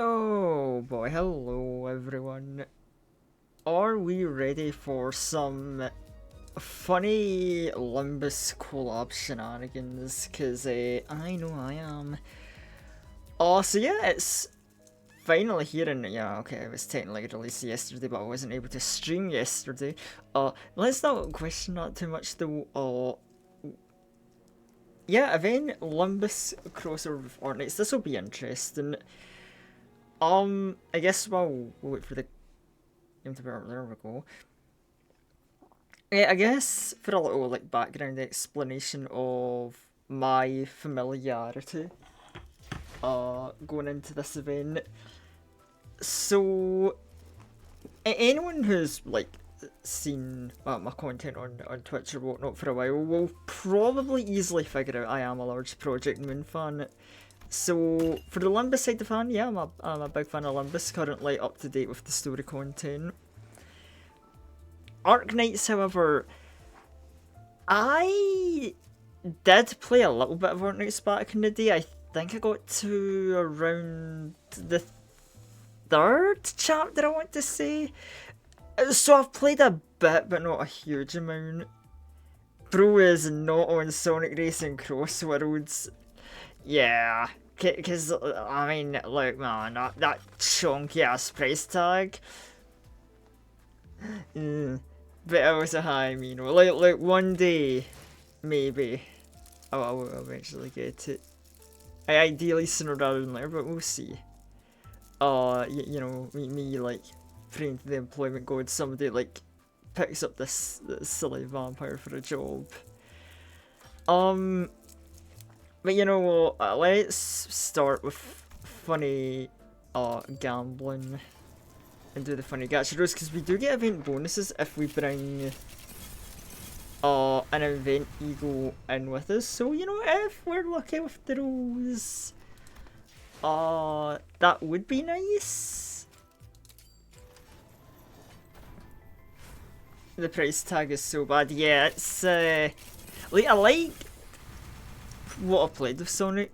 Oh boy, hello everyone. Are we ready for some funny Limbus collab shenanigans? Cause I know I am. Oh, so yeah, it's finally here and yeah, okay, it was technically released yesterday, but I wasn't able to stream yesterday. Let's not question that too much though. Yeah, event Limbus crossover with Fortnite. This will be interesting. I guess while we'll wait for the game to be there we go. I guess for a little like background explanation of my familiarity going into this event. So anyone who's like seen my content on Twitch or whatnot for a while will probably easily figure out I am a large Project Moon fan. So for the Limbus side of the fan, yeah, I'm a big fan of Limbus, currently up to date with the story content. Arknights, however, I did play a little bit of Arknights back in the day. I think I got to around the third chapter, I want to say. So I've played a bit, but not a huge amount. Bro is not on Sonic Racing Cross Worlds. Yeah, because, I mean, look man, that chunky ass price tag. But it was a high, you know, like one day, maybe, I will eventually get it. Ideally sooner rather than later, but we'll see. You know, me like praying to the employment god, somebody like picks up this silly vampire for a job. But you know what? Let's start with funny gambling and do the funny gacha rows, because we do get event bonuses if we bring an event ego in with us. So you know, if we're lucky with the rows, that would be nice. The price tag is so bad. Yeah, it's like I like what I played with Sonic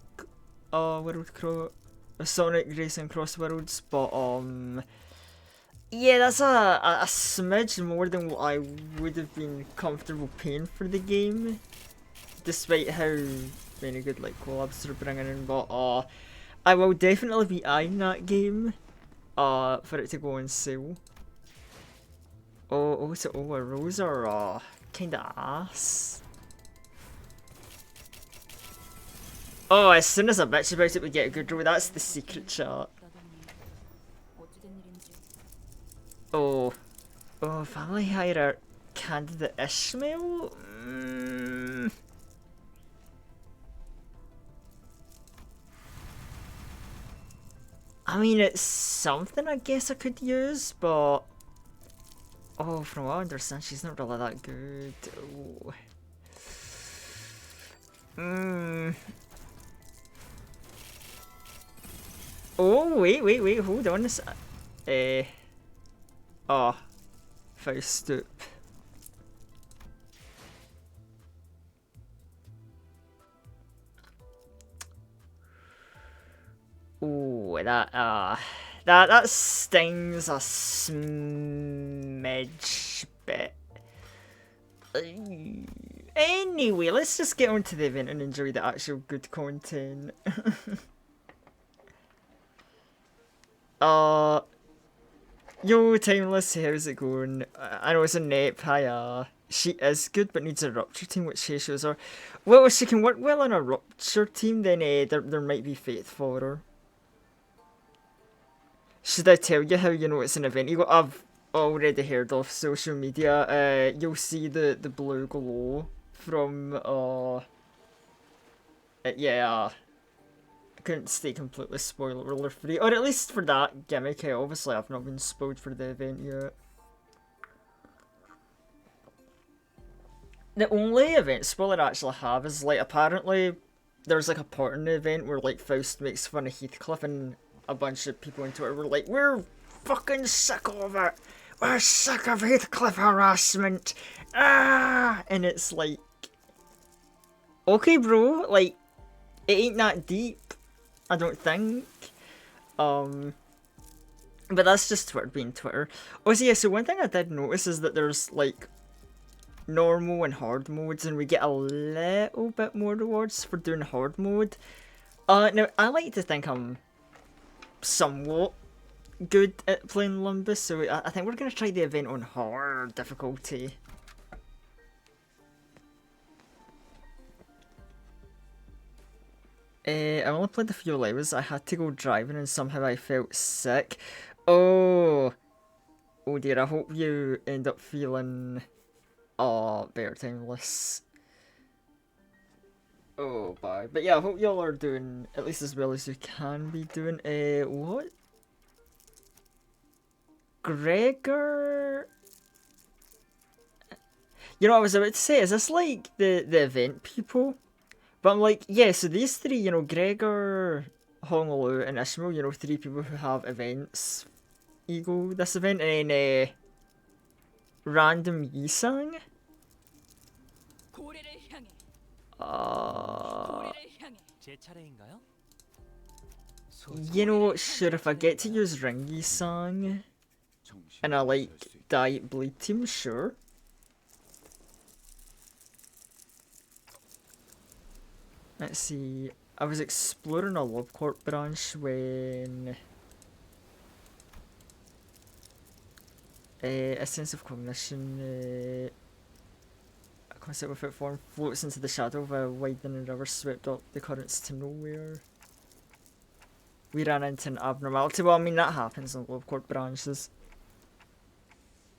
Sonic Racing Cross Worlds, but yeah, that's a smidge more than what I would have been comfortable paying for the game, despite how many good like collabs they're bringing in. But I will definitely be eyeing that game for it to go on sale. So Rose are kinda ass. Oh, as soon as I bitch about it, we get a good roll. That's the secret chat. Oh, family hire candidate Ishmael? I mean, it's something I guess I could use, but oh, from what I understand, she's not really that good. Oh, wait, hold on a sec. Oh, Faustoup. Oh, that stings a smidge bit. Anyway, let's just get on to the event and enjoy the actual good content. Yo, Timeless, how's it going? I know it's a nep, hiya. She is good, but needs a rupture team, which she shows her. Well, if she can work well on a rupture team, then there might be faith for her. Should I tell you how you know it's an event? I've already heard off social media. You'll see the blue glow from yeah. I couldn't stay completely spoiler free, or at least for that gimmick. Obviously, I've not been spoiled for the event yet. The only event spoiler I actually have is like apparently there's like a part in the event where like Faust makes fun of Heathcliff and a bunch of people on Twitter were like, we're fucking sick of it. We're sick of Heathcliff harassment. And it's like, okay, bro, like, it ain't that deep, I don't think. But that's just Twitter being Twitter. Oh, so yeah, so one thing I did notice is that there's like normal and hard modes, and we get a little bit more rewards for doing hard mode. Now I like to think I'm somewhat good at playing Lumbus, so I think we're gonna try the event on hard difficulty. I only played a few levels. I had to go driving and somehow I felt sick. Oh dear, I hope you end up feeling better timeless. Oh bye. But yeah, I hope y'all are doing at least as well as you can be doing. What? Gregor? You know, I was about to say, is this like the event people? But I'm like, yeah, so these three, you know, Gregor, Honolulu, and Ishmael, you know, three people who have events equal this event, and then random Yisang. You know, sure, if I get to use Ring Yisang, and I like Diet Bleed Team, sure. Let's see, I was exploring a Love Corp branch when a sense of cognition, a concept without form, floats into the shadow of a widening river, swept up the currents to nowhere. We ran into an abnormality. Well, I mean, that happens in Love Corp branches.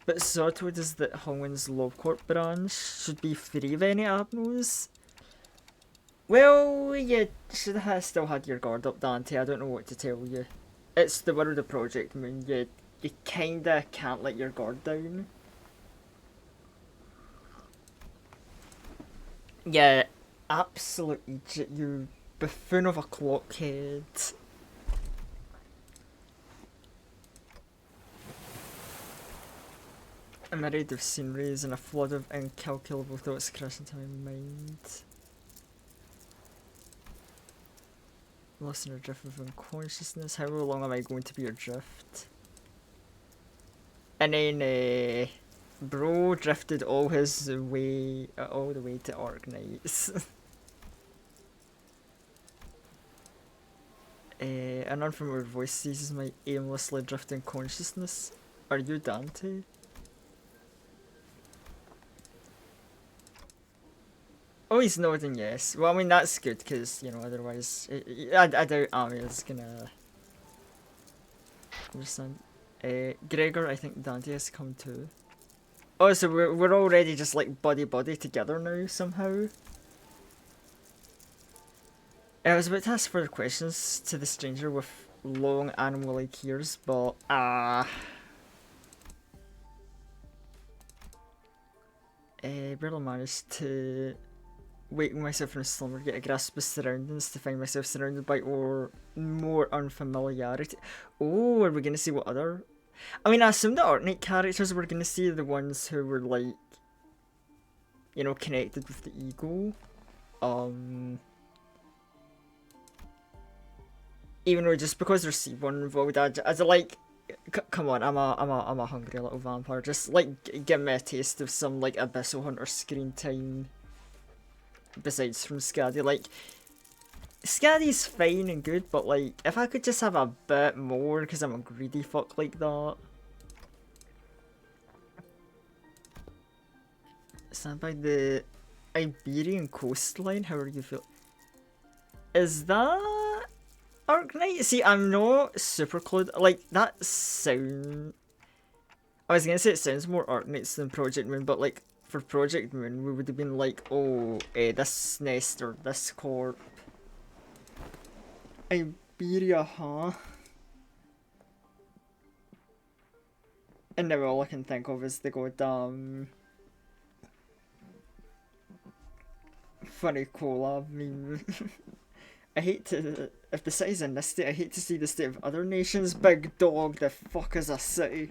But Sawtoad is that Hongwin's Love Corp branch should be free of any abnos. Well, you should have still had your guard up, Dante. I don't know what to tell you. It's the world of Project Moon. You kinda can't let your guard down. Yeah, absolute idiot, you buffoon of a clockhead. I'm a raid of sceneries and a flood of incalculable thoughts crash into my mind. Lost in a drift of unconsciousness. How long am I going to be adrift? And then, bro drifted all his way, all the way to Arknights. An unfamiliar voice seizes my aimlessly drifting consciousness. Are you Dante? Oh, he's nodding yes. Well, I mean, that's good, because, you know, otherwise, I doubt Ami is gonna understand. Gregor, I think Dante has come too. Oh, so we're already just like buddy together now, somehow. I was about to ask further questions to the stranger with long animal-like ears, but barely managed to wake myself from slumber, get a grasp of surroundings to find myself surrounded by more unfamiliarity. Oh, are we gonna see what other? I mean, I assume the Arknight characters were gonna see the ones who were like, you know, connected with the ego. Even though just because there's C1 involved, I'd like, come on, I'm a hungry little vampire. Just like give me a taste of some like Abyssal Hunter screen time. Besides from Scaddy, like Scaddy's fine and good, but like if I could just have a bit more, because I'm a greedy fuck like that. Stand by the Iberian coastline. How are you feel? Is that Arknight? See, I'm not super clued. Like that sound. I was gonna say it sounds more Arknights than Project Moon, but like for Project Moon, we would have been like, oh, this nest or this corp. Iberia, huh? And now all I can think of is the goddamn funny collab meme. I hate to, if the city's in this state, I hate to see the state of other nations. Big dog, the fuck is a city?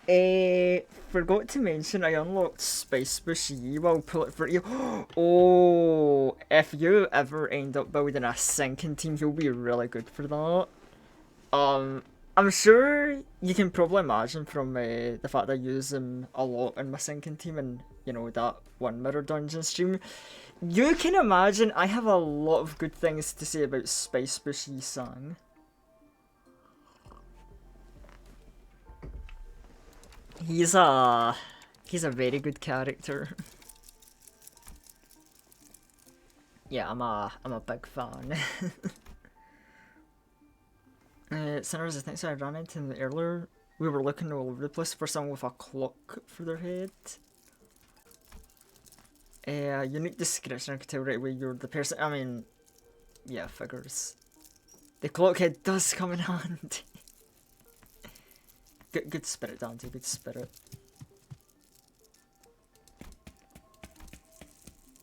Forgot to mention I unlocked Spice Bush Yi while pull it for you. Oh, if you ever end up building a sinking team, you'll be really good for that. I'm sure you can probably imagine from the fact that I use them a lot in my sinking team and, you know, that one mirror dungeon stream. You can imagine I have a lot of good things to say about Spice Bush Yi-san. He's a very good character. Yeah, I'm a big fan. Sinners, I think so I ran into them earlier. We were looking all over the place for someone with a clock for their head. Unique description, I could tell right away you're the person. I mean, yeah, figures. The clock head does come in handy. Good spirit, Dante, good spirit.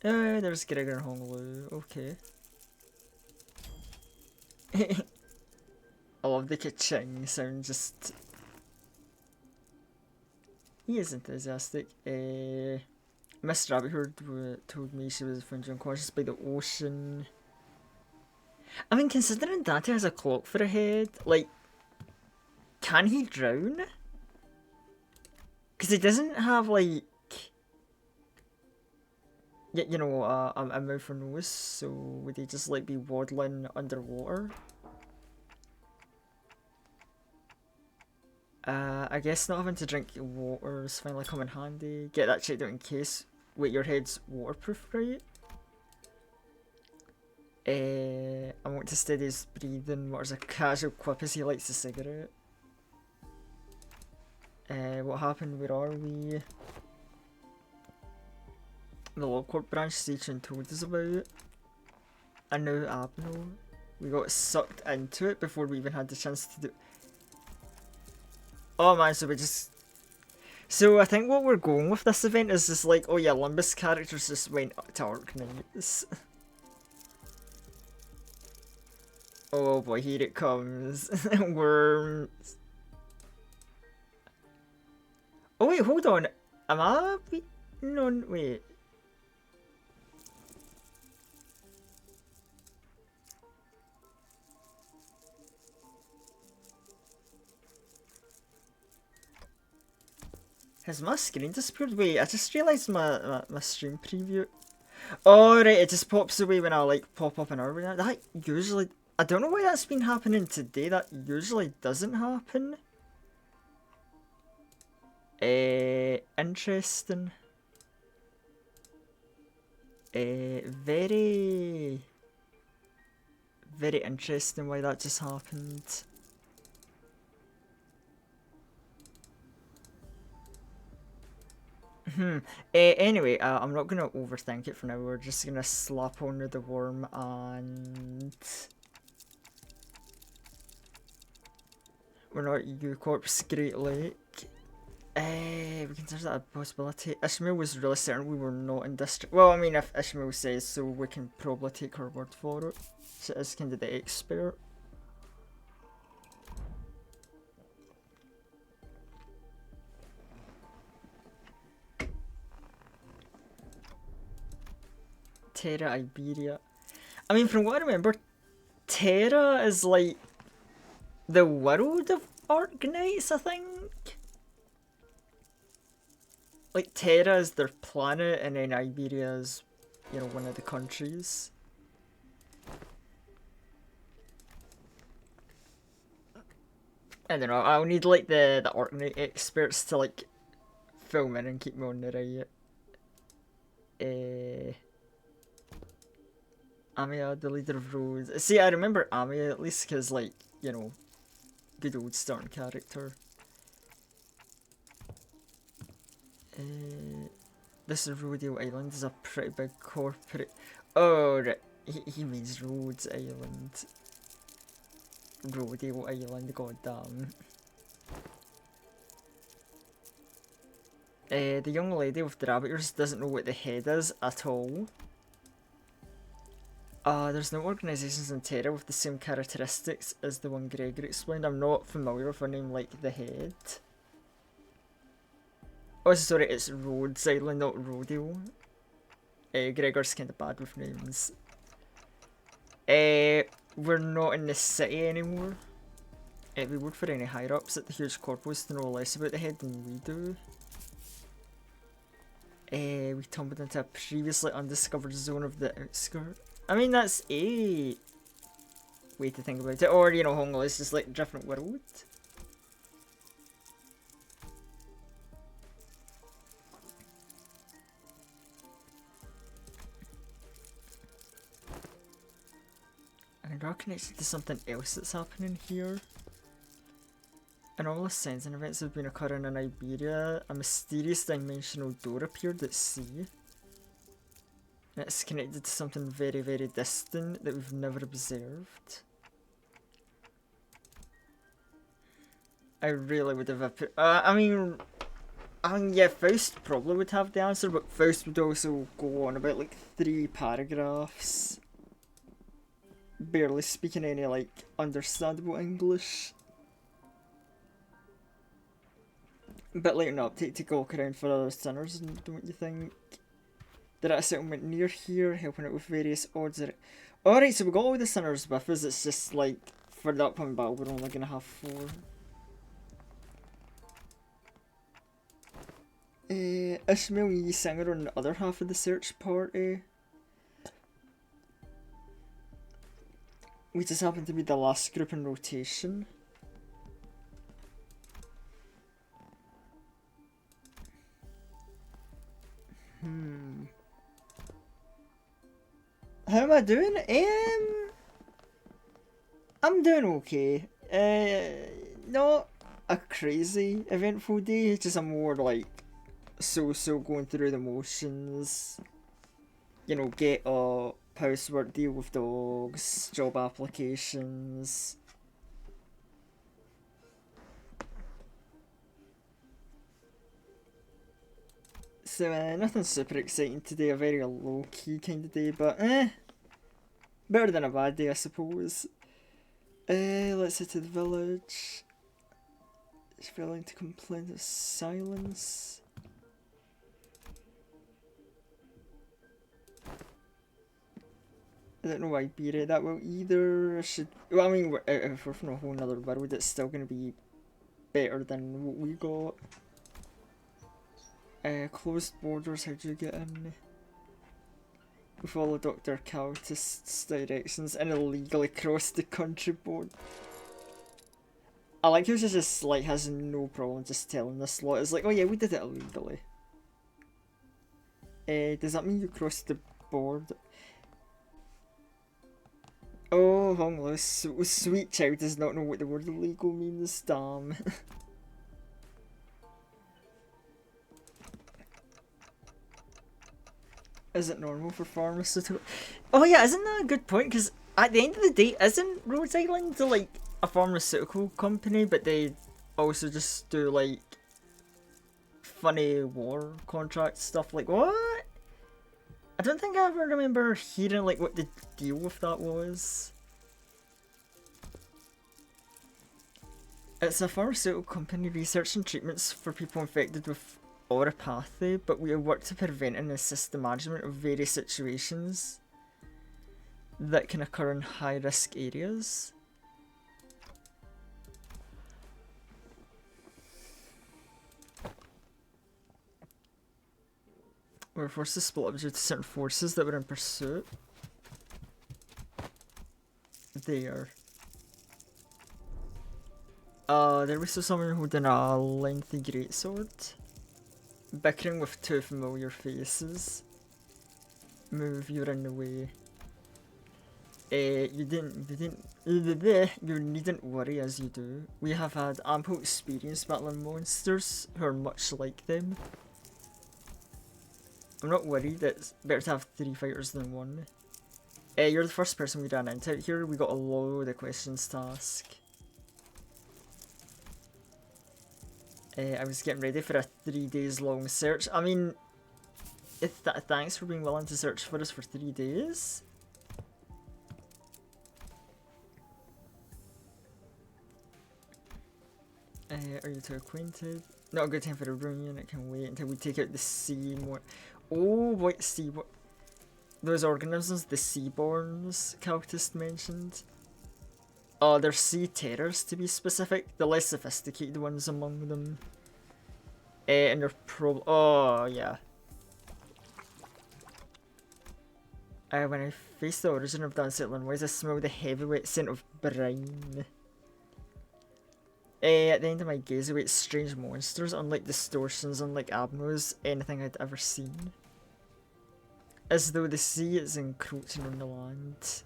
There's Gregor Honglu, okay. I love the ka-ching sound, just... He is enthusiastic. Miss Rabbit Herd told me she was found unconscious by the ocean. I mean, considering Dante has a clock for a head, like... Can he drown? Because he doesn't have, like... You know, a mouth or nose, so would he just, like, be waddling underwater? I guess not having to drink water is finally come in handy. Get that checked out in case. Wait, your head's waterproof, right? I want to steady his breathing. What is a casual quip as he lights a cigarette? What happened? Where are we? The Lockport branch station told us about it. And now Abno. We got sucked into it before we even had the chance to do. Oh man, so we just... So I think what we're going with this event is just like, oh yeah, Limbus characters just went to Arknights. Oh boy, here it comes. Worms. Oh wait, hold on. Am I... No, wait. Has my screen disappeared? Wait, I just realised my stream preview. Oh right, it just pops away when I like pop up an hour. That usually... I don't know why that's been happening today. That usually doesn't happen. Interesting. Very interesting why that just happened. Anyway, I'm not gonna overthink it for now. We're just gonna slap on the worm and... We're not U-Corp's Great Lake. We consider that a possibility. Ishmael was really certain we were not in district. Well, I mean, if Ishmael says so, we can probably take her word for it. She is kind of the expert. Terra Iberia. I mean, from what I remember, Terra is like the world of Arknights, I think. Like, Terra is their planet, and then Iberia is, you know, one of the countries. I don't know, I'll need, like, the Arknight experts to, like, film in and keep me on the right. Amiya, the leader of Rhodes. See, I remember Amiya at least, because, like, you know, good old starting character. This Rodeo Island is a pretty big corporate... Oh, right. He means Rhodes Island. Rodeo Island, goddamn. The young lady with the rabbit ears doesn't know what the head is at all. There's no organisations in Terra with the same characteristics as the one Gregor explained. I'm not familiar with a name like the Head. Oh, sorry, it's Rhodes Island, not Rodeo. Gregor's kind of bad with names. We're not in the city anymore. We would for any higher-ups at the huge corpos to know less about the head than we do. We tumbled into a previously undiscovered zone of the outskirt. I mean, that's a way to think about it. Or, you know, Hongkong is just like a different world. And it all connected to something else that's happening here. Anomalous sensing events have been occurring in Iberia. A mysterious dimensional door appeared at sea. And it's connected to something very, very distant that we've never observed. I really would have... I mean, yeah, Faust probably would have the answer, but Faust would also go on about like 3 paragraphs. Barely speaking any like understandable English. But like an update to go around for other sinners, don't you think? They're at a settlement near here, helping out with various odds. Alright, so we got all the sinners with us, it's just like, for the upcoming battle we're only gonna have 4. Ishmael Yi Singer on the other half of the search party. We just happen to be the last group in rotation. How am I doing? I'm doing okay. Not a crazy eventful day, it's just a more like so going through the motions. You know, get up, housework, deal with dogs, job applications. So nothing super exciting today, a very low key kind of day, but better than a bad day I suppose. Let's head to the village. It's failing to complain of silence. I don't know why I beat it that well either. Well, I mean, if we're from a whole nother world, it's still going to be better than what we got. Closed borders, how'd you get in? We follow Dr. Countess's directions and illegally cross the country border. I like how she just like has no problem just telling this lot. It's like, oh yeah, we did it illegally. Does that mean you crossed the border? Oh, Hong sweet child does not know what the word illegal means, damn. Is it normal for pharmaceutical? Oh yeah, isn't that a good point? Because at the end of the day, isn't Rhodes Island like a pharmaceutical company, but they also just do like funny war contract stuff? Like what? I don't think I ever remember hearing like what the deal with that was. It's a pharmaceutical company researching treatments for people infected with oropathy, but we work to prevent and assist the management of various situations that can occur in high-risk areas. We were forced to split up due to certain forces that were in pursuit. There. There was someone holding a lengthy greatsword. Bickering with 2 familiar faces. Move, you're in the way. You needn't worry as you do. We have had ample experience battling monsters who are much like them. I'm not worried, it's better to have 3 fighters than 1. You're the first person we ran into out here. We got a load of questions to ask. I was getting ready for a 3 days long search. I mean, thanks for being willing to search for us for 3 days. Are you too acquainted? Not a good time for a reunion, it can wait until we take out the sea more. Oh, what sea? What? Those organisms, the seaborns, Calcus mentioned. Oh, they're sea terrors to be specific. The less sophisticated ones among them. And they're oh, yeah. When I face the origin of that unsettling noise, I smell the heavyweight scent of brine. At the end of my gaze, I wait strange monsters, unlike distortions, unlike abnos, anything I'd ever seen. As though the sea is encroaching on the land.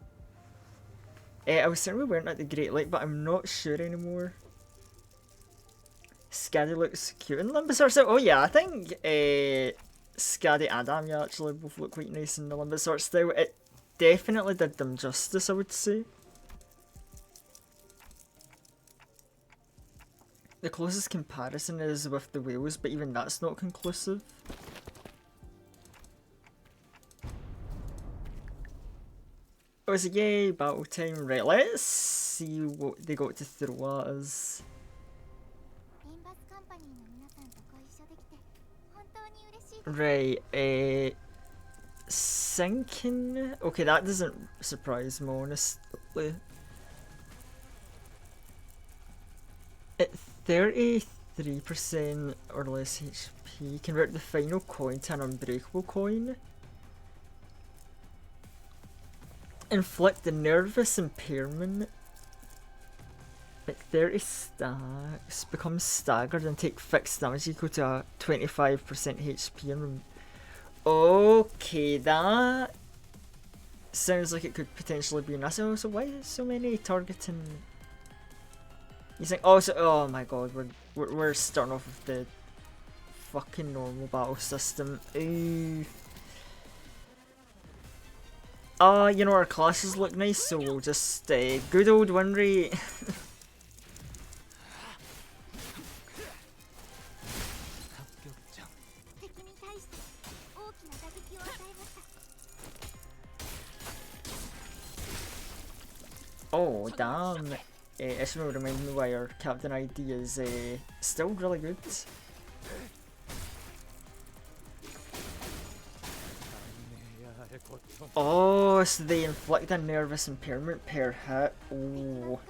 I was certain we weren't at the Great Lake, but I'm not sure anymore. Scaddy looks cute in Limbus. Oh yeah, I think Scaddy and Amy actually both look quite nice in the Limbus art style. It definitely did them justice, I would say. The closest comparison is with the whales, but even that's not conclusive. Oh, it's a yay, battle time. Right, let's see what they got to throw at us. Right, sinking. Okay, that doesn't surprise me, honestly. At 33% or less HP, convert the final coin to an unbreakable coin. Inflict the nervous impairment. At 30 stacks, become staggered and take fixed damage equal to a 25% HP. And okay, that sounds like it could potentially be nice. Oh, so why is so many targeting? You think? Oh, so oh my god, we're starting off with the fucking normal battle system. Ooh. You know, our classes look nice, so we'll just good old win rate. Oh damn! Ishmael reminded me why our captain ID is still really good. Oh, so they inflict a nervous impairment per hit. Oh.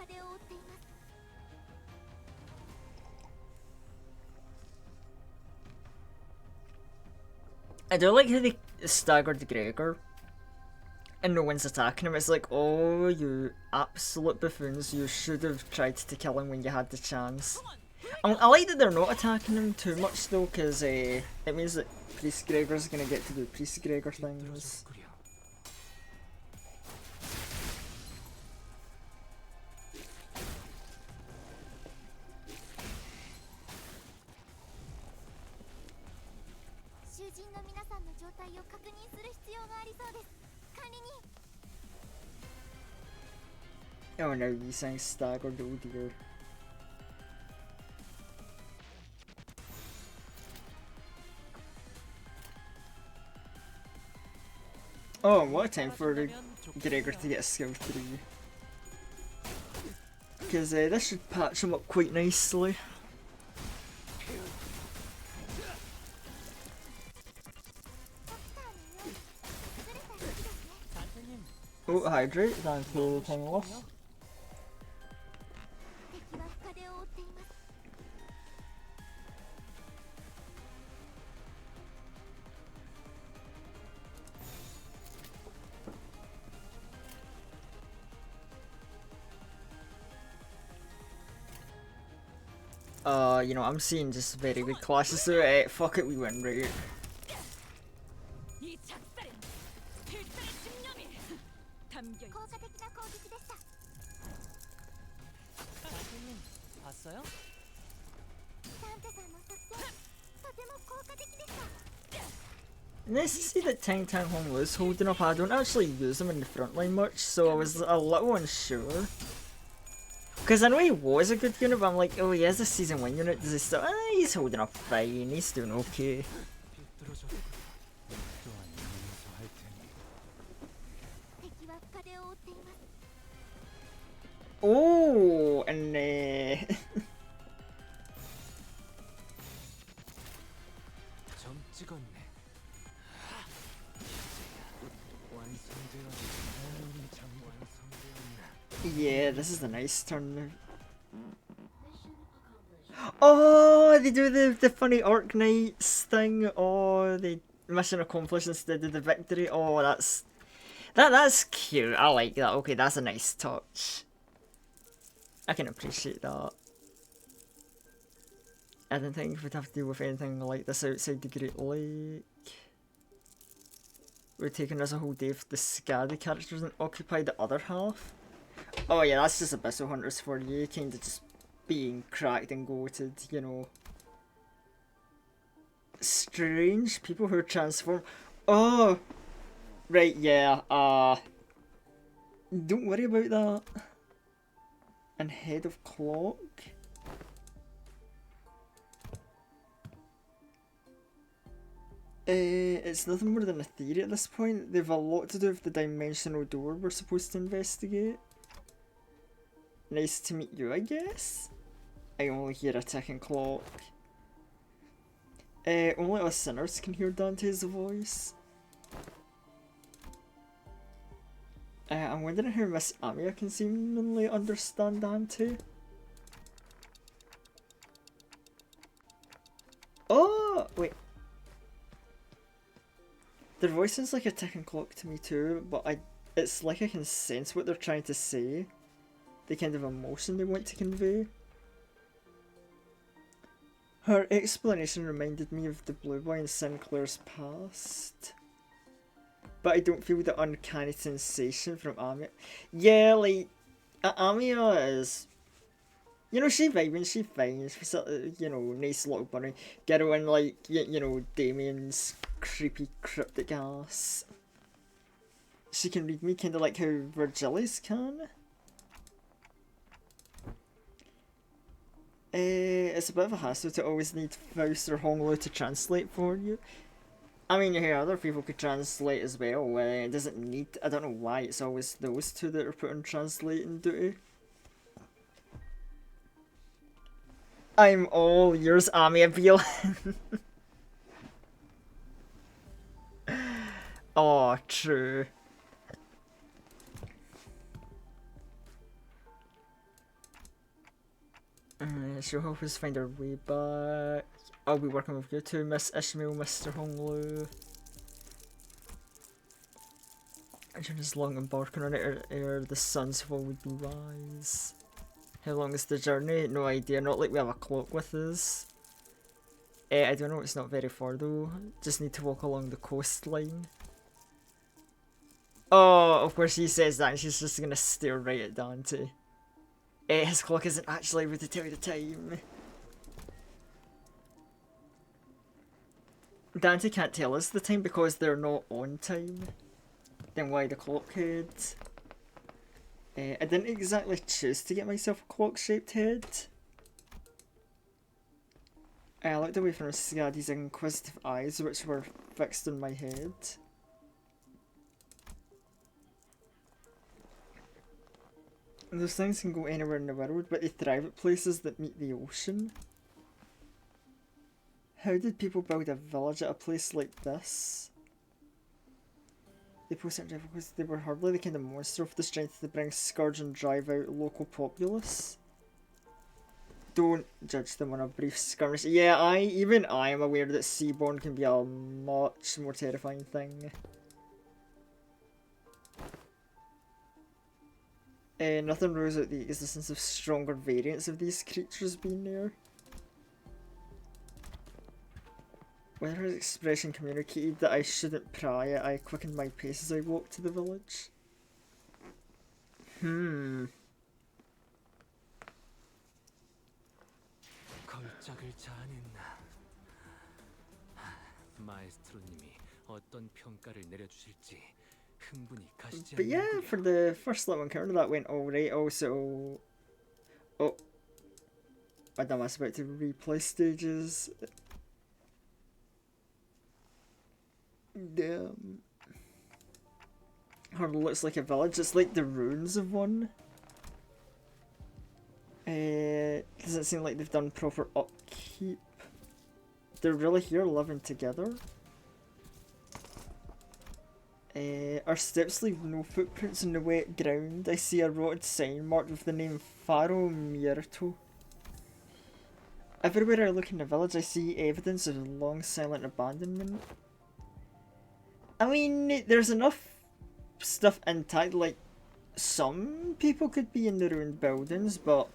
I do like how they staggered Gregor and no one's attacking him. It's like, oh, you absolute buffoons, you should have tried to kill him when you had the chance. I like that they're not attacking him too much though, because it means that Priest Gregor's gonna get to do Priest Gregor things. Oh no, he's saying staggered, oh dear. Oh, what a time for Gregor to get a skill 3. Because this should patch him up quite nicely. Oh, hydrate, thank you, Tinglos. You know, I'm seeing just very good classes, so fuck it, we win, right? Nice to see that Tang Tang Hong was holding up. I don't actually use him in the front line much, so I was a little unsure. Because I know he was a good unit, but I'm like, oh, he is a season 1 unit. Does he still? He's holding up fine. He's doing okay. Oh, and Yeah, this is the nice turn. Oh, they do the funny Orc Knights thing. Oh, they mission accomplished instead of the victory. Oh, that's cute. I like that. Okay, that's a nice touch. I can appreciate that. I didn't think we'd have to deal with anything like this outside the Great Lake. We're taking us a whole day if the Skadi characters and occupy the other half. Oh yeah, that's just Abyssal Hunters for you, kinda just being cracked and goated, you know. Strange people who transform. Oh! Right, yeah, don't worry about that. And Head of Clock. It's nothing more than a theory at this point. They've a lot to do with the dimensional door we're supposed to investigate. Nice to meet you, I guess? I only hear a ticking clock. Only us sinners can hear Dante's voice. I'm wondering how Miss Amia can seemingly understand Dante. Oh! Wait. Their voice sounds like a ticking clock to me too, but it's like I can sense what they're trying to say. The kind of emotion they want to convey. Her explanation reminded me of the Blue Boy in Sinclair's past. But I don't feel the uncanny sensation from Amia. Yeah, like, Amia is... You know, she vibing, she fine. She's you know, nice little bunny. Get her in, like, you know, Damien's creepy cryptic ass. She can read me kinda like how Virgilis can. It's a bit of a hassle to always need Faust or Honglu to translate for you. I mean, you hear other people could translate as well. It doesn't need. I don't know why it's always those two that are put on translating duty. I'm all yours, Amia Beal. Oh, true. She'll help us find our way back. I'll be working with you too, Miss Ishmael, Mr. Honglu. And just long embarking on it ere the sun's fall would be wise. How long is the journey? No idea, not like we have a clock with us. I don't know, it's not very far though. Just need to walk along the coastline. Oh, of course she says that and she's just gonna stare right at Dante. His clock isn't actually able to tell you the time. Dante can't tell us the time because they're not on time. Then why the clock head? I didn't exactly choose to get myself a clock-shaped head. I looked away from Skadi's inquisitive eyes, which were fixed on my head. Those things can go anywhere in the world, but they thrive at places that meet the ocean. How did people build a village at a place like this? They posted it because they were hardly the kind of monster with the strength to bring scourge and drive out local populace. Don't judge them on a brief skirmish. Yeah, even I am aware that Seaborn can be a much more terrifying thing. Nothing rules out the existence of stronger variants of these creatures being there. When her expression communicated that I shouldn't pry, I quickened my pace as I walked to the village. But yeah, for the first little encounter that went alright. Also, oh, I don't know, I was about to replay stages. Damn. Hardly looks like a village, it's like the ruins of one. Doesn't seem like they've done proper upkeep. They're really here living together. Our steps leave no footprints in the wet ground. I see a rotted sign marked with the name Faro Mierto. Everywhere I look in the village, I see evidence of long silent abandonment. I mean, there's enough stuff intact, like, some people could be in the ruined buildings, but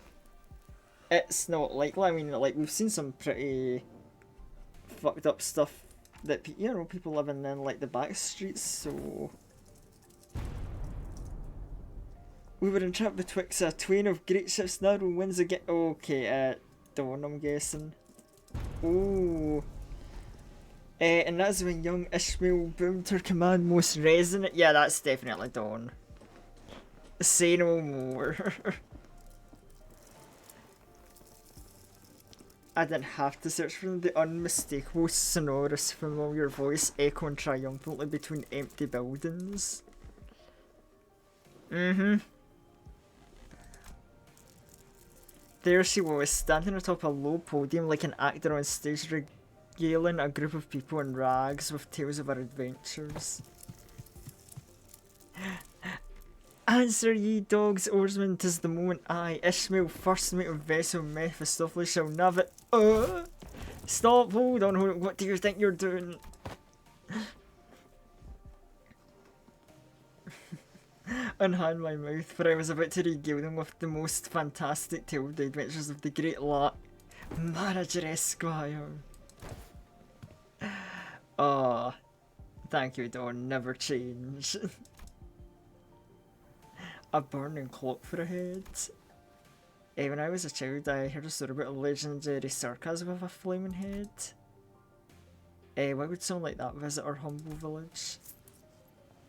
it's not likely. I mean, like, we've seen some pretty fucked up stuff that, you know, people living in, like, the back streets, so... We were entrapped betwixt a twain of great ships, narrow winds again. Okay, dawn, I'm guessing. Oh. And that's when young Ishmael boomed her command most resonant. Yeah, that's definitely dawn. Say no more. I didn't have to search for them. The unmistakable, sonorous, familiar voice echoing triumphantly between empty buildings. Mm-hmm. There she was, standing atop a low podium like an actor on stage regaling a group of people in rags with tales of her adventures. Answer ye dogs, oarsmen, 'tis the moment I, Ishmael, first mate of vessel Mephistopheles, shall navigate. Stop, hold on, what do you think you're doing? Unhand my mouth, for I was about to regale them with the most fantastic tale of the adventures of the great Manager Esquire. Ah, thank you, Dawn, never change. A burning clock for a head. When I was a child, I heard a story about a legendary circus with a flaming head. What would sound like that visit our humble village?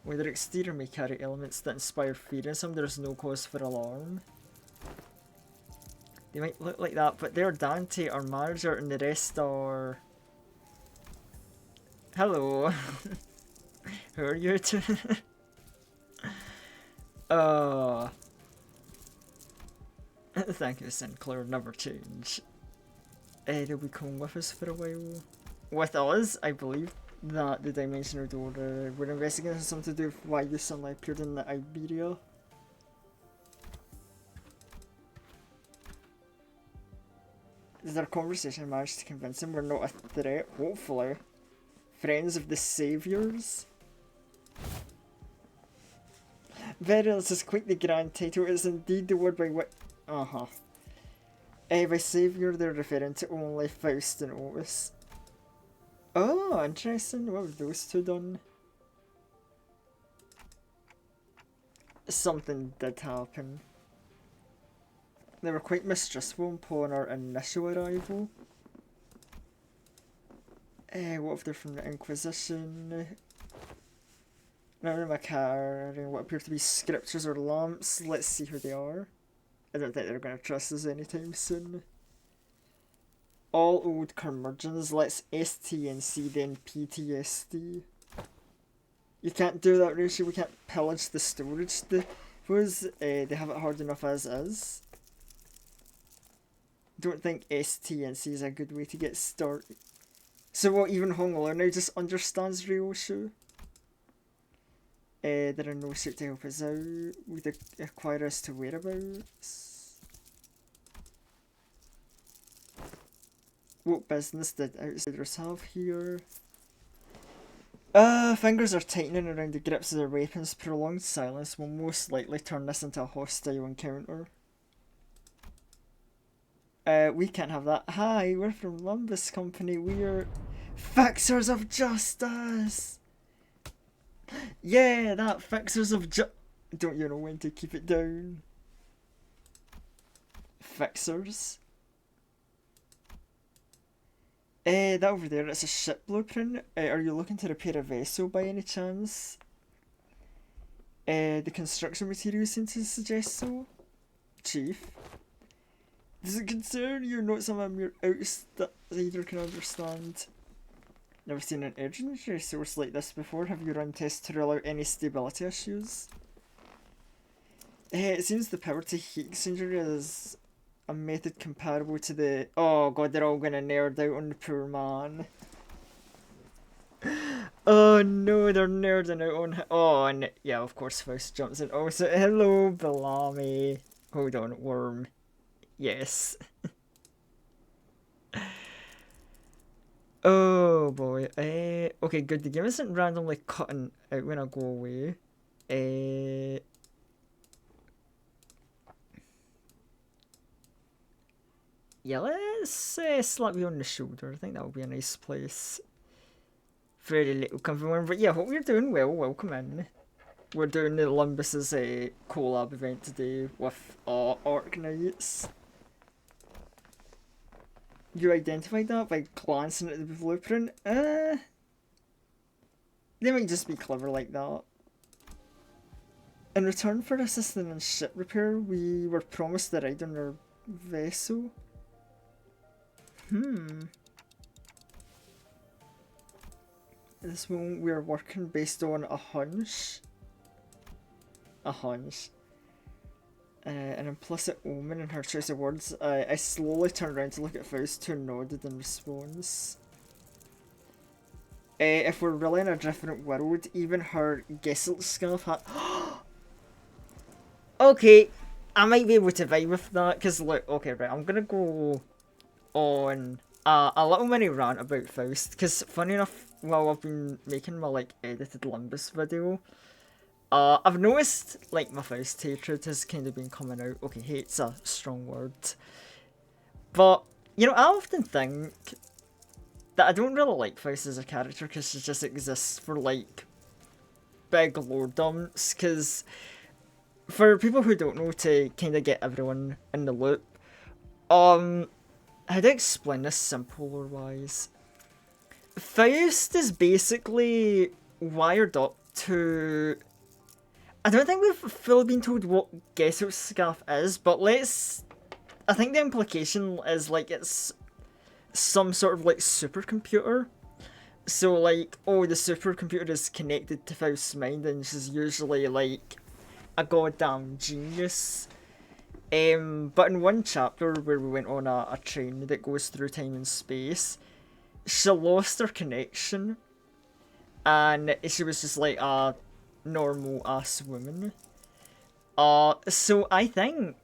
Where their exterior may carry elements that inspire fear in some, there's no cause for alarm. They might look like that, but they're Dante, our manager, and the rest are... Hello. Who are you two? Thank you, Sinclair, never change. They'll be coming with us for a while. With us, I believe that the dimensional door we're investigating has something to do with why the sunlight appeared in the Iberia. Does our conversation manage to convince him we're not a threat? Hopefully. Friends of the Saviours? Veritas is quite the grand title. It is indeed the word by which... by Saviour, they're referring to only Faust and Otis. Oh, interesting. What have those two done? Something did happen. They were quite mistrustful upon our initial arrival. What if they're from the Inquisition? Now in my car, what appear to be scriptures or lamps. Let's see who they are. I don't think they're going to trust us anytime soon. All old curmudgeons, let's STNC then PTSD. You can't do that, Rachel. We can't pillage the storage. They have it hard enough as is. Don't think STNC is a good way to get started. So what, even Hong Lo now just understands Ryoshu? There are no suit to help us out. Would acquire us to whereabouts. What business did outsiders have here? Fingers are tightening around the grips of their weapons. Prolonged silence will most likely turn this into a hostile encounter. We can't have that. Hi, we're from Lumbus Company. We're Fixers of Justice! Yeah, that Fixers of Don't you know when to keep it down? Fixers. That over there, it's a ship blueprint. Are you looking to repair a vessel by any chance? The construction materials seem to suggest so. Chief. Does it concern you? Not someone mere outsider can understand. Never seen an urgent resource like this before. Have you run tests to rule out any stability issues? It seems the power to heat exchanger is a method comparable to the... Oh god, they're all gonna nerd out on the poor man. Oh no, they're nerding out on. Oh, and yeah, of course, Faust jumps in. Oh, so hello, Bellamy. Hold on, worm. Yes. Oh boy. Okay, good. The game isn't randomly cutting out when I go away. Uh, yeah, let's slap you on the shoulder. I think that would be a nice place. Very little comfy one, but yeah, hope you're doing well. Welcome in. We're doing the Olympus's collab event today with Orc Knights. You identified that by glancing at the blueprint? They might just be clever like that. In return for assisting in ship repair, we were promised the ride on our vessel. At this moment, we are working based on a hunch. A hunch. An implicit omen in her choice of words. I slowly turned around to look at Faust, who nodded in response. If we're really in a different world, even her Gesselt scarf had. Okay, I might be able to vibe with that, because look, okay, right, I'm gonna go on a little mini rant about Faust, because funny enough, while I've been making my, like, edited Limbus video, I've noticed, like, my Faust hatred has kind of been coming out. Okay, hate's a strong word. But, you know, I often think that I don't really like Faust as a character because she just exists for, like, big lore dumps. Because, for people who don't know, to kind of get everyone in the loop, how to explain this simple lore-wise? Faust is basically wired up to... I don't think we've fully been told what Gesselt's scarf is, but let's... I think the implication is, like, it's some sort of, like, supercomputer. So, like, oh, the supercomputer is connected to Faust's mind, and she's usually, like, a goddamn genius. But in one chapter where we went on a train that goes through time and space, she lost her connection, and she was just, like, a normal ass woman. So I think,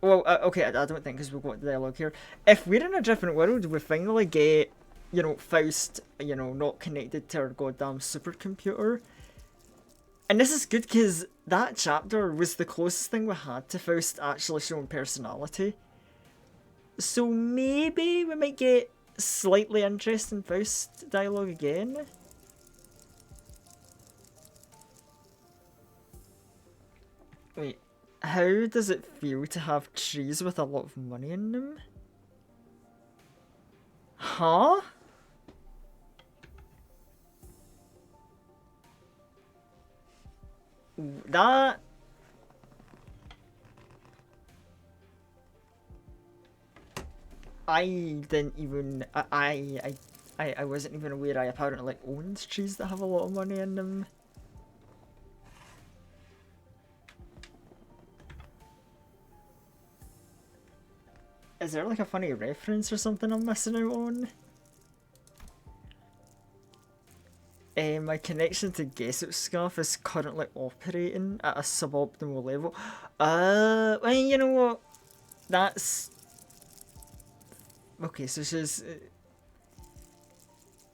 well, okay, I don't think, because we've got the dialogue here. If we're in a different world, we finally get, you know, Faust, you know, not connected to her goddamn supercomputer. And this is good because that chapter was the closest thing we had to Faust actually showing personality. So maybe we might get slightly interesting Faust dialogue again. Wait, how does it feel to have trees with a lot of money in them? Huh? That... I didn't even... I wasn't even aware I apparently, like, owned trees that have a lot of money in them. Is there, like, a funny reference or something I'm missing out on? My connection to Gesselt's scarf is currently operating at a suboptimal level. Well, you know what? That's... Okay, so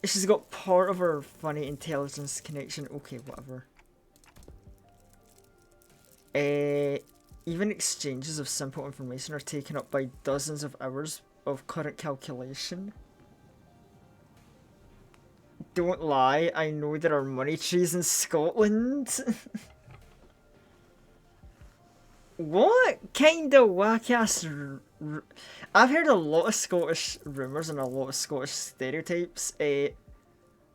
she's got part of her funny intelligence connection. Okay, whatever. Even exchanges of simple information are taken up by dozens of hours of current calculation. Don't lie, I know there are money trees in Scotland. What kind of whack-ass... I've heard a lot of Scottish rumours and a lot of Scottish stereotypes.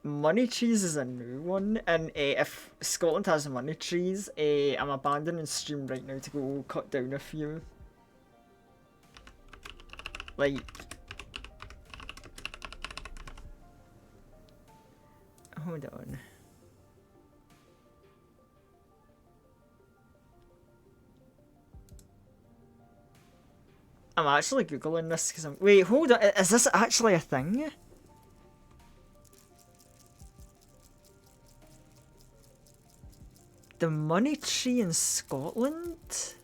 Money trees is a new one, and if Scotland has money trees, I'm abandoning stream right now to go cut down a few. Like... Hold on. I'm actually googling this because I'm... Wait, hold on. Is this actually a thing? the money tree in Scotland?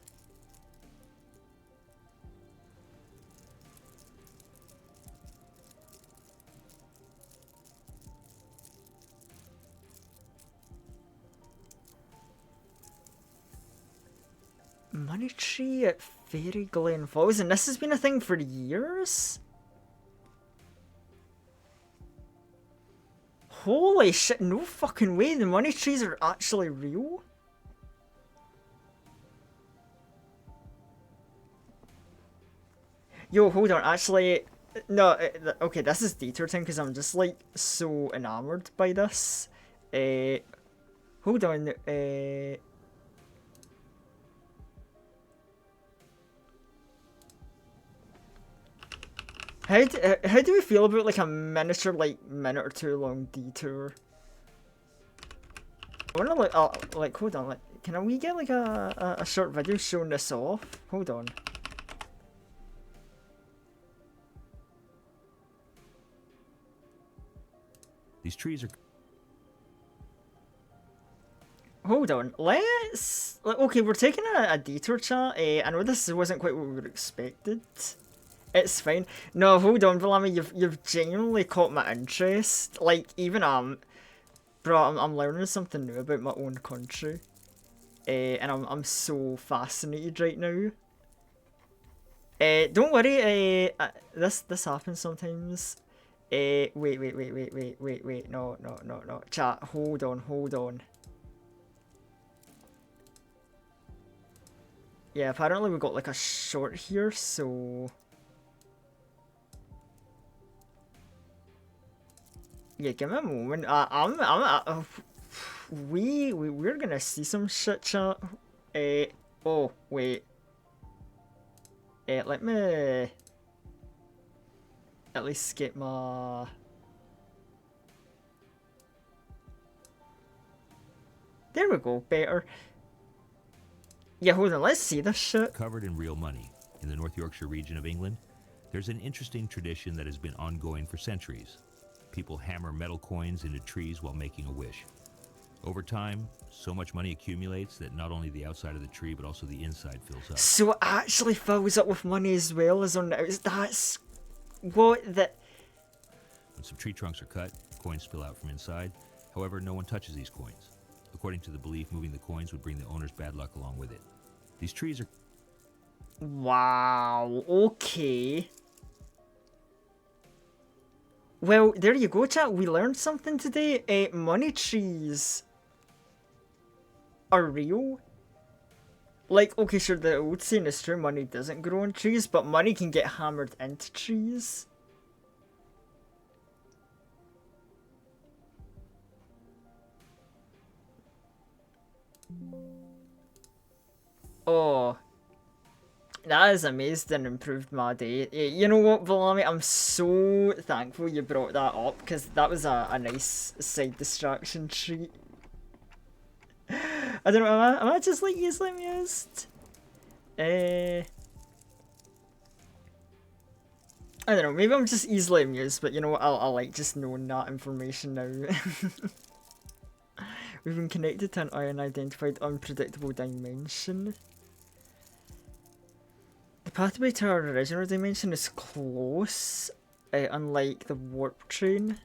Money tree at Fairy Glen Falls, and this has been a thing for years? Holy shit, no fucking way, the money trees are actually real? Yo, hold on, actually, no, okay, this is detour time because I'm just like so enamored by this. Hold on, how do we feel about like a miniature, like minute or two long detour? I wanna like hold on, like can we get like a short video showing this off? Hold on. These trees are. Hold on, let's okay, we're taking a detour chat. I know this wasn't quite what we were expected. It's fine. No, hold on, Valami, you've genuinely caught my interest. Like even bro, I'm learning something new about my own country. And I'm so fascinated right now. Don't worry, this happens sometimes. Wait, no. Chat, hold on. Yeah, apparently we got like a short here, so yeah, give me a moment. We're gonna see some shit, chat. Oh wait. Let me at least get my. There we go, better. Yeah, hold on, let's see this shit. Covered in real money. In the North Yorkshire region of England, there's an interesting tradition that has been ongoing for centuries. People hammer metal coins into trees while making a wish. Over time, so much money accumulates that not only the outside of the tree, but also the inside fills up. So it actually fills up with money as well as on the outside. That's what the. When some tree trunks are cut, coins spill out from inside. However, no one touches these coins. According to the belief, moving the coins would bring the owners bad luck along with it. These trees are... Wow, okay. Well, there you go, chat. We learned something today. Money trees are real. Like, okay, sure, the old saying is true, money doesn't grow on trees, but money can get hammered into trees. Oh, that has amazed and improved my day. You know what, Valami, I'm so thankful you brought that up, because that was a nice side distraction treat. I don't know, am I just like easily amused? I don't know, maybe I'm just easily amused, but you know what, I'll like just knowing that information now. We've been connected to an unidentified unpredictable dimension. The pathway to our original dimension is close, unlike the warp train.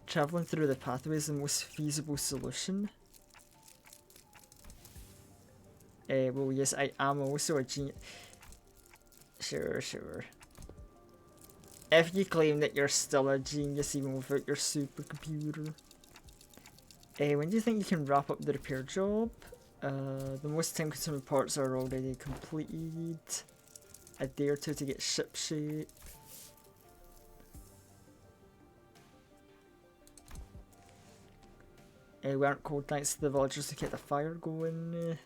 Travelling through the pathway is the most feasible solution. Well, yes, I am also a genius. Sure. If you claim that you're still a genius even without your supercomputer. When do you think you can wrap up the repair job? The most time-consuming parts are already completed. A day or two to get ship shape. We aren't cold thanks to the villagers to keep the fire going.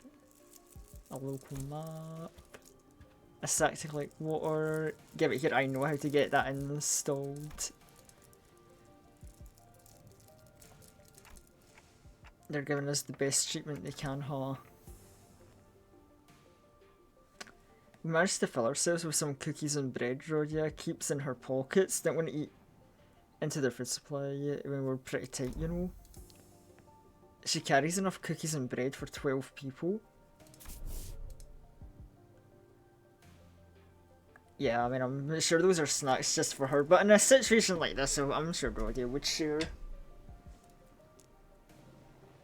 A local map. A sack to collect water. Give it here, I know how to get that installed. They're giving us the best treatment they can, huh? We managed to fill ourselves with some cookies and bread Rodia keeps in her pockets. Don't want to eat into their food supply when we're pretty tight, you know? She carries enough cookies and bread for 12 people. Yeah, I mean, I'm sure those are snacks just for her, but in a situation like this, I'm sure Brody would share.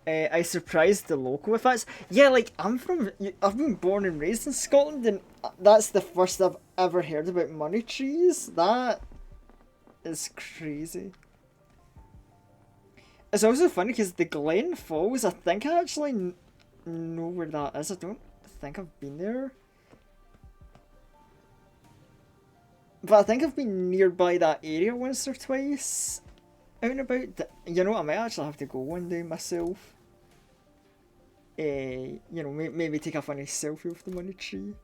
I surprised the local with that. Yeah, like, I've been born and raised in Scotland, and that's the first I've ever heard about money trees. That is crazy. It's also funny because the Glen Falls, I think I actually know where that is. I don't think I've been there. But I think I've been nearby that area once or twice. Out and about. You know, I might actually have to go one day myself. You know, maybe take a funny selfie of the money tree.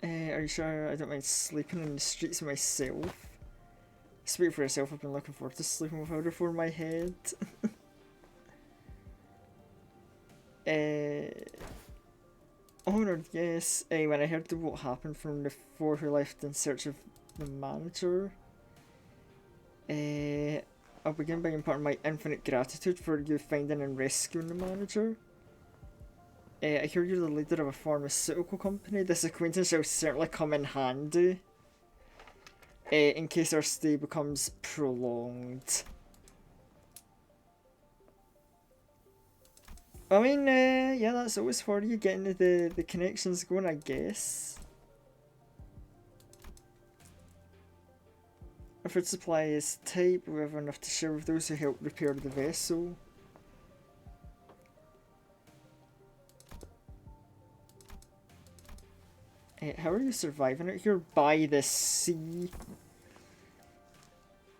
Are you sure I don't mind sleeping in the streets myself? Speak for yourself, I've been looking forward to sleeping with her for my head. Honoured, yes. When I heard of what happened from the four who left in search of the manager, I'll begin by imparting my infinite gratitude for you finding and rescuing the manager. I hear you're the leader of a pharmaceutical company. This acquaintance shall certainly come in handy. In case our stay becomes prolonged. I mean, yeah, that's always for you, getting the connections going, I guess. Our food supply is tight, but we have enough to share with those who help repair the vessel. How are you surviving out here? By the sea.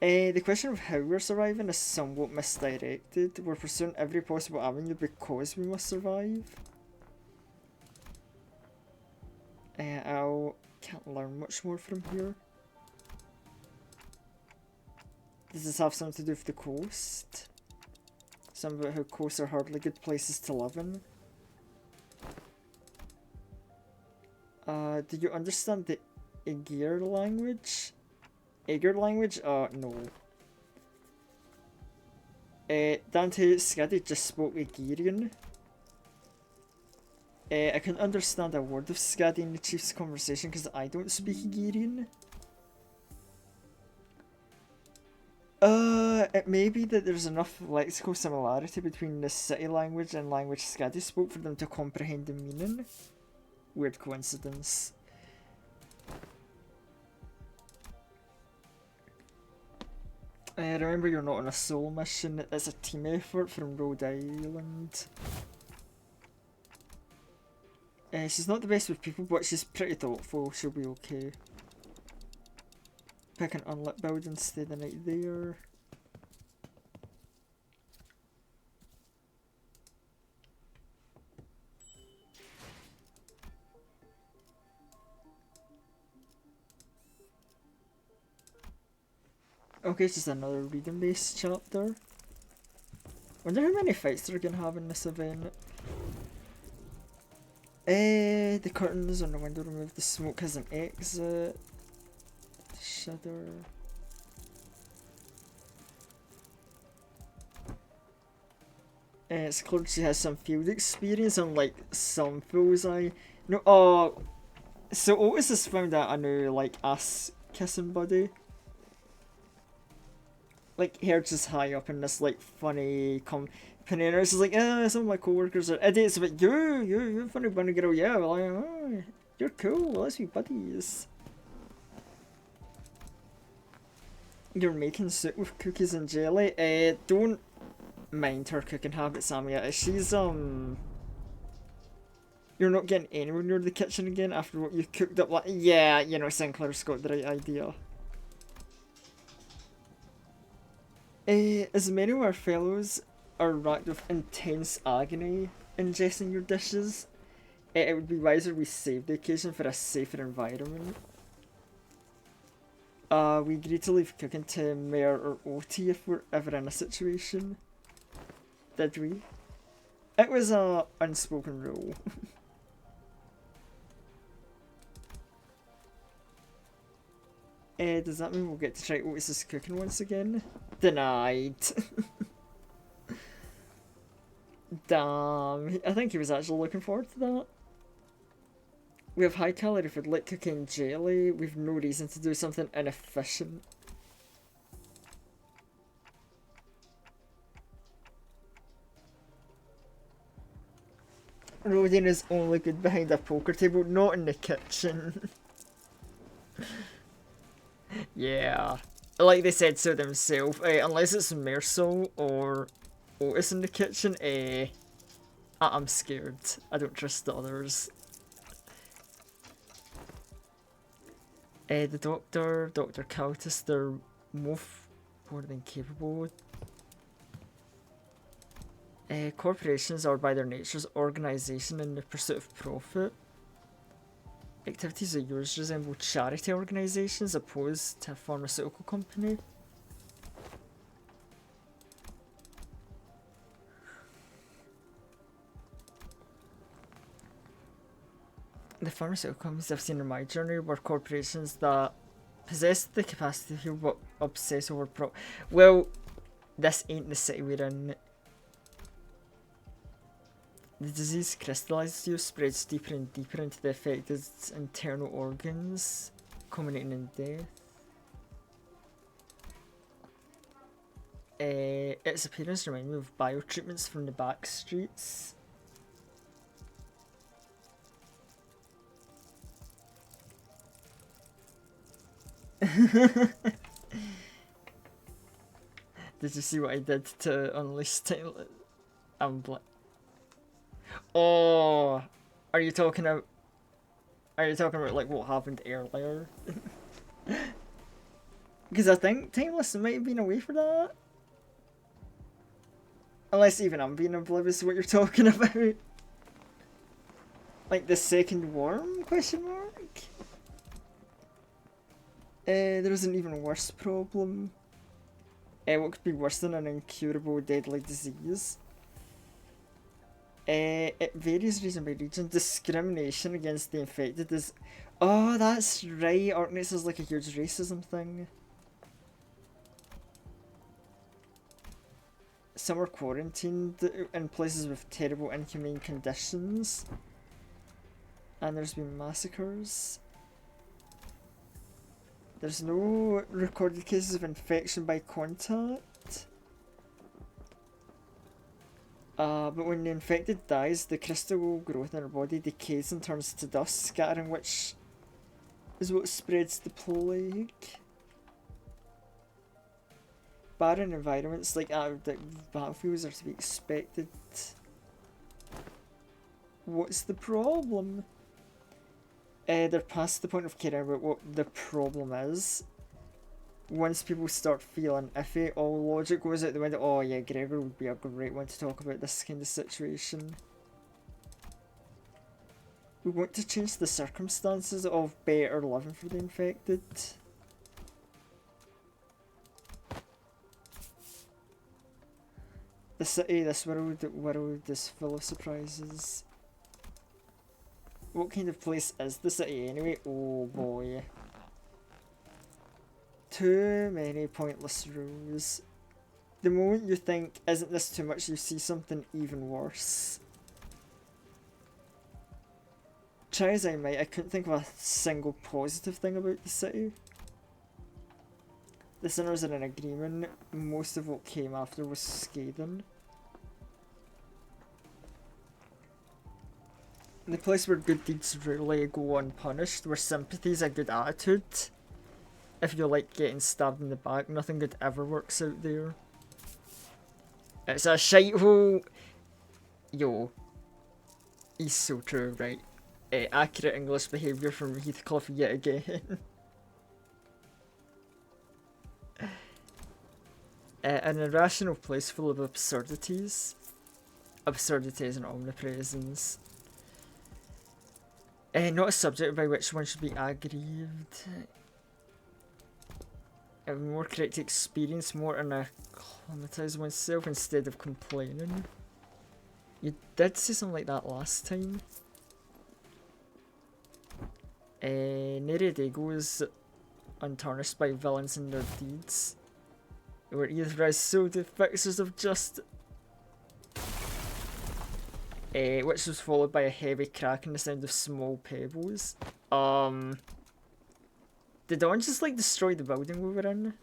The question of how we're surviving is somewhat misdirected. We're pursuing every possible avenue because we must survive. I can't learn much more from here. Does this have something to do with the coast? Something about how coasts are hardly good places to live in? Do you understand the Aegir language? Aegir language? No. Dante Skadi just spoke Aegirian. I can understand a word of Skadi in the chief's conversation because I don't speak Aegirian. It may be that there's enough lexical similarity between the city language and language Skadi spoke for them to comprehend the meaning. Weird coincidence. Remember, you're not on a solo mission, it's a team effort from Rhode Island. She's not the best with people, but she's pretty thoughtful, she'll be okay. Pick an unlit building, stay the night there. Okay, it's just another reading based chapter. Wonder how many fights they're gonna have in this event. The curtains on the window remove the smoke has an exit. Shudder. It's clear she has some field experience and like some fool's eye. No, so Otis has found out a new like ass kissing buddy. Like, her just high up in this like funny company, and she's like, some of my coworkers are idiots, but you're a funny bunny girl, yeah, well, you're cool, let's be buddies. You're making soup with cookies and jelly. Don't mind her cooking habits, Amia. She's you're not getting anywhere near the kitchen again after what you cooked up. Like, yeah, you know, Sinclair's got the right idea. As many of our fellows are racked with intense agony ingesting your dishes, it would be wiser we save the occasion for a safer environment. We agreed to leave cooking to Mayor or OT if we're ever in a situation. Did we? It was a unspoken rule. Does that mean we'll get to try Otis's cooking once again? Denied. Damn, I think he was actually looking forward to that. We have high calorie food like cooking jelly. We've no reason to do something inefficient. Rodin is only good behind a poker table, not in the kitchen. Yeah. Like they said so themselves, unless it's Mersal or Otis in the kitchen, I'm scared. I don't trust the others. The doctor, Dr. Countess, they're more than capable. Corporations are by their natures organisation in the pursuit of profit. Activities of yours resemble charity organisations opposed to a pharmaceutical company. The pharmaceutical companies I've seen in my journey were corporations that possess the capacity to heal but obsess over Well, this ain't the city we're in. The disease crystallizes you, spreads deeper and deeper into the affected internal organs, culminating in death. Its appearance reminds me of biotreatments from the back streets. Did you see what I did to unleash Taylor? Oh, are you talking about like what happened earlier? Because I think Timeless might have been away for that. Unless even I'm being oblivious to what you're talking about. Like the second worm, question mark? There was an even worse problem. What could be worse than an incurable deadly disease? It varies region by region. Discrimination against the infected is... Oh, that's right. Arknights is like a huge racism thing. Some are quarantined in places with terrible inhumane conditions. And there's been massacres. There's no recorded cases of infection by contact. But when the infected dies, the crystal growth in their body decays and turns to dust, scattering, which is what spreads the plague. Barren environments like battlefields are to be expected. What's the problem? They're past the point of caring about what the problem is. Once people start feeling iffy, all logic goes out the window. Oh yeah, Gregor would be a great one to talk about this kind of situation. We want to change the circumstances of better living for the infected. The city, this world is full of surprises. What kind of place is the city anyway? Oh boy. Too many pointless rules. The moment you think, isn't this too much, you see something even worse. Try as I might, I couldn't think of a single positive thing about the city. The sinners are in agreement. Most of what came after was scathing. The place where good deeds rarely go unpunished, where sympathy is a good attitude. If you like getting stabbed in the back, nothing good ever works out there. It's a shithole. Yo. He's so true, right? Accurate English behaviour from Heathcliff yet again. An irrational place full of absurdities. Absurdities and omnipresence. Not a subject by which one should be aggrieved. More correct to experience more and acclimatise oneself instead of complaining. You did say something like that last time. Neredago is untarnished by villains and their deeds. Or either as so the fixers of justice. Which was followed by a heavy crack and the sound of small pebbles. Did Dawn just like destroy the building we were in?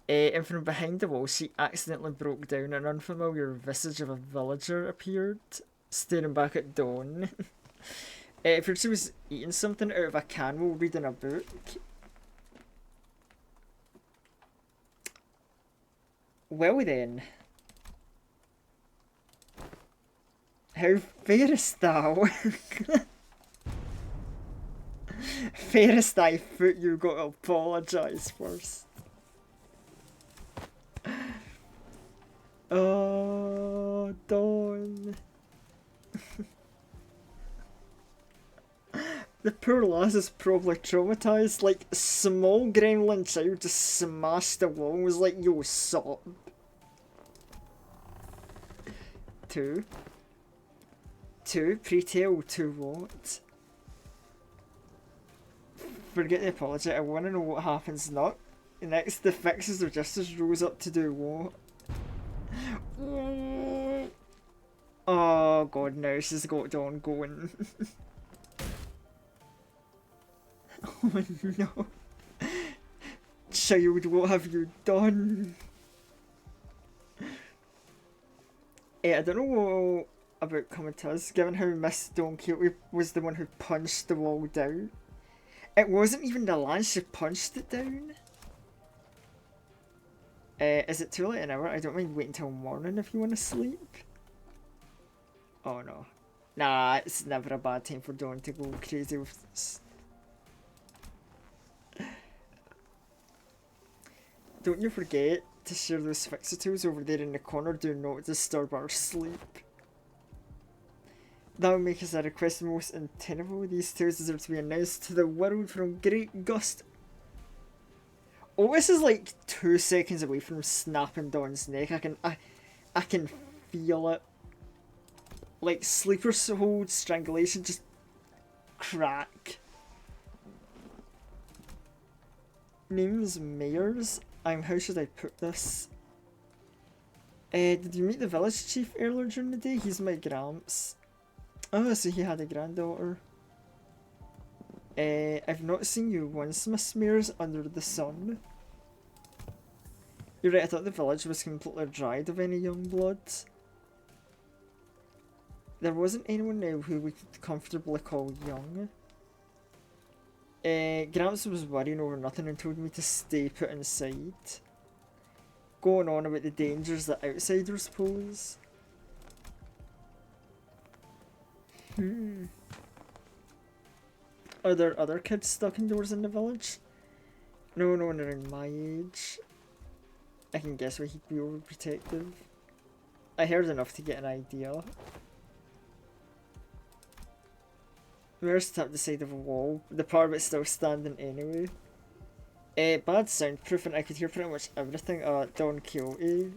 And from behind the wall, she accidentally broke down. An unfamiliar visage of a villager appeared, staring back at Dawn. If she was eating something out of a can while reading a book. Well then. How fairest thou? Fairest I foot, you got to apologise first. Oh, Dawn. The poor lass is probably traumatised. Like, a small gremlin child just smashed the wall and was like, yo, stop. 2. Pre-tell to what? Forget the apology, I want to know what happens next. Next, the fixers of justice rose up to do what? Oh god, now she's got Dawn going. Oh no. Child, what have you done? I don't know about coming to us, given how Miss Don Quixote was the one who punched the wall down. It wasn't even the lance, she punched it down. Is it too late an hour? I don't mind waiting till morning if you want to sleep. Oh no. Nah, it's never a bad time for Dawn to go crazy with this. Don't you forget to share those fixer tools over there in the corner. Do not disturb our sleep. That will make us a request most untenable. These tales deserve to be announced to the world from great gust. Oh, this is like 2 seconds away from snapping Dawn's neck. I can feel it. Like sleeper's hold, strangulation, just crack. Name's Mayors. How should I put this? Did you meet the village chief earlier during the day? He's my gramps. Oh, so he had a granddaughter. I've not seen you once, Miss Mears, under the sun. You're right, I thought the village was completely dried of any young blood. There wasn't anyone now who we could comfortably call young. Gramps was worrying over nothing and told me to stay put inside. Going on about the dangers that outsiders pose. Are there other kids stuck indoors in the village? No one around my age. I can guess why he'd be overprotective. I heard enough to get an idea. Where's tapped the side of a wall? The part of it's still standing anyway. Bad soundproof, and I could hear pretty much everything Don Quixote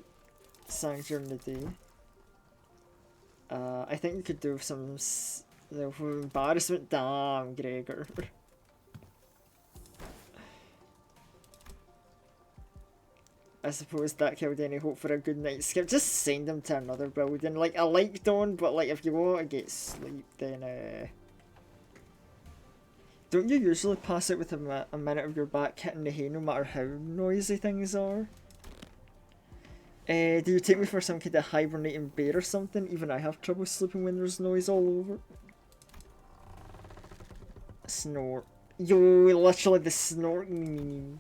sang during the day. I think you could do some embarrassment. Damn, Gregor. I suppose that killed any hope for a good night's skip. Just send them to another building. Like, I like Dawn, but like if you want to get sleep, then don't you usually pass out with a minute of your back hitting the hay no matter how noisy things are? Do you take me for some kind of hibernating bear or something? Even I have trouble sleeping when there's noise all over. Snort. Yo, literally the snorting.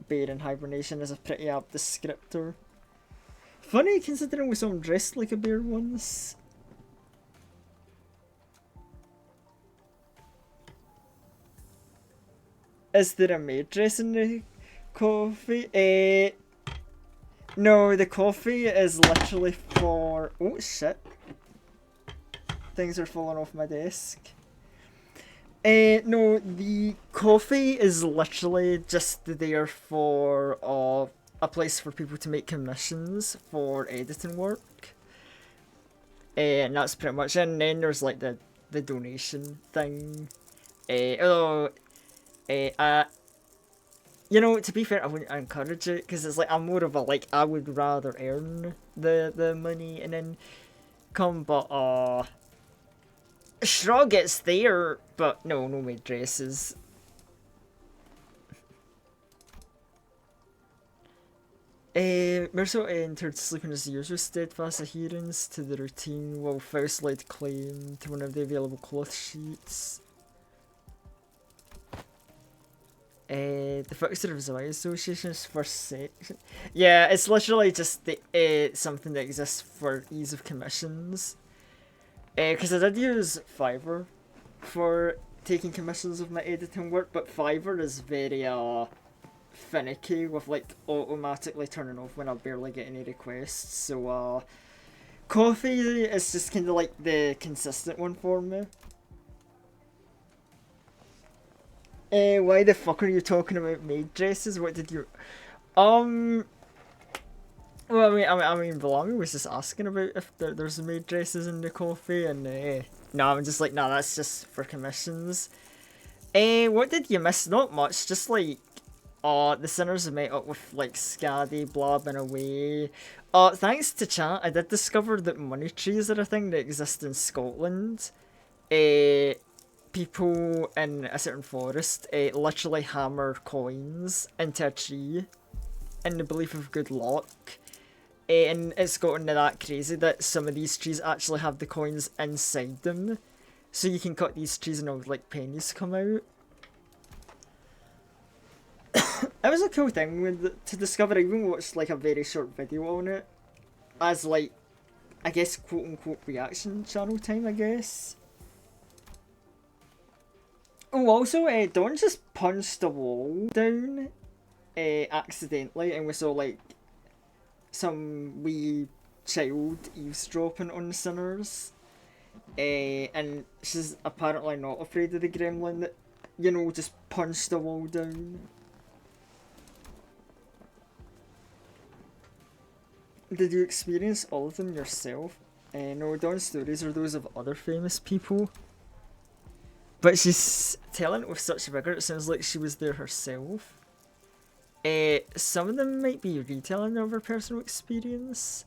Bear in hibernation is a pretty apt descriptor. Funny considering we saw him dressed like a bear once. Is there a maid dressing the coffee? No, the coffee is literally for... Oh shit. Things are falling off my desk. No, the coffee is literally just there for a place for people to make commissions for editing work. And that's pretty much it. And then there's like the donation thing. Although, uh, you know, to be fair, I wouldn't encourage it because it's like I'm more of a like I would rather earn the money and then come, but shrug it's there, but no maid dresses. Mercer entered sleeping as usual, steadfast adherence to the routine, while Faust laid claim to one of the available cloth sheets. The Fixer of Zoe Association's first section. Yeah, it's literally just the something that exists for ease of commissions. Because I did use Fiverr for taking commissions of my editing work, but Fiverr is very finicky with like automatically turning off when I barely get any requests. So Coffee is just kind of like the consistent one for me. Why the fuck are you talking about maid dresses? What did you... Well, I mean, Bellamy was just asking about if there's maid dresses in the coffee, and no, I'm just like, nah, that's just for commissions. What did you miss? Not much, just like, the sinners met up with like Scaddy blabbing away. Thanks to chat, I did discover that money trees are a thing that exist in Scotland. People in a certain forest literally hammer coins into a tree in the belief of good luck. And it's gotten to that crazy that some of these trees actually have the coins inside them. So you can cut these trees and all like pennies come out. It was a cool thing to discover. I even watched like a very short video on it. As like, I guess quote unquote reaction channel time, I guess. Oh, also, Dawn just punched the wall down accidentally, and we saw like some wee child eavesdropping on sinners. And she's apparently not afraid of the gremlin that, you know, just punched the wall down. Did you experience all of them yourself? No, Dawn's stories are those of other famous people. But she's telling it with such vigour, it sounds like she was there herself. Some of them might be retelling of her personal experience.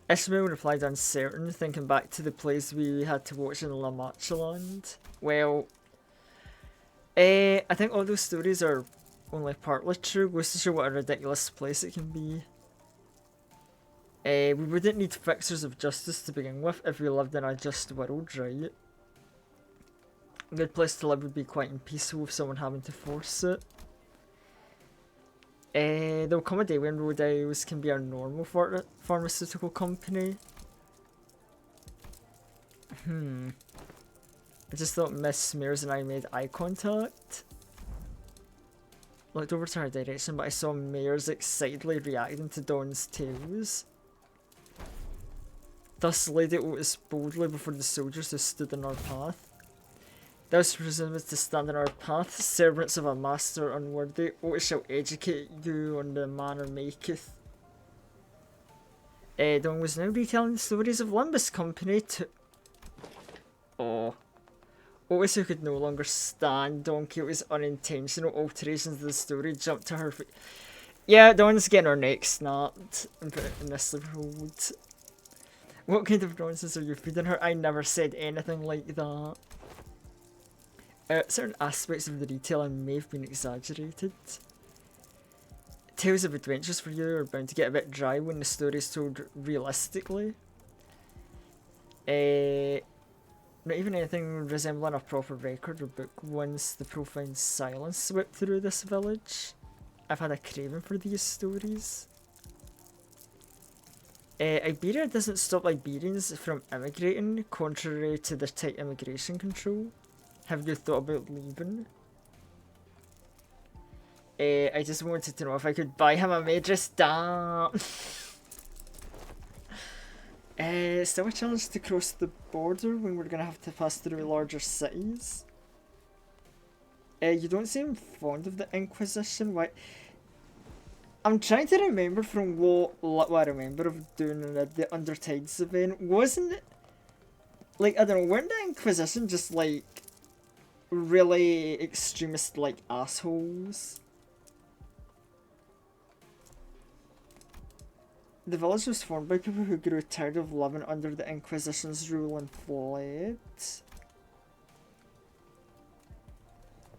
Ishmael replied uncertain, thinking back to the plays we had to watch in La Manchaland. Well, I think all those stories are only partly true, goes to show what a ridiculous place it can be. We wouldn't need fixers of justice to begin with if we lived in a just world, right? A good place to live would be quite peaceful with someone having to force it. There'll come a day when Rodale's can be our normal pharmaceutical company. I just thought Miss Smears and I made eye contact. Looked over to her direction, but I saw Mears excitedly reacting to Dawn's tales. Thus Lady Otis boldly before the soldiers who stood in our path. Thou was presumed to stand in our path, servants of a master unworthy. Otis shall educate you on the manner maketh. Dawn was now retelling the stories of Limbus Company to... Oh. Otis, who could no longer stand Don Quixote's unintentional alterations of the story, jumped to her feet. Yeah, Dawn's getting her neck snapped and put it in this sleeper hold. What kind of nonsense are you feeding her? I never said anything like that. Certain aspects of the retailing may have been exaggerated. Tales of adventures for you are bound to get a bit dry when the story is told realistically. Not even anything resembling a proper record or book once the profound silence swept through this village. I've had a craving for these stories. Iberia doesn't stop Iberians from immigrating, contrary to their tight immigration control. Have you thought about leaving? I just wanted to know if I could buy him a maidress. Damn. Still a challenge to cross the border when we're gonna have to pass through larger cities. You don't seem fond of the Inquisition. Why? I'm trying to remember from what I remember of doing the Undertides event. Wasn't it like, I don't know, weren't the Inquisition just like really extremist like assholes. The village was formed by people who grew tired of living under the Inquisition's rule and fled.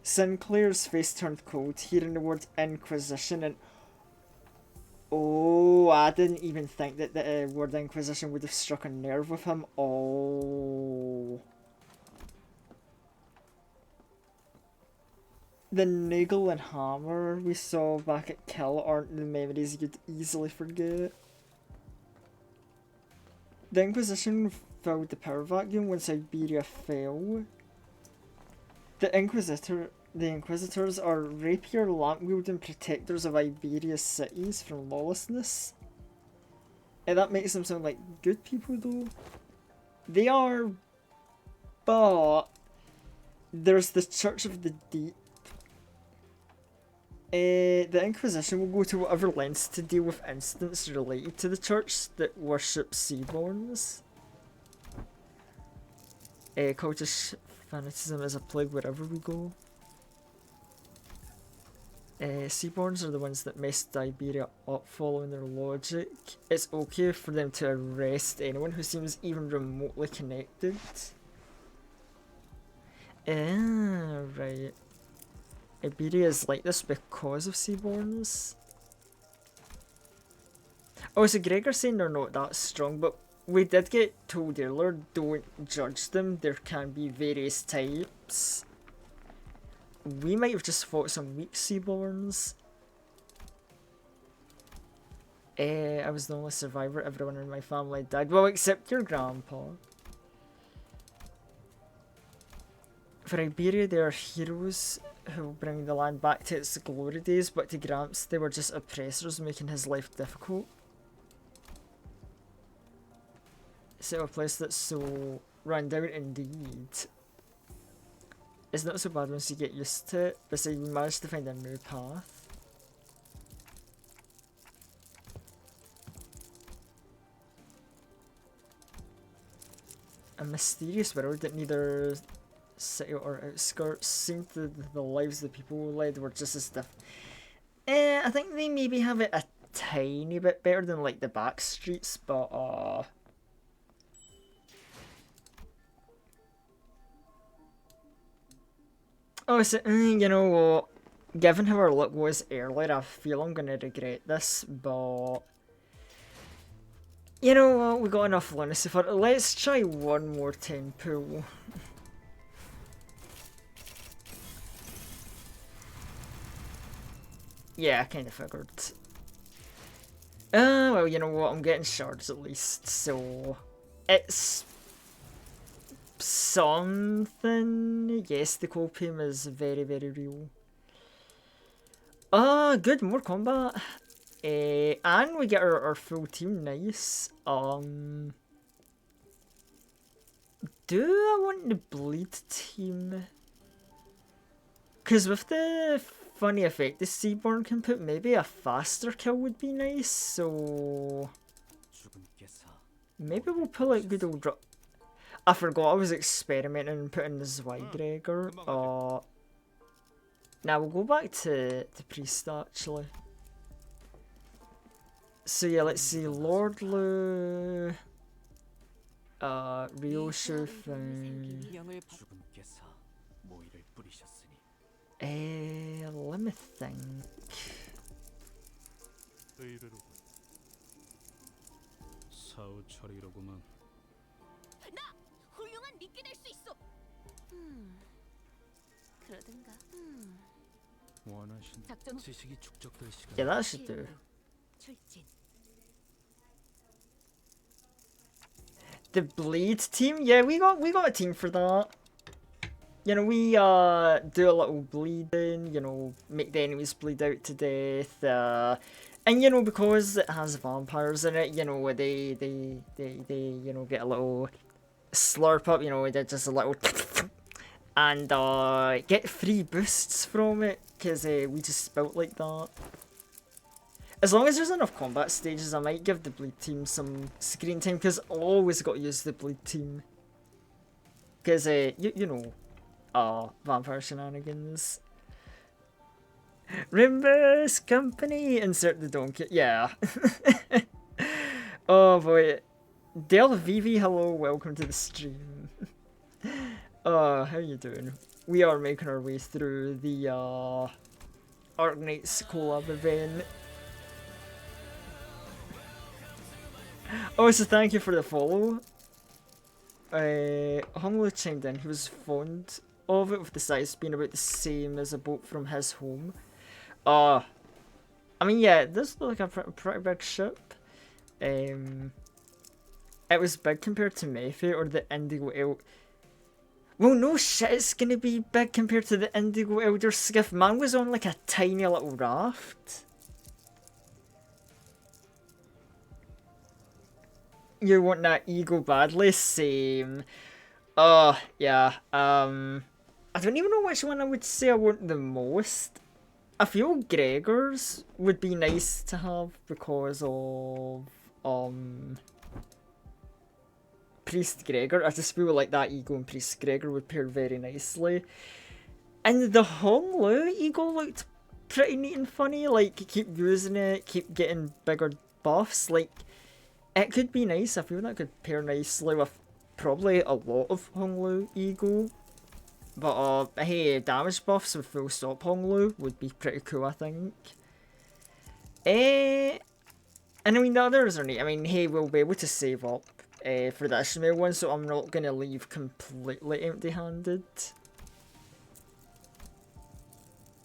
Sinclair's face turned cold, hearing the word Inquisition, and oh, I didn't even think that the word Inquisition would have struck a nerve with him. Oh. The nail and hammer we saw back at Kill aren't the memories you'd easily forget. The Inquisition filled the power vacuum when Siberia fell. The Inquisitors are rapier lamp-wielding protectors of Iberia's cities from lawlessness. And that makes them sound like good people though. They are, but there's the Church of the Deep. The Inquisition will go to whatever lengths to deal with incidents related to the church that worship Seaborns. Cultish fanaticism is a plague wherever we go. Seaborns are the ones that messed Iberia up following their logic. It's okay for them to arrest anyone who seems even remotely connected. Right. Iberia is like this because of Seaborns. Oh, so Gregor's saying they're not that strong, but we did get told earlier, don't judge them, there can be various types. We might have just fought some weak Seaborns. I was the only survivor, everyone in my family died. Well, except your grandpa. For Iberia, they are heroes who will bring the land back to its glory days, but to Gramps, they were just oppressors making his life difficult. So a place that's so run down indeed. It's not so bad once you get used to it, but so you managed to find a new path. A mysterious world that neither city or outskirts seemed the lives the people led were just as different. I think they maybe have it a tiny bit better than like the back streets, but oh, so, you know what? Given how our luck was earlier, I feel I'm gonna regret this, but you know what? We got enough lunacy for it. Let's try one more 10 pool. Yeah, I kind of figured. Well, you know what? I'm getting shards at least, so it's something. Yes, the copium is very, very real. Good, more combat. And we get our full team, nice. Do I want the bleed team? Because with the funny effect the Seaborn can put, maybe a faster kill would be nice, so maybe we'll pull out good old I forgot I was experimenting and putting the Zweiggregor. Now we'll go back to Priest actually. So yeah, let's see, Lord Lu, Rio Shufeng. Let me think. Yeah, that should do. The bleed team? Yeah, we got a team for that. You know, we do a little bleeding, you know, make the enemies bleed out to death, and you know, because it has vampires in it, you know, they you know, get a little slurp up, you know, they're just a little and get free boosts from it, because we just spout like that. As long as there's enough combat stages, I might give the bleed team some screen time, because I always got to use the bleed team. Because, you know, Oh, vampire shenanigans. Rimbus Company! Insert the donkey. Yeah. Oh boy. Del Vivi, hello, welcome to the stream. How you doing? We are making our way through the Arc Knights collab event. Oh, so thank you for the follow. Honglu chimed in, he was fond of it with the size being about the same as a boat from his home. I mean, yeah, this looks like a pretty big ship. It was big compared to Mayfair or the Indigo Elder. Well, no shit, it's gonna be big compared to the Indigo Elder skiff. Man was on like a tiny little raft. You want that ego badly? Same. Yeah. I don't even know which one I would say I want the most. I feel Gregor's would be nice to have because of Priest Gregor. I just feel like that ego and Priest Gregor would pair very nicely. And the Honglu ego looked pretty neat and funny. Like, keep using it, keep getting bigger buffs. Like, it could be nice. I feel that could pair nicely with probably a lot of Honglu ego. But hey, damage buffs with full stop Honglu would be pretty cool, I think. And I mean, the others are neat. I mean, hey, we'll be able to save up for the Ishmael one, so I'm not going to leave completely empty-handed.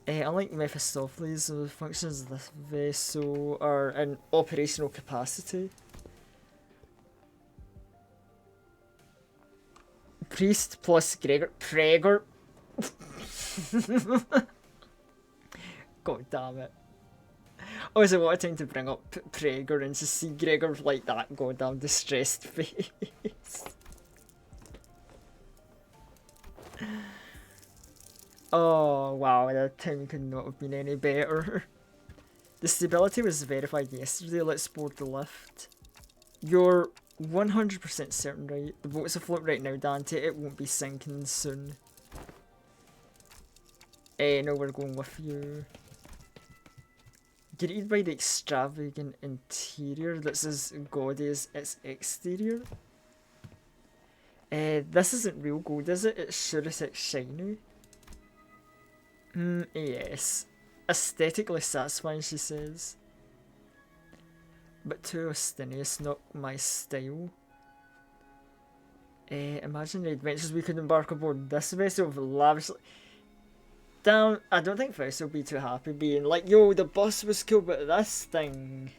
Unlike Mephistopheles, the functions of this vessel are in operational capacity. Priest plus Gregor. Gregor. God damn it. Also, what a time to bring up Gregor and to see Gregor like that goddamn distressed face. Oh wow, that time could not have been any better. The stability was verified yesterday. Let's board the lift. You're 100% certain, right? The boat's afloat right now, Dante. It won't be sinking soon. No, we're going with you. Greeted by the extravagant interior that's as gaudy as its exterior. This isn't real gold, is it? It's sure as it's shiny. Yes. Aesthetically satisfying, she says. But too ostentatious, not my style. Imagine the adventures we could embark aboard this vessel with lavishly... Damn, I don't think Faust will be too happy being like, yo, the bus was cool, but this thing...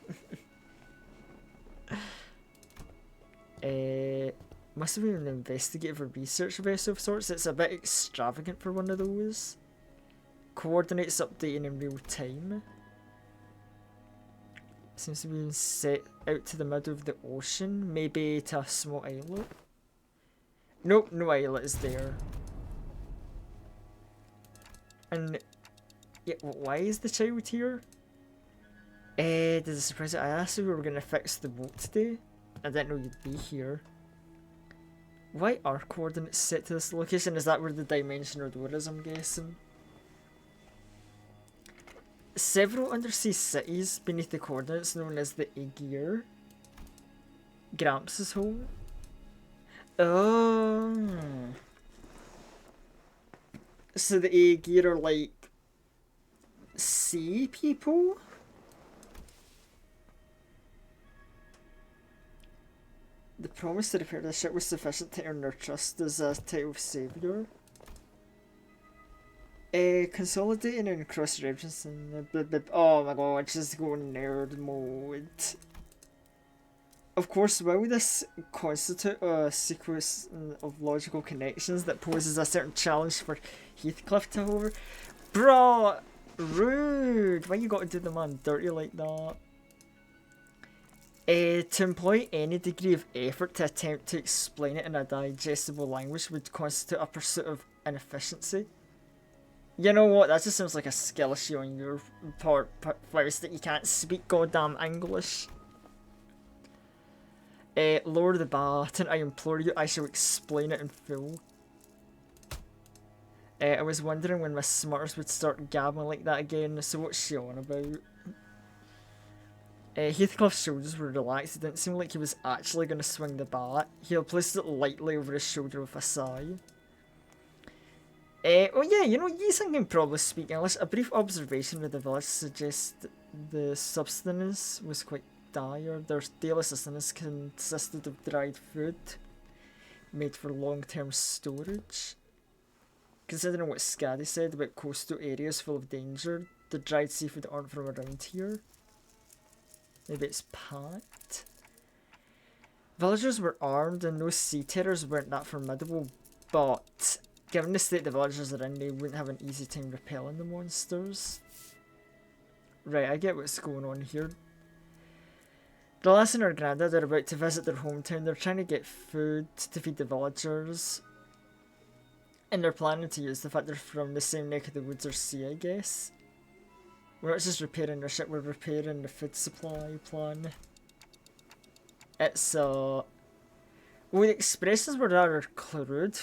Must have been an investigative or research vessel of sorts. It's a bit extravagant for one of those. Coordinates updating in real time. Seems to be set out to the middle of the ocean, maybe to a small islet. Nope, no islet is there. And yeah, why is the child here? Did it surprise you? I asked if we were gonna fix the boat today. I didn't know you'd be here. Why are coordinates set to this location? Is that where the dimensional door is, I'm guessing? Several undersea cities beneath the coordinates known as the Aegir. Gramps' home. Oh. So the Aegir are like sea people? The promise to repair the ship was sufficient to earn their trust as a type of savior. Consolidating and cross-reference and oh my god, just going nerd mode. Of course, will this constitute a sequence of logical connections that poses a certain challenge for Heathcliff to over? Bro, rude! Why you gotta do the man dirty like that? To employ any degree of effort to attempt to explain it in a digestible language would constitute a pursuit of inefficiency. You know what, that just sounds like a skill issue on your part, Faust, that you can't speak goddamn English. Lower the baton, I implore you, I shall explain it in full. I was wondering when Miss Smutters would start gabbling like that again, so what's she on about? Heathcliff's shoulders were relaxed. It didn't seem like he was actually going to swing the bat. He placed it lightly over his shoulder with a sigh. Oh yeah, you know, Yisang can probably speak English. A brief observation of the village suggests the subsistence was quite dire. Their daily sustenance consisted of dried food made for long-term storage. Considering what Scaddy said about coastal areas full of danger, the dried seafood aren't from around here. Maybe it's packed. Villagers were armed and no sea terrors weren't that formidable, but given the state the villagers are in, they wouldn't have an easy time repelling the monsters. Right, I get what's going on here. The lass and her granddad are about to visit their hometown. They're trying to get food to feed the villagers. And they're planning to use the fact they're from the same neck of the woods or sea, I guess. We're not just repairing their ship, we're repairing the food supply plan. It's, well, the expressions were rather crude.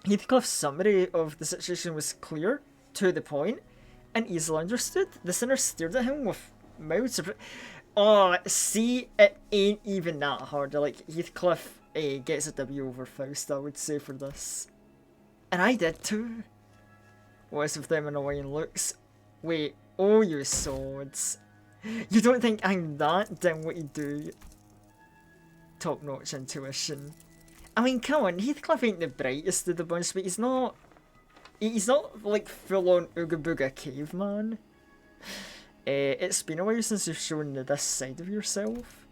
Heathcliff's summary of the situation was clear, to the point, and easily understood. The sinner stared at him with mild surprise. Oh, see, it ain't even that hard. Like, Heathcliff gets a W over Faust, I would say, for this. And I did too. What's with them annoying looks? Wait, oh, you sods. You don't think I'm that dim what you do? Top-notch intuition. I mean, come on, Heathcliff ain't the brightest of the bunch, but he's not like full-on Ooga Booga caveman. It's been a while since you've shown this side of yourself.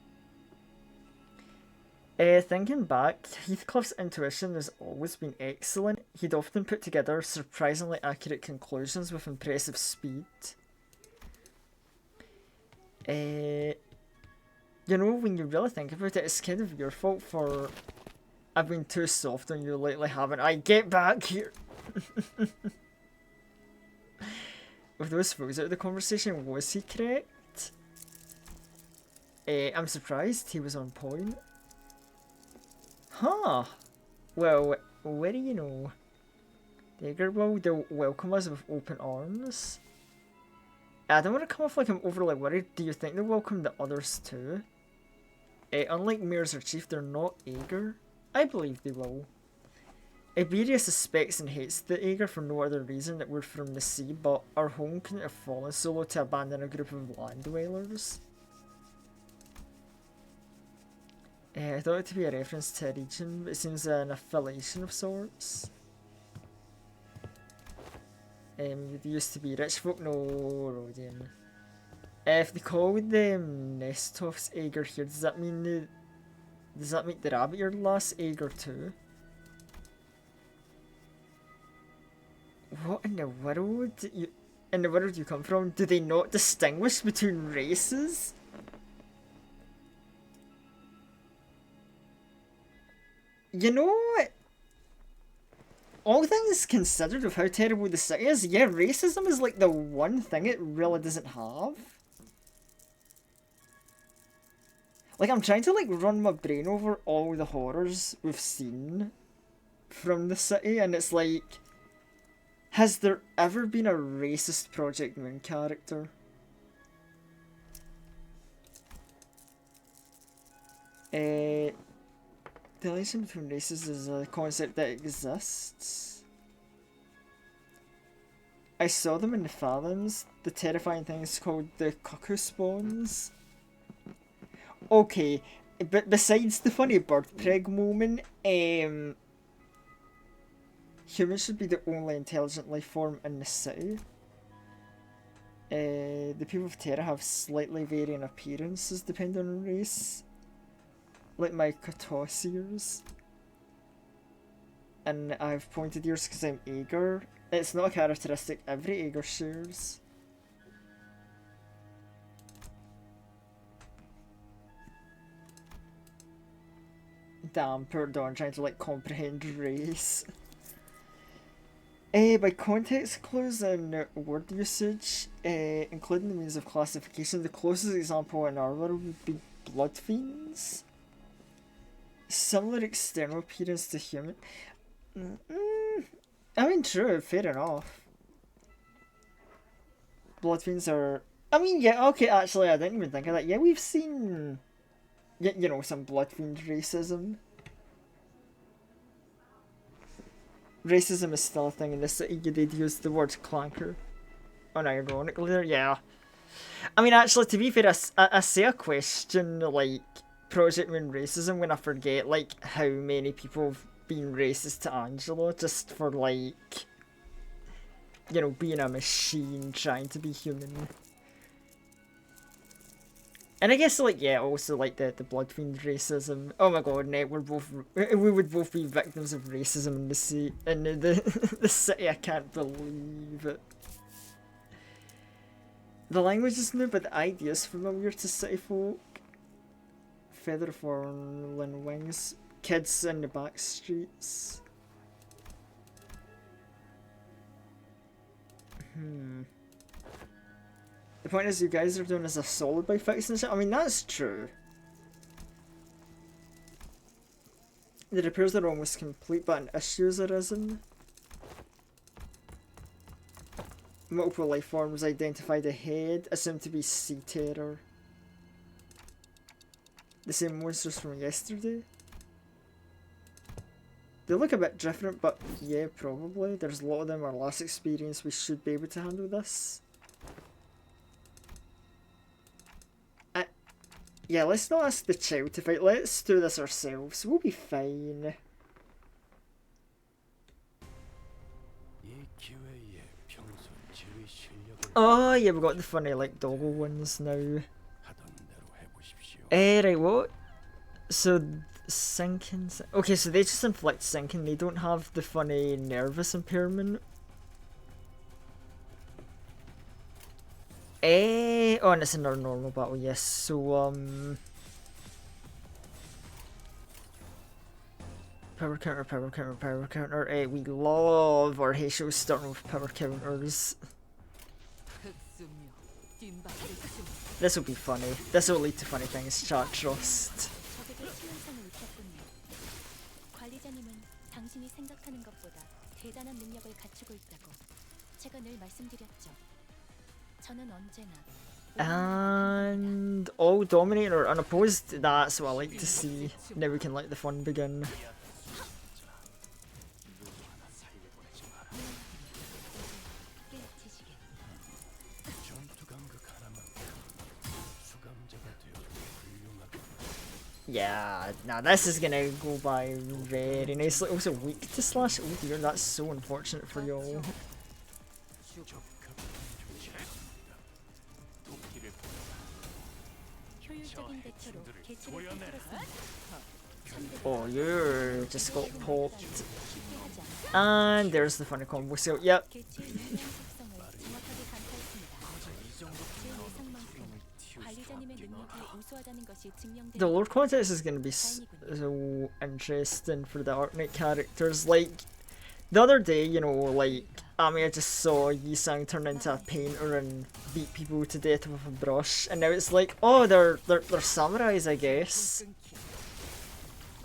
Thinking back, Heathcliff's intuition has always been excellent. He'd often put together surprisingly accurate conclusions with impressive speed. You know, when you really think about it, it's kind of your fault for I've been too soft on you lately, haven't I? Get back here! With those foes out of the conversation, was he correct? I'm surprised he was on point. Huh. Well, what do you know? The Agarwell, they'll welcome us with open arms. I don't want to come off like I'm overly worried. Do you think they'll welcome the others too? Unlike Mayors or Chief, they're not Agar. I believe they will. Iberia suspects and hates the Agar for no other reason that we're from the sea, but our home couldn't have fallen so low to abandon a group of land dwellers. I thought it to be a reference to a region, but it seems an affiliation of sorts. They used to be rich folk, no, Rodian. If they called them Nestoff's Agar here, does that mean the rabbit-eared lass Agar too? What in the world you come from? Do they not distinguish between races? You know what? All things considered of how terrible the city is, yeah, racism is like the one thing it really doesn't have. Like, I'm trying to like run my brain over all the horrors we've seen from the city, and it's like, has there ever been a racist Project Moon character? The relation between races is a concept that exists. I saw them in the Fathoms. The terrifying thing is called the cuckoo spawns. Okay, but besides the funny bird preg moment, humans should be the only intelligent life form in the city. The people of Terra have slightly varying appearances depending on race. Like my Katossiers. And I have pointed ears because I'm Agar. It's not a characteristic every Agar shares. Damn, poor Dawn trying to like comprehend race. By context clues and word usage, including the means of classification, the closest example in our world would be blood fiends. Similar external appearance to human. I mean, true, fair enough. Bloodfiends are. I mean, yeah, okay, actually, I didn't even think of that. Yeah, we've seen, you know, some Bloodfiend racism. Racism is still a thing in the city. They'd use the word clanker. Unironically, there, yeah. I mean, actually, to be fair, I say a question like Project Moon racism when I forget like how many people have been racist to Angelo just for like, you know, being a machine trying to be human. And I guess like yeah, also like the Bloodfiend racism. Oh my god, Nate, we would both be victims of racism in the the city. I can't believe it. The language is new, but the idea is familiar to city folk. Feather fallen wings, kids in the back streets. The point is, you guys are doing us a solid by fixing shit. I mean, that's true. The repairs are almost complete, but an issue has arisen. Multiple life forms identified ahead, assumed to be sea terror. The same monsters from yesterday. They look a bit different, but yeah, probably. There's a lot of them our last experience. We should be able to handle this. Yeah, let's not ask the child to fight. Let's do this ourselves. We'll be fine. Oh yeah, we got the funny like doggo ones now. Right, what? So sinking. Okay, so they just inflict sinking. They don't have the funny nervous impairment. Oh, and it's another normal battle. Yes. So power counter, power counter, power counter. We love our Heisho starting with power counters. This will be funny. This will lead to funny things. Chat trust. And all dominator or unopposed. That's what I like to see. Now we can let the fun begin. Yeah, now this is gonna go by very nicely. Also weak to slash. Oh dear, that's so unfortunate for y'all. Oh, you just got popped. And there's the funny combo. So, yep. The lore context is going to be so interesting for the Arknight characters. Like, the other day, you know, like, I mean, I just saw Yisang turn into a painter and beat people to death with a brush, and now it's like, oh, they're samurais, I guess.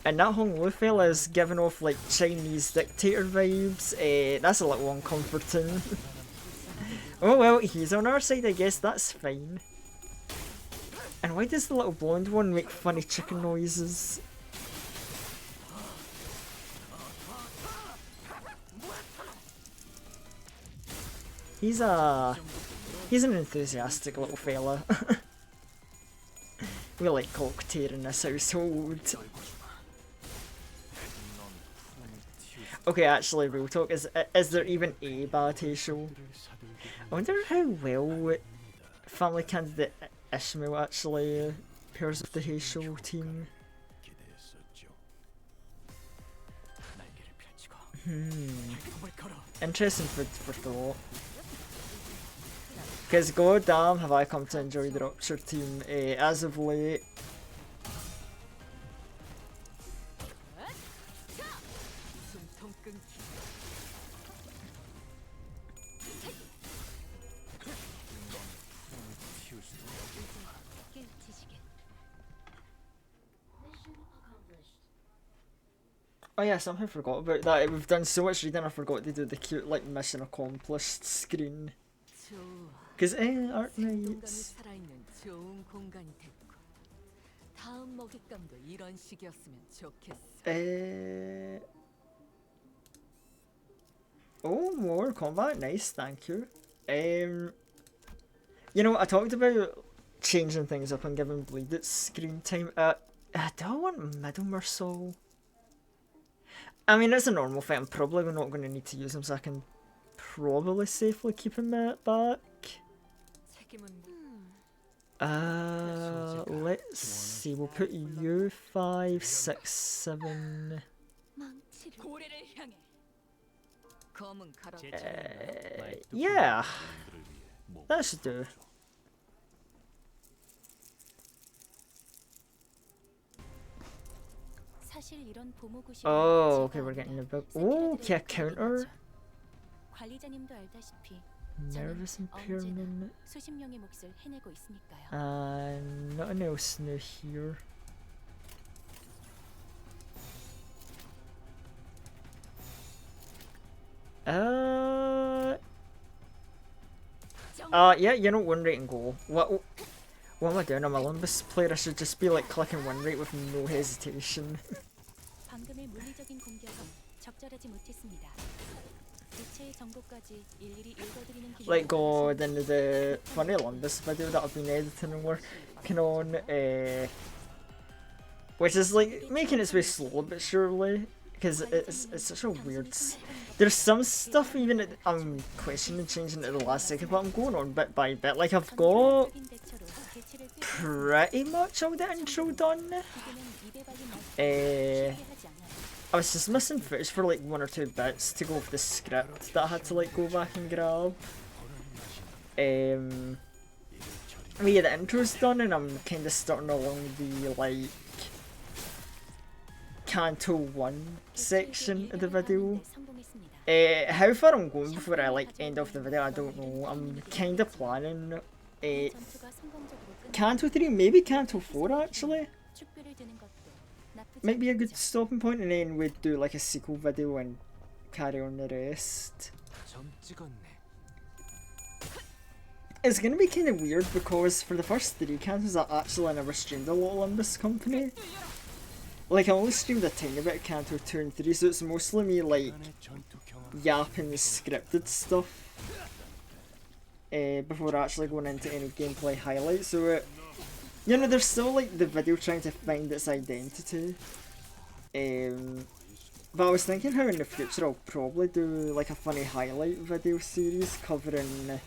And that Hong Lu fella is giving off like Chinese dictator vibes. That's a little uncomforting. Oh well, he's on our side, I guess. That's fine. And why does the little blonde one make funny chicken noises? He's an enthusiastic little fella. We like cocktail in this household. Okay, actually, real talk, is there even a bad Heisho? I wonder how well family candidate Ishmael actually pairs with the Heisho team. Interesting food for thought. Because goddamn have I come to enjoy the Rupture team as of late. Oh yeah, somehow forgot about that. We've done so much reading, I forgot to do the cute like mission accomplished screen. 좋아. Cause art 생동감이 nights. 살아있는 좋은 공간이 됐고 다음 먹잇감도 이런 식이었으면 좋겠어. Oh, more combat, nice, thank you. You know, I talked about changing things up and giving Bleed its screen time. Do I want Middle Mersault? I mean, it's a normal fight. I'm probably not going to need to use him, so I can probably safely keep him back. Let's see. We'll put you 5, 6, 7. Yeah, that should do. Oh, okay, we're getting a bit. Oh, okay, a counter. Nervous impairment. Nothing else new here. Yeah, you know, win rate and goal. What am I doing? I'm a Limbus player. I should just be like clicking win rate with no hesitation. Like God, in the funny Limbus video that I've been editing and working on, which is like making its way slow but surely, because it's such a weird. There's some stuff even that I'm questioning changing at the last second, but I'm going on bit by bit. Like I've got pretty much all the intro done. I was just missing footage for like 1 or 2 bits to go with the script that I had to like go back and grab. But yeah, the intro's done and I'm kind of starting along the like Canto 1 section of the video. How far I'm going before I like end off the video, I don't know. I'm kind of planning Canto 3, maybe Canto 4 actually. Might be a good stopping point, and then we'd do like a sequel video and carry on the rest. It's gonna be kind of weird because for the first 3 Cantos I actually never streamed a lot of Limbus Company. Like I only streamed a tiny bit of Canto 2 and 3, so it's mostly me like yapping scripted stuff before actually going into any gameplay highlights. So you know, there's still like the video trying to find its identity. But I was thinking how in the future I'll probably do like a funny highlight video series covering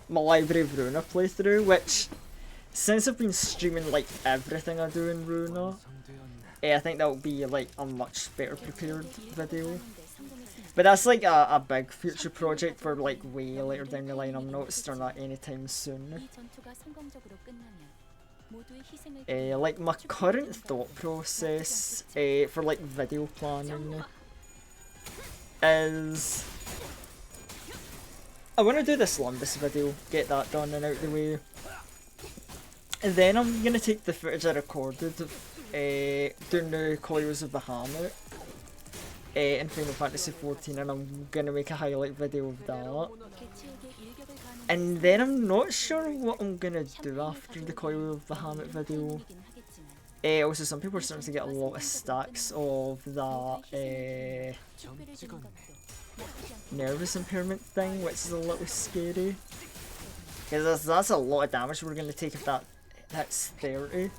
my Library of Runa playthrough, which since I've been streaming like everything I do in Runa, I think that will be like a much better prepared video. But that's like a big future project for like way later down the line. I'm not starting that anytime soon. Like my current thought process for like video planning is I want to do this Limbus video, get that done and out the way, and then I'm going to take the footage I recorded doing the Coils of Bahamut in Final Fantasy XIV, and I'm going to make a highlight video of that. And then I'm not sure what I'm gonna do after the Coil of Bahamut video. Also, some people are starting to get a lot of stacks of that nervous impairment thing, which is a little scary. Because that's a lot of damage we're gonna take if that's 30.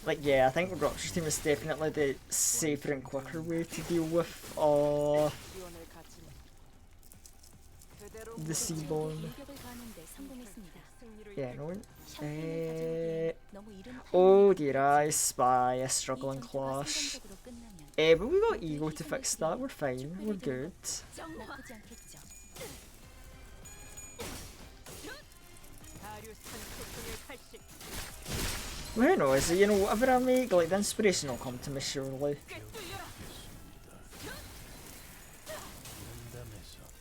Like, yeah, I think Rupture's team is definitely the safer and quicker way to deal with the Seaborn. Yeah, no. Oh dear, I spy a struggling clash. But we got Ego to fix that, we're fine, we're good. Well, who knows, you know, whatever I make, like, the inspiration will come to me surely.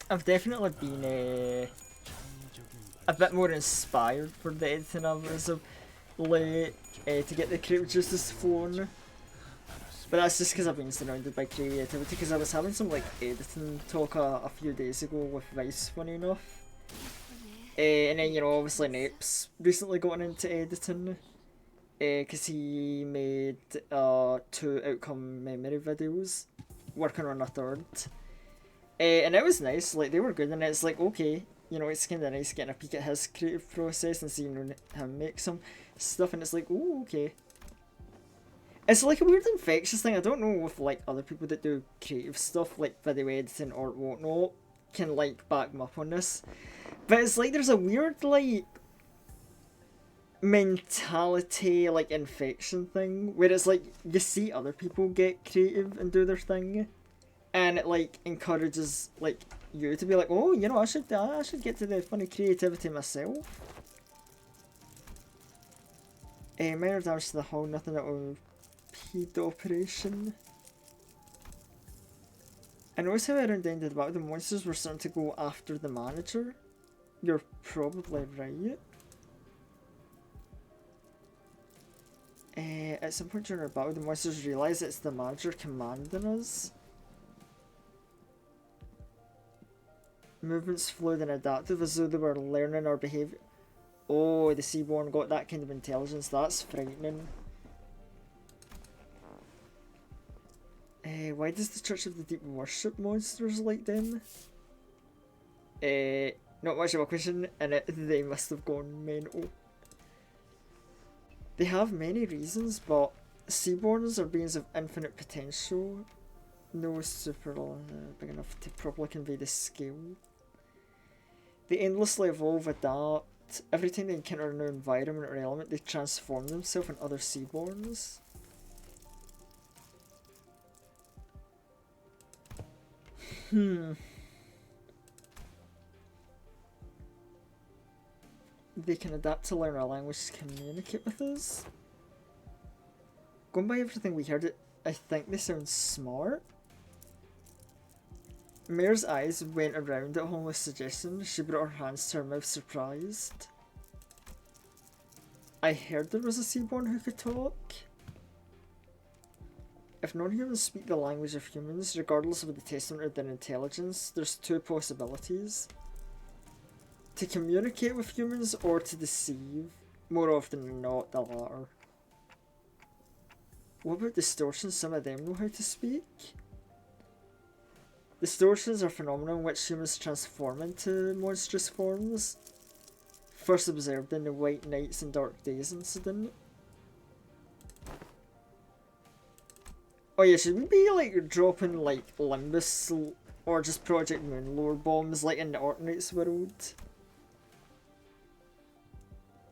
I've definitely been a bit more inspired for the editing of it. So, late to get the creative juices flowing. But that's just because I've been surrounded by creativity, because I was having some like editing talk a few days ago with Vice, funny enough. And then, you know, obviously Nape's recently gotten into editing, because he made 2 outcome memory videos, working on a third. And it was nice, like they were good, and it's like, okay, you know, it's kind of nice getting a peek at his creative process and seeing him make some stuff, and it's like, oh, okay. It's like a weird infectious thing. I don't know if like other people that do creative stuff like video editing or whatnot can like back them up on this, but it's like there's a weird like mentality like infection thing where it's like you see other people get creative and do their thing, and it like encourages like you to be like, oh, you know, I should get to the funny creativity myself. Minor damage to the hull, nothing that will impede the operation. I noticed how around the end of the battle the monsters were starting to go after the manager. You're probably right. At some point during our battle, the monsters realise it's the manager commanding us. Movements fluid and adaptive, as though they were learning our behaviour. Oh, the Seaborn got that kind of intelligence. That's frightening. Why does the Church of the Deep worship monsters like them? Not much of a question, and they must have gone mental. They have many reasons, but Seaborns are beings of infinite potential. No super big enough to properly convey the scale. They endlessly evolve, adapt. Every time they encounter a new environment or element, they transform themselves into other Seaborns. They can adapt to learn our language to communicate with us. Going by everything we heard, I think they sound smart. Mare's eyes went around at Homeless' suggestion. She brought her hands to her mouth, surprised. I heard there was a Seaborn who could talk. If non-humans speak the language of humans, regardless of the testament or their intelligence, there's 2 possibilities. To communicate with humans or to deceive. More often than not, the latter. What about distortions? Some of them know how to speak. Distortions are phenomena in which humans transform into monstrous forms. First observed in the White Nights and Dark Days incident. Oh yeah, should we be like dropping like Limbus or just Project Moon lore bombs like in the Orknight's world?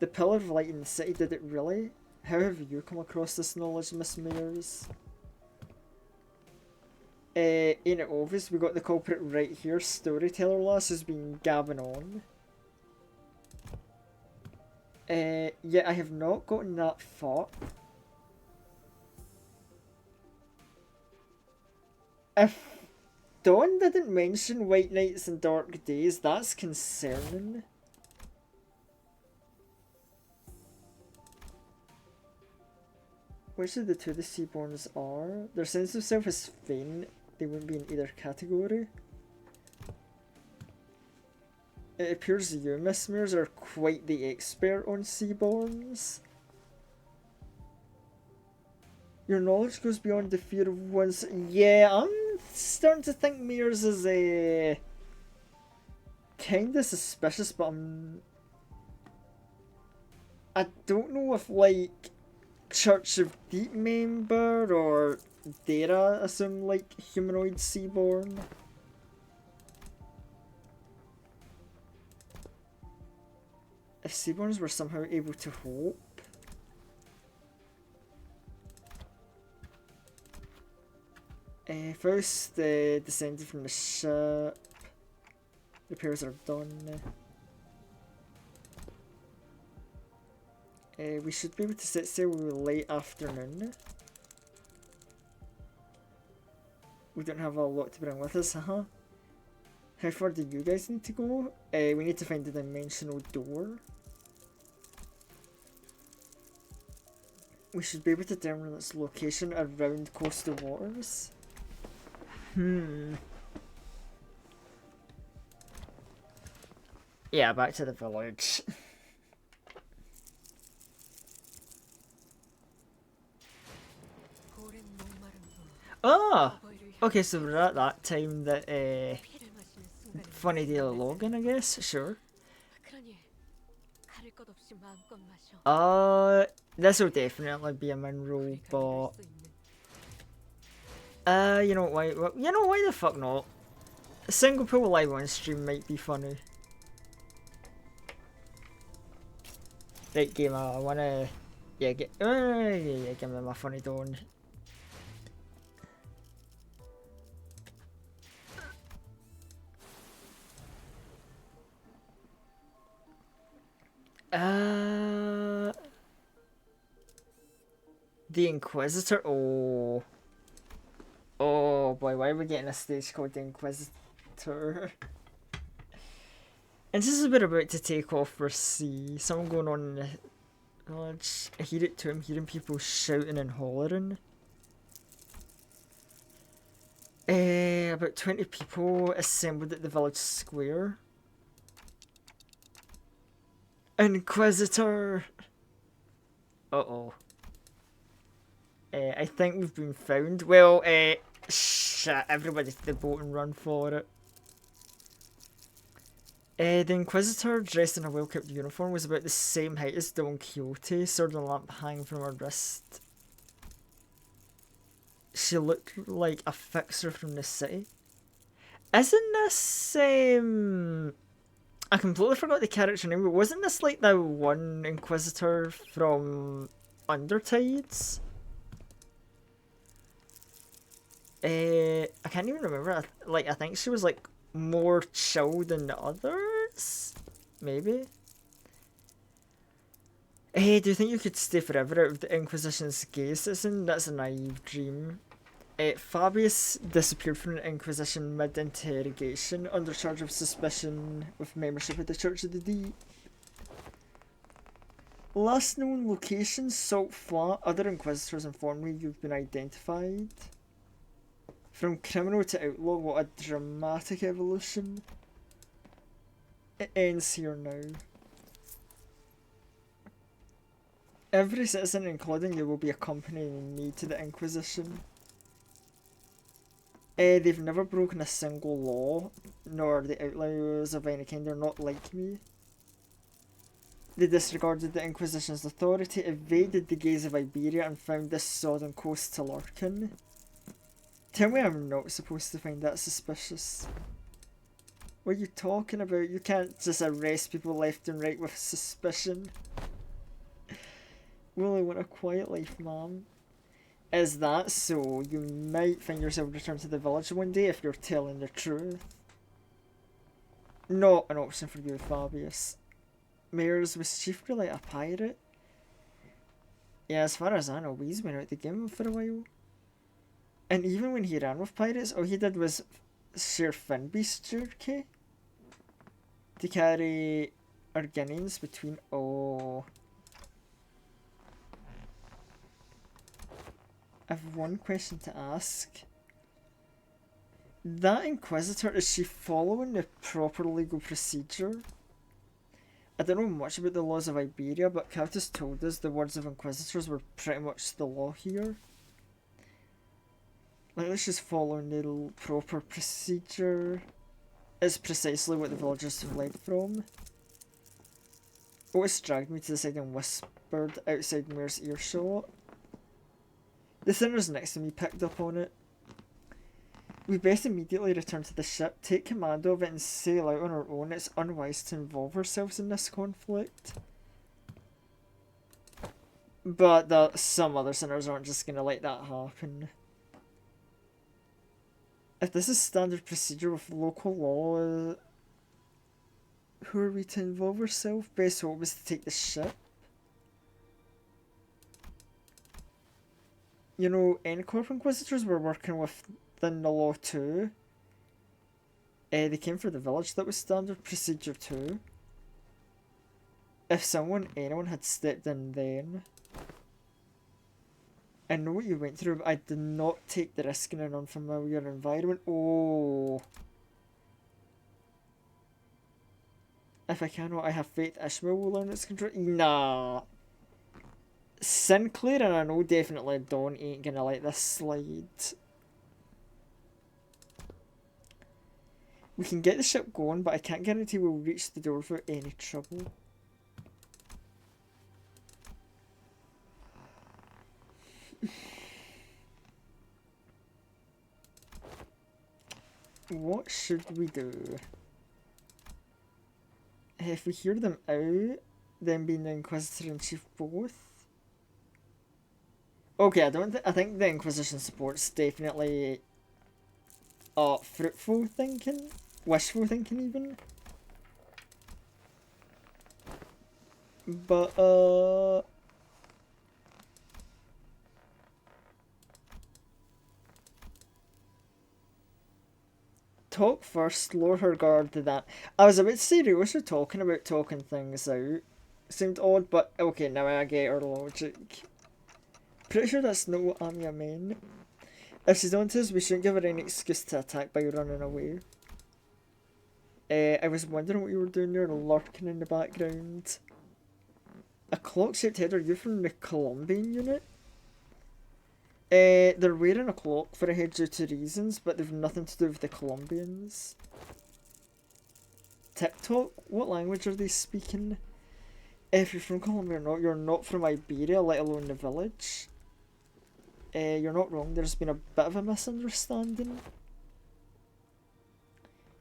The Pillar of Light in the city, did it really? How have you come across this knowledge, Miss Mayers? Ain't it obvious? We got the culprit right here. Storyteller lass has been gabbing on. Yeah, I have not gotten that far. If Dawn didn't mention White Nights and Dark Days, that's concerning. Which of the 2 the Seaborns are? Their sense of self is faint. They wouldn't be in either category. It appears you, Miss Mears, are quite the expert on Seaborns. Your knowledge goes beyond the fear of one's... Yeah, I'm starting to think Mears is kinda suspicious, but I don't know if, like, Church of Deep member or Dara assume, like, humanoid Seaborn. If Seaborns were somehow able to hope. First, descended from the ship. Repairs are done. We should be able to set sail late afternoon. We don't have a lot to bring with us, huh? How far do you guys need to go? We need to find the dimensional door. We should be able to determine its location around coastal waters. Yeah, back to the village. Ah! Okay, so we're at that time that, Funny Daily Logan, I guess? Sure. This will definitely be a min roll, but... you know why? You know why the fuck not? A single pool live on stream might be funny. Right, gamer, I wanna... Yeah, yeah, give me my funny dawn. The Inquisitor? Oh. Oh boy, why are we getting a stage called the Inquisitor? And this is we're about to take off for sea. Something going on in the village. I hear it too, I'm hearing people shouting and hollering. About 20 people assembled at the village square. Inquisitor! Uh-oh. I think we've been found. Well, shit, everybody to the boat and run for it. The Inquisitor, dressed in a well-kept uniform, was about the same height as Don Quixote, sword and lamp hanging from her wrist. She looked like a fixer from the city. Isn't this, I completely forgot the character name, but wasn't this like the one Inquisitor from Undertides? I can't even remember. I think she was like more chill than the others? Maybe? Hey, do you think you could stay forever out of the Inquisition's gaze, citizen? That's a naive dream. Fabius disappeared from the Inquisition mid-interrogation under charge of suspicion with membership of the Church of the Deep. Last known location, Salt Flat. Other Inquisitors informed me you've been identified. From criminal to outlaw, what a dramatic evolution. It ends here now. Every citizen, including you, will be accompanying me to the Inquisition. They've never broken a single law, nor the outlaws of any kind. They're not like me. They disregarded the Inquisition's authority, evaded the gaze of Iberia, and found this sodden coast to lurk in. Tell me I'm not supposed to find that suspicious. What are you talking about? You can't just arrest people left and right with suspicion. Well, I want a quiet life, ma'am. Is that so? You might find yourself returned to the village one day if you're telling the truth. Not an option for you, Fabius. Mayors, was Chief really a pirate? Yeah, as far as I know, he's been out the game for a while. And even when he ran with pirates, all he did was share Finbeast's jerky to carry Arginians between... Oh... I have one question to ask. That Inquisitor, is she following the proper legal procedure? I don't know much about the laws of Iberia, but Countess told us the words of Inquisitors were pretty much the law here. Like, let's just follow the proper procedure. Is precisely what the villagers fled from. Otis dragged me to the side and whispered outside Mayor's earshot. The sinners next to me picked up on it. We best immediately return to the ship, take command of it and sail out on our own. It's unwise to involve ourselves in this conflict. But some other sinners aren't just gonna let that happen. If this is standard procedure with local law, who are we to involve ourselves? Best hope is to take the ship. You know, N-Corp Inquisitors were working within the law too. They came for the village, that was standard procedure too. If anyone had stepped in then... I know what you went through, but I did not take the risk in an unfamiliar environment. Oh. If I cannot, I have faith Ishmael will learn its control. Nah. Sinclair and I know definitely Dawn ain't gonna let this slide. We can get the ship going, but I can't guarantee we'll reach the door without any trouble. What should we do? If we hear them out, then being the Inquisitor and Chief both. Okay, I think the Inquisition support's definitely fruitful thinking, wishful thinking even. But talk first, lower her guard to that. I was about to say we were talking about talking things out. Seemed odd, but okay, now I get her logic. Pretty sure that's not what Anya meant. If she's on to us, we shouldn't give her any excuse to attack by running away. I was wondering what you were doing there, lurking in the background. A clock-shaped head, are you from the Colombian unit? They're wearing a clock for a head due to reasons, but they've nothing to do with the Colombians. TikTok? What language are they speaking? If you're from Colombia or not, you're not from Iberia, let alone the village. You're not wrong, there's been a bit of a misunderstanding.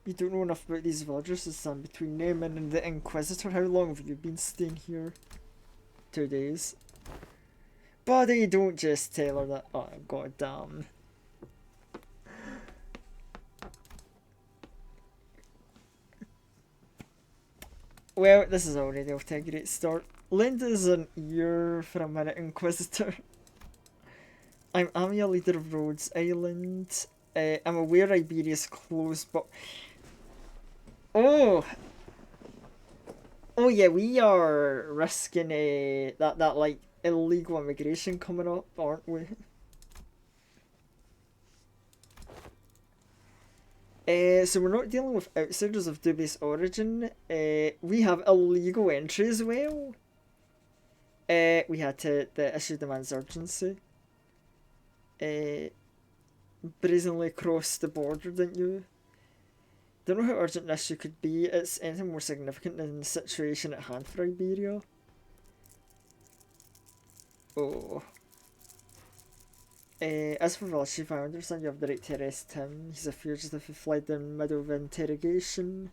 You don't know enough about these villagers to stand between them and the Inquisitor. How long have you been staying here? 2 days. Buddy, don't just tell her that. Oh, god damn. Well, this is already off to a great start. Lend us an ear for a minute, Inquisitor. I'm Amia, leader of Rhodes Island. I'm aware Iberia's closed, but... Oh yeah, we are risking that like illegal immigration coming up, aren't we? So we're not dealing with outsiders of dubious origin. We have illegal entry as well. We had to the issue demands urgency. Brazenly crossed the border, didn't you? Don't know how urgent this issue could be. It's anything more significant than the situation at hand for Iberia. Oh. As for Valchief, I understand you have the right to arrest him. He's a fugitive who fled in the middle of interrogation.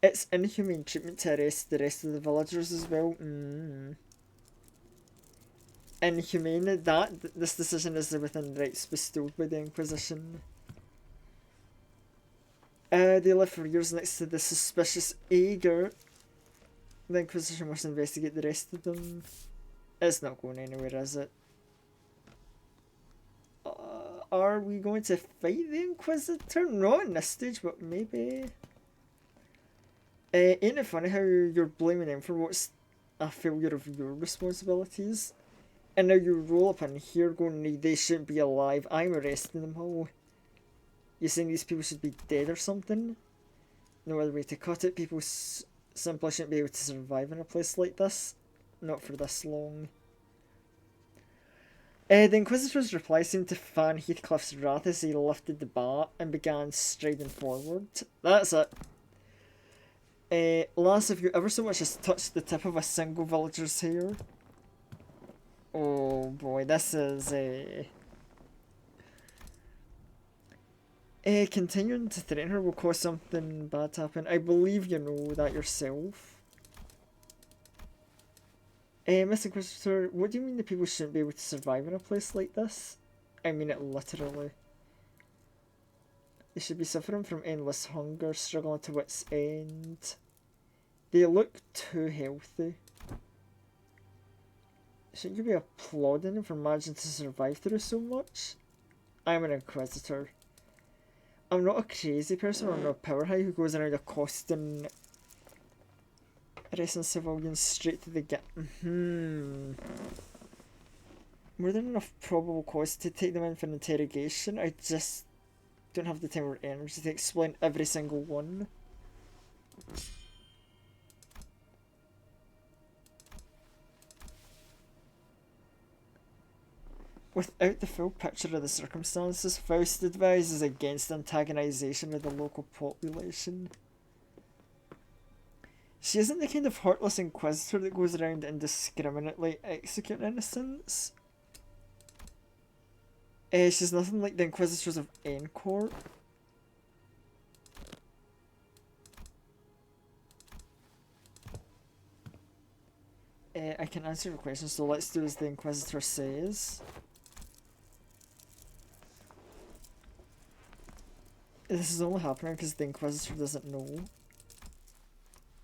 It's inhumane treatment to arrest the rest of the villagers as well. Inhumane, this decision is within the rights bestowed by the Inquisition. They lived for years next to the suspicious Ager. The Inquisition must investigate the rest of them. It's not going anywhere, is it? Are we going to fight the Inquisitor? Not in this stage, but maybe. Ain't it funny how you're blaming them for what's a failure of your responsibilities? And now you roll up in here going, they shouldn't be alive, I'm arresting them all. You saying these people should be dead or something? No other way to cut it, people simply shouldn't be able to survive in a place like this. Not for this long. The Inquisitor's reply seemed to fan Heathcliff's wrath as he lifted the bat and began striding forward. That's it. Lass, have you ever so much as touched the tip of a single villager's hair? Oh boy, this is continuing to threaten her will cause something bad to happen. I believe you know that yourself. Miss Inquisitor, what do you mean the people shouldn't be able to survive in a place like this? I mean it literally. They should be suffering from endless hunger, struggling to wit's end. They look too healthy. Shouldn't you be applauding them for managing to survive through so much? I'm an Inquisitor. I'm not a crazy person or a power high who goes around accosting arresting civilians straight to the gut. More than enough probable cause to take them in for an interrogation. I just don't have the time or energy to explain every single one. Without the full picture of the circumstances, Faust advises against antagonization of the local population. She isn't the kind of heartless inquisitor that goes around indiscriminately executing innocents. She's nothing like the inquisitors of Encore. I can answer your question, so let's do as the inquisitor says. This is only happening because the inquisitor doesn't know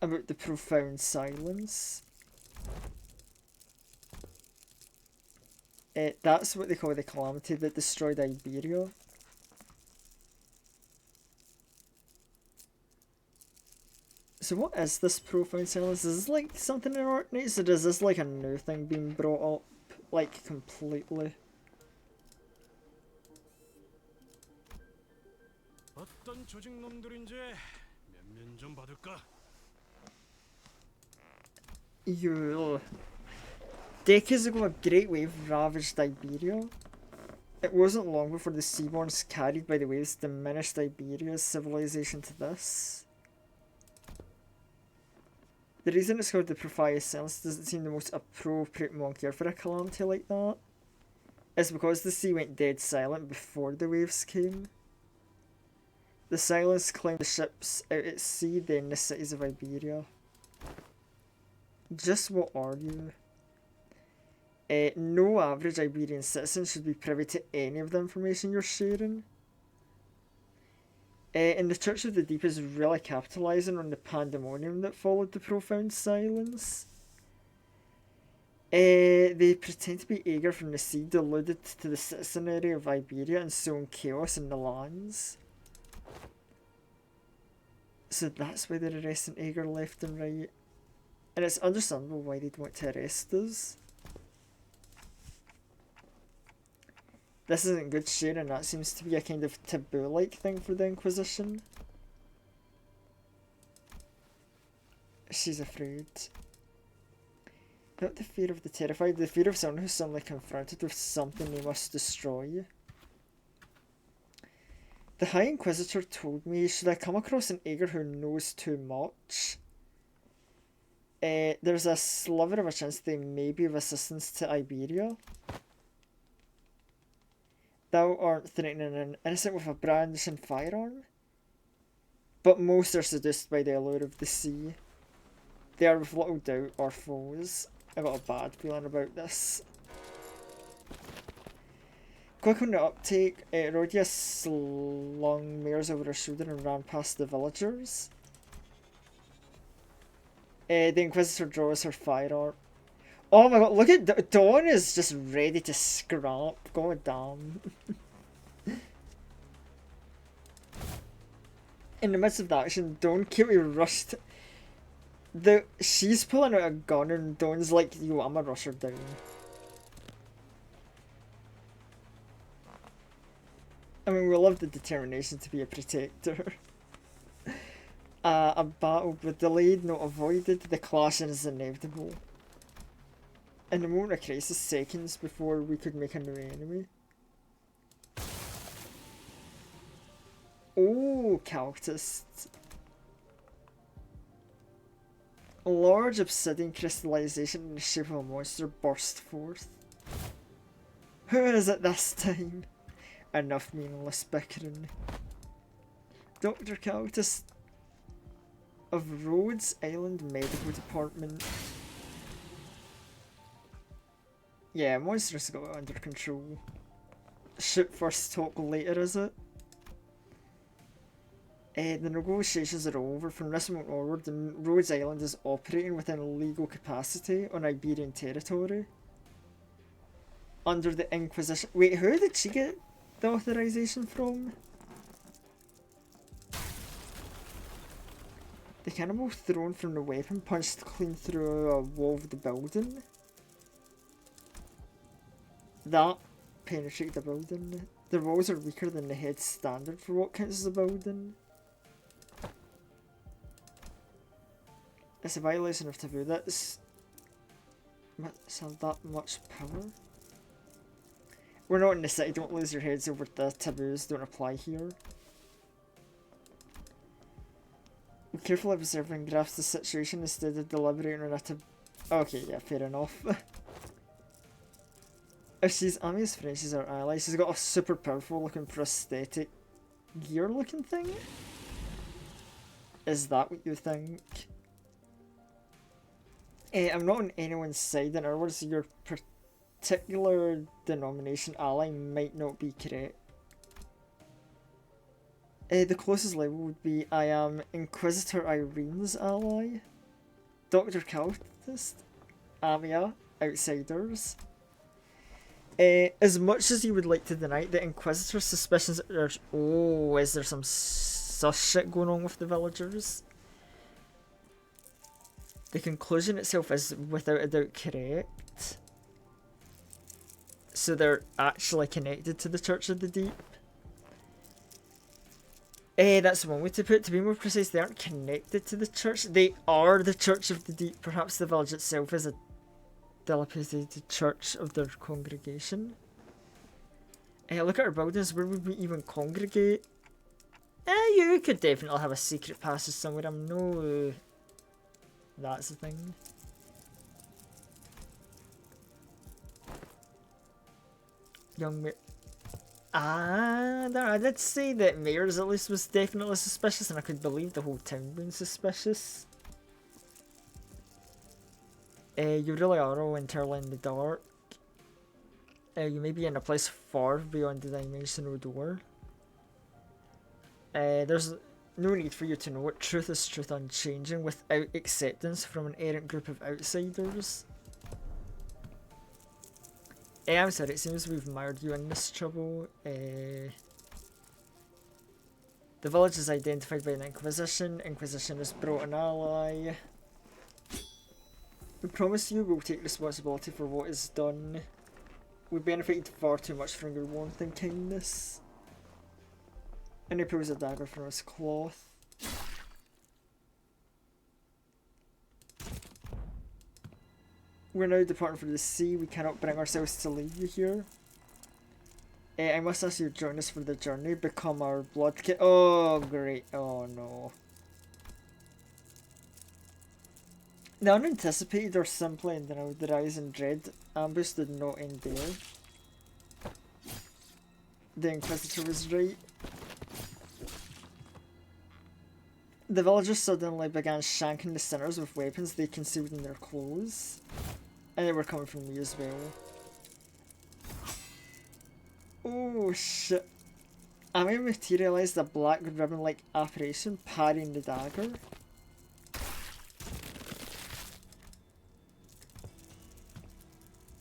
about the profound silence. That's what they call the calamity that destroyed Iberia. So what is this profound silence? Is this like something in Arknights, or is this like a new thing being brought up, like, completely? 어떤 조직 놈들인지 면면 좀 받을까? Decades ago, a great wave ravaged Iberia. It wasn't long before the Seaborns carried by the waves diminished Iberia's civilization to this. The reason it's called the Profound Silence doesn't seem the most appropriate monkier for a calamity like that is because the sea went dead silent before the waves came. The silence claimed the ships out at sea, then the cities of Iberia. Just what are you? No average Iberian citizen should be privy to any of the information you're sharing. And the Church of the Deep is really capitalising on the pandemonium that followed the profound silence. They pretend to be Aegir from the sea, deluded to the citizenry of Iberia and sowing chaos in the lands. So that's why they're arresting Aegir left and right. And it's understandable why they'd want to arrest us. This isn't good share, and that seems to be a kind of taboo-like thing for the Inquisition. She's afraid. Not the fear of the terrified, the fear of someone who's suddenly confronted with something they must destroy. The High Inquisitor told me, should I come across an Aegir who knows too much, there's a sliver of a chance they may be of assistance to Iberia. Thou art threatening an innocent with a brandishing firearm, but most are seduced by the allure of the sea. They are with little doubt our foes. I got a bad feeling about this. Quick on the uptake, Rhodia slung mares over her shoulder and ran past the villagers. The Inquisitor draws her firearm. Oh my god, look at Dawn is just ready to scrap. God damn. In the midst of the action, Dawn cutely rushed. She's pulling out a gun and Dawn's like, yo, I'ma rush her down. I mean, we love the determination to be a protector. A battle but delayed, not avoided. The clash is inevitable. In the moment of crisis, seconds before we could make a new enemy. Oh, Cultist. A large obsidian crystallization in the shape of a monster burst forth. Who is it this time? Enough meaningless bickering. Dr. Cultist of Rhodes Island Medical Department. Yeah, monsters got it under control. Shoot first, talk later, is it? The negotiations are over. From this moment onward, Rhodes Island is operating within legal capacity on Iberian territory. Under the Inquisition. Wait, who did she get the authorization from? The cannibal thrown from the weapon punched clean through a wall of the building. That penetrated the building. The walls are weaker than the head standard for what counts as a building. It's a violation of taboo. That's have that much power. We're not in the city, don't lose your heads over the taboos, don't apply here. Be careful observing grasp the situation instead of deliberating on a taboo. Okay, yeah, fair enough. If she's Ami's friend, she's our ally. She's got a super powerful looking prosthetic gear looking thing. Is that what you think? I'm not on anyone's side, in other words, your particular denomination ally might not be correct. The closest label would be I am Inquisitor Irene's ally, Dr. Cultist, Amia, Outsiders. As much as you would like to deny the Inquisitor's suspicions that there's... Oh, is there some sus shit going on with the villagers? The conclusion itself is without a doubt correct. So they're actually connected to the Church of the Deep. That's one way to put it. To be more precise, they aren't connected to the church. They are the Church of the Deep. Perhaps the village itself is a dilapidated church of their congregation. Look at our buildings. Where would we even congregate? You could definitely have a secret passage somewhere. I'm no... That's the thing. Young Mayor. I did say that Mayor's at least was definitely suspicious, and I could believe the whole town being suspicious. You really are all entirely in the dark. You may be in a place far beyond the dimensional door. There's no need for you to know it. Truth is truth unchanging without acceptance from an errant group of outsiders. I'm sorry, it seems we've mired you in this trouble. The village is identified by an Inquisition. Inquisition has brought an ally. We promise you we'll take responsibility for what is done. We benefited far too much from your warmth and kindness. And he pulls a dagger from his cloth. We're now departing for the sea. We cannot bring ourselves to leave you here. I must ask you to join us for the journey. Become our blood kit. Oh, great. Oh, no. The unanticipated or simply in the rise and dread ambush did not end there. The Inquisitor was right. The villagers suddenly began shanking the sinners with weapons they concealed in their clothes. And they were coming from me as well. Oh shit. Ami materialized a black ribbon-like apparition parrying the dagger.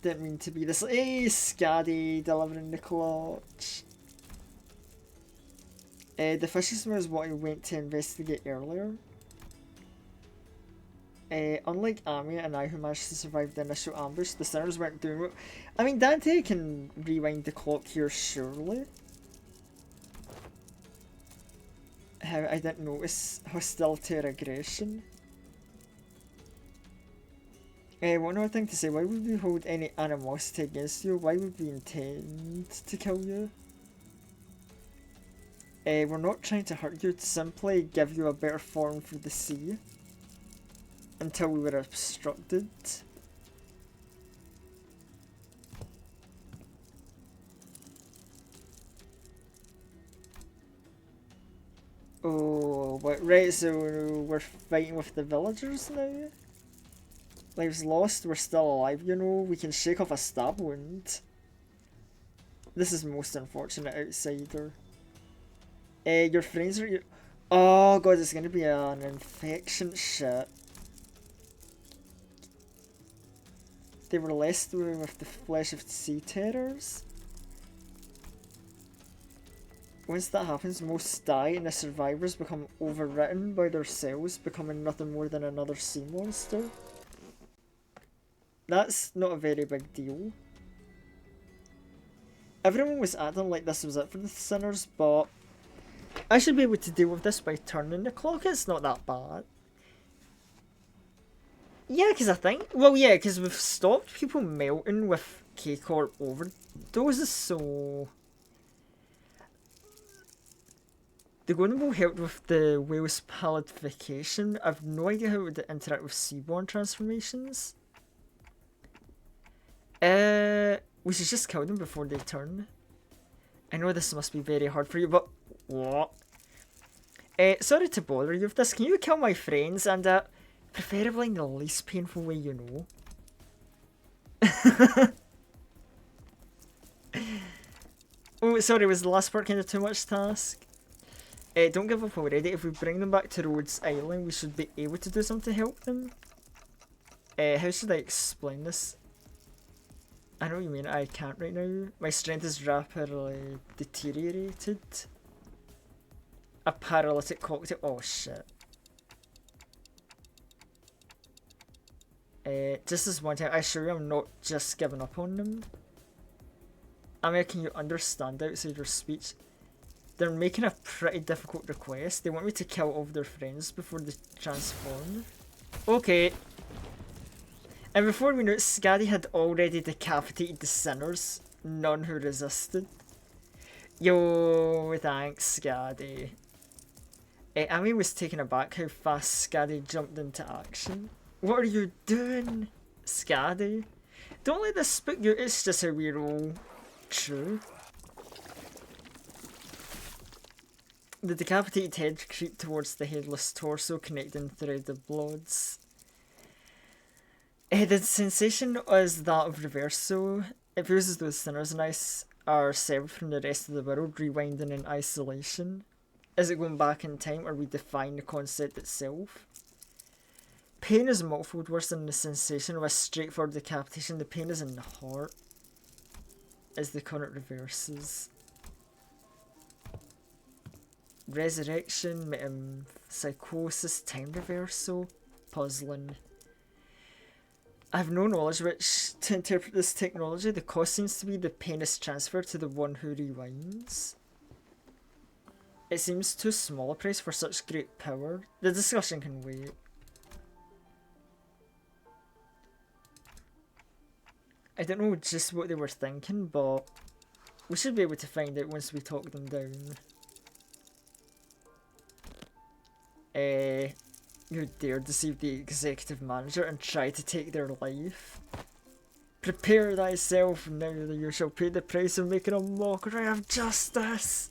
Didn't mean to be this. Hey, Scaddy delivering the clutch. The fisherman is what I went to investigate earlier. Unlike Ami and I who managed to survive the initial ambush, the sinners weren't doing what... I mean, Dante can rewind the clock here, surely. How I didn't notice hostility or aggression. One other thing to say, why would we hold any animosity against you? Why would we intend to kill you? We're not trying to hurt you, to simply give you a better form for the sea. Until we were obstructed. Oh, but right, so we're fighting with the villagers now? Lives lost, we're still alive, you know, we can shake off a stab wound. This is most unfortunate, outsider. Your friends are... Oh god, it's gonna be an infection shit. They were laced with the flesh of sea terrors. Once that happens, most die and the survivors become overwritten by their cells, becoming nothing more than another sea monster. That's not a very big deal. Everyone was acting like this was it for the sinners, but I should be able to deal with this by turning the clock. It's not that bad. Yeah, because I think... Well, yeah, because we've stopped people melting with K-Corp overdoses, so... The Golden helped with the whale's palidification. I've no idea how it would interact with seaborne transformations. We should just kill them before they turn. I know this must be very hard for you, but... What? Sorry to bother you with this. Can you kill my friends and, preferably in the least painful way you know? Oh, sorry, was the last part kind of too much task? Don't give up already. If we bring them back to Rhodes Island, we should be able to do something to help them. How should I explain this? I know what you mean, I can't right now. My strength is rapidly deteriorated. A paralytic cocktail. Oh shit. Just this one time, I assure you I'm not just giving up on them. I mean, can you understand outside your speech? They're making a pretty difficult request. They want me to kill all of their friends before they transform. Okay. And before we knew it, Skadi had already decapitated the sinners. None who resisted. Yo, thanks, Skadi. Amy was taken aback how fast Skadi jumped into action. What are you doing, Skadi? Don't let this spook you, it's just how we roll. True. The decapitated head creeped towards the headless torso, connecting through the bloods. The sensation is that of reverso. It feels as though sinners and ice are severed from the rest of the world, rewinding in isolation. Is it going back in time, or we define the concept itself? Pain is multifold worse than the sensation of a straightforward decapitation. The pain is in the heart, as the current reverses. Resurrection, psychosis, time reversal, puzzling. I have no knowledge which to interpret this technology. The cost seems to be the pain is transferred to the one who rewinds. It seems too small a price for such great power. The discussion can wait. I don't know just what they were thinking, but we should be able to find out once we talk them down. You dare deceive the executive manager and try to take their life? Prepare thyself now that you shall pay the price of making a mockery of justice.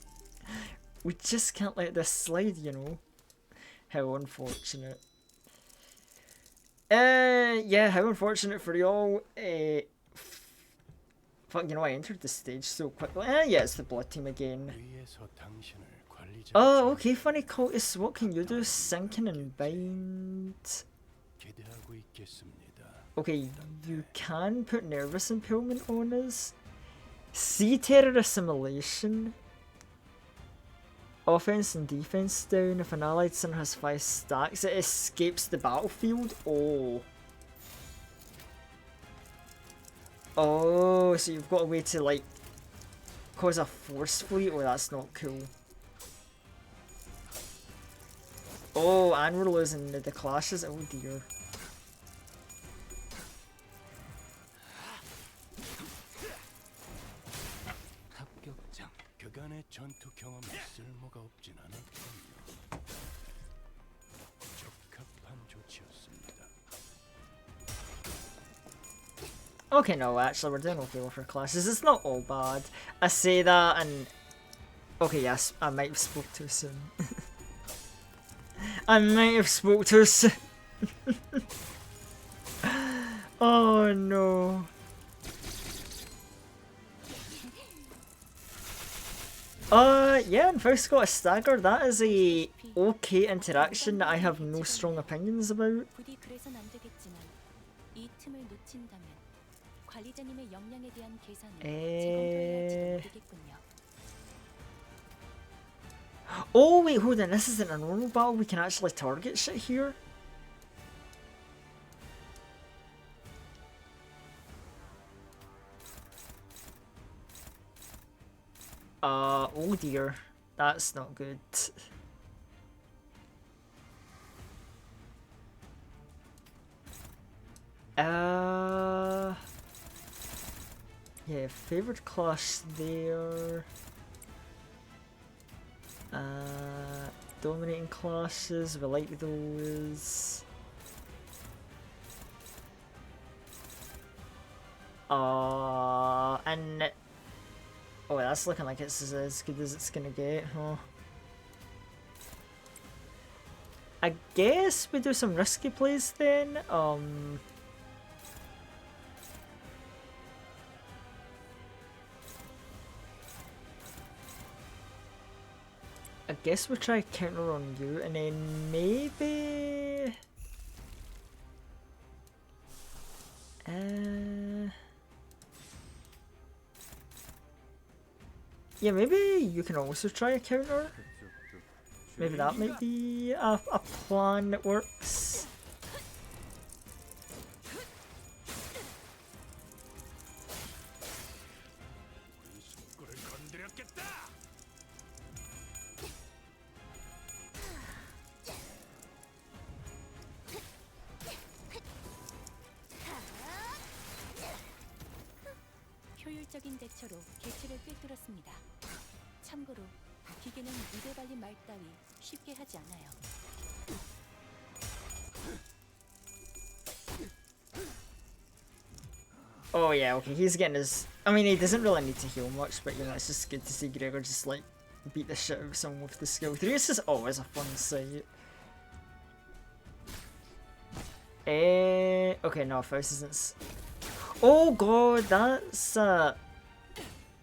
We just can't let this slide, you know. How unfortunate. Yeah, how unfortunate for y'all. Fuck, you know, I entered the stage so quickly. Yeah, it's the blood team again. Oh, okay, funny cultist. What can you do? Sinking and bind. Okay, you can put nervous impalement on us. Sea terror assimilation. Offense and defense down. If an allied center has 5 stacks, it escapes the battlefield. Oh. Oh, so you've got a way to, like, cause a force fleet? Oh, that's not cool. Oh, and we're losing the clashes. Oh dear. Okay, no, actually, we're doing okay with our classes. It's not all bad. I say that and... Okay, yes, I might have spoke too soon. I might have spoke too soon. Oh no. Yeah, and first got a stagger. That is a okay interaction that I have no strong opinions about. Oh wait, hold on, this isn't a normal battle, we can actually target shit here? Oh dear. That's not good. Yeah, favorite class there. Dominating classes, we like those. And oh, that's looking like it's as good as it's gonna get, huh? I guess we do some risky plays then. I guess we'll try counter on you, and then maybe. Yeah, maybe you can also try a counter. Maybe that might be a plan that works. 효율적인 대처로 개체를 꿰뚫었습니다. 참고로 기계는 입에 발린 말 따위 쉽게 하지 않아요. Oh yeah, okay, he's getting his... I mean, he doesn't really need to heal much, but you know, it's just good to see Gregor just like beat the shit out of someone with the skill 3. It's just always a fun sight. Okay, no, Faust isn't... Oh god, that's